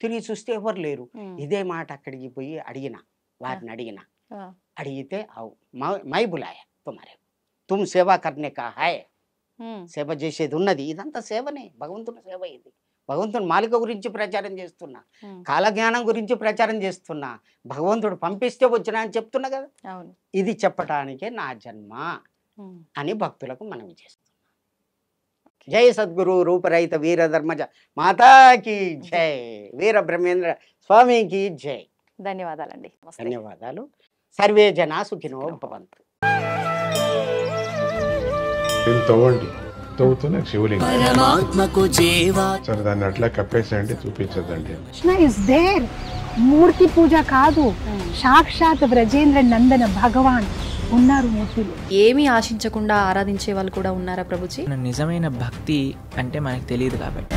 తిరిగి చూస్తే ఎవరు లేరు. ఇదే మాట అక్కడికి పోయి వారిని అడిగితే మై బులాయ తుమారే తుమ్ సేవా కర్నే కా హాయ్, సేవ చేసేది ఉన్నది, ఇదంతా సేవనే, భగవంతుని సేవ. ఇది భగవంతుని మాలిక గురించి ప్రచారం చేస్తున్నా, కాలజ్ఞానం గురించి ప్రచారం చేస్తున్నా, భగవంతుడు పంపిస్తే వచ్చినా అని చెప్తున్నా కదా. ఇది చెప్పటానికే నా జన్మ అని భక్తులకు మనవి చేస్తున్నా. జై సద్గురు రూపరహిత వీరధర్మజ మాతాకి జై, వీర బ్రహ్మేంద్ర స్వామికి జై. ధన్యవాదాలండి. ధన్యవాదాలు. సర్వే జనా సుఖినో భవంతు. తవ్వుతూనే శివలింగం సరే దాన్ని అట్లా కప్పేసేయండి, చూపించదండి. మూర్తి పూజ కాదు, సాక్షాత్ బ్రజేంద్ర నందన భగవాన్ ఉన్నారు మూర్తిలో. ఏమీ ఆశించకుండా ఆరాధించే వాళ్ళు కూడా ఉన్నారా ప్రభుజీ? నిజమైన భక్తి అంటే మనకు తెలియదు కాబట్టి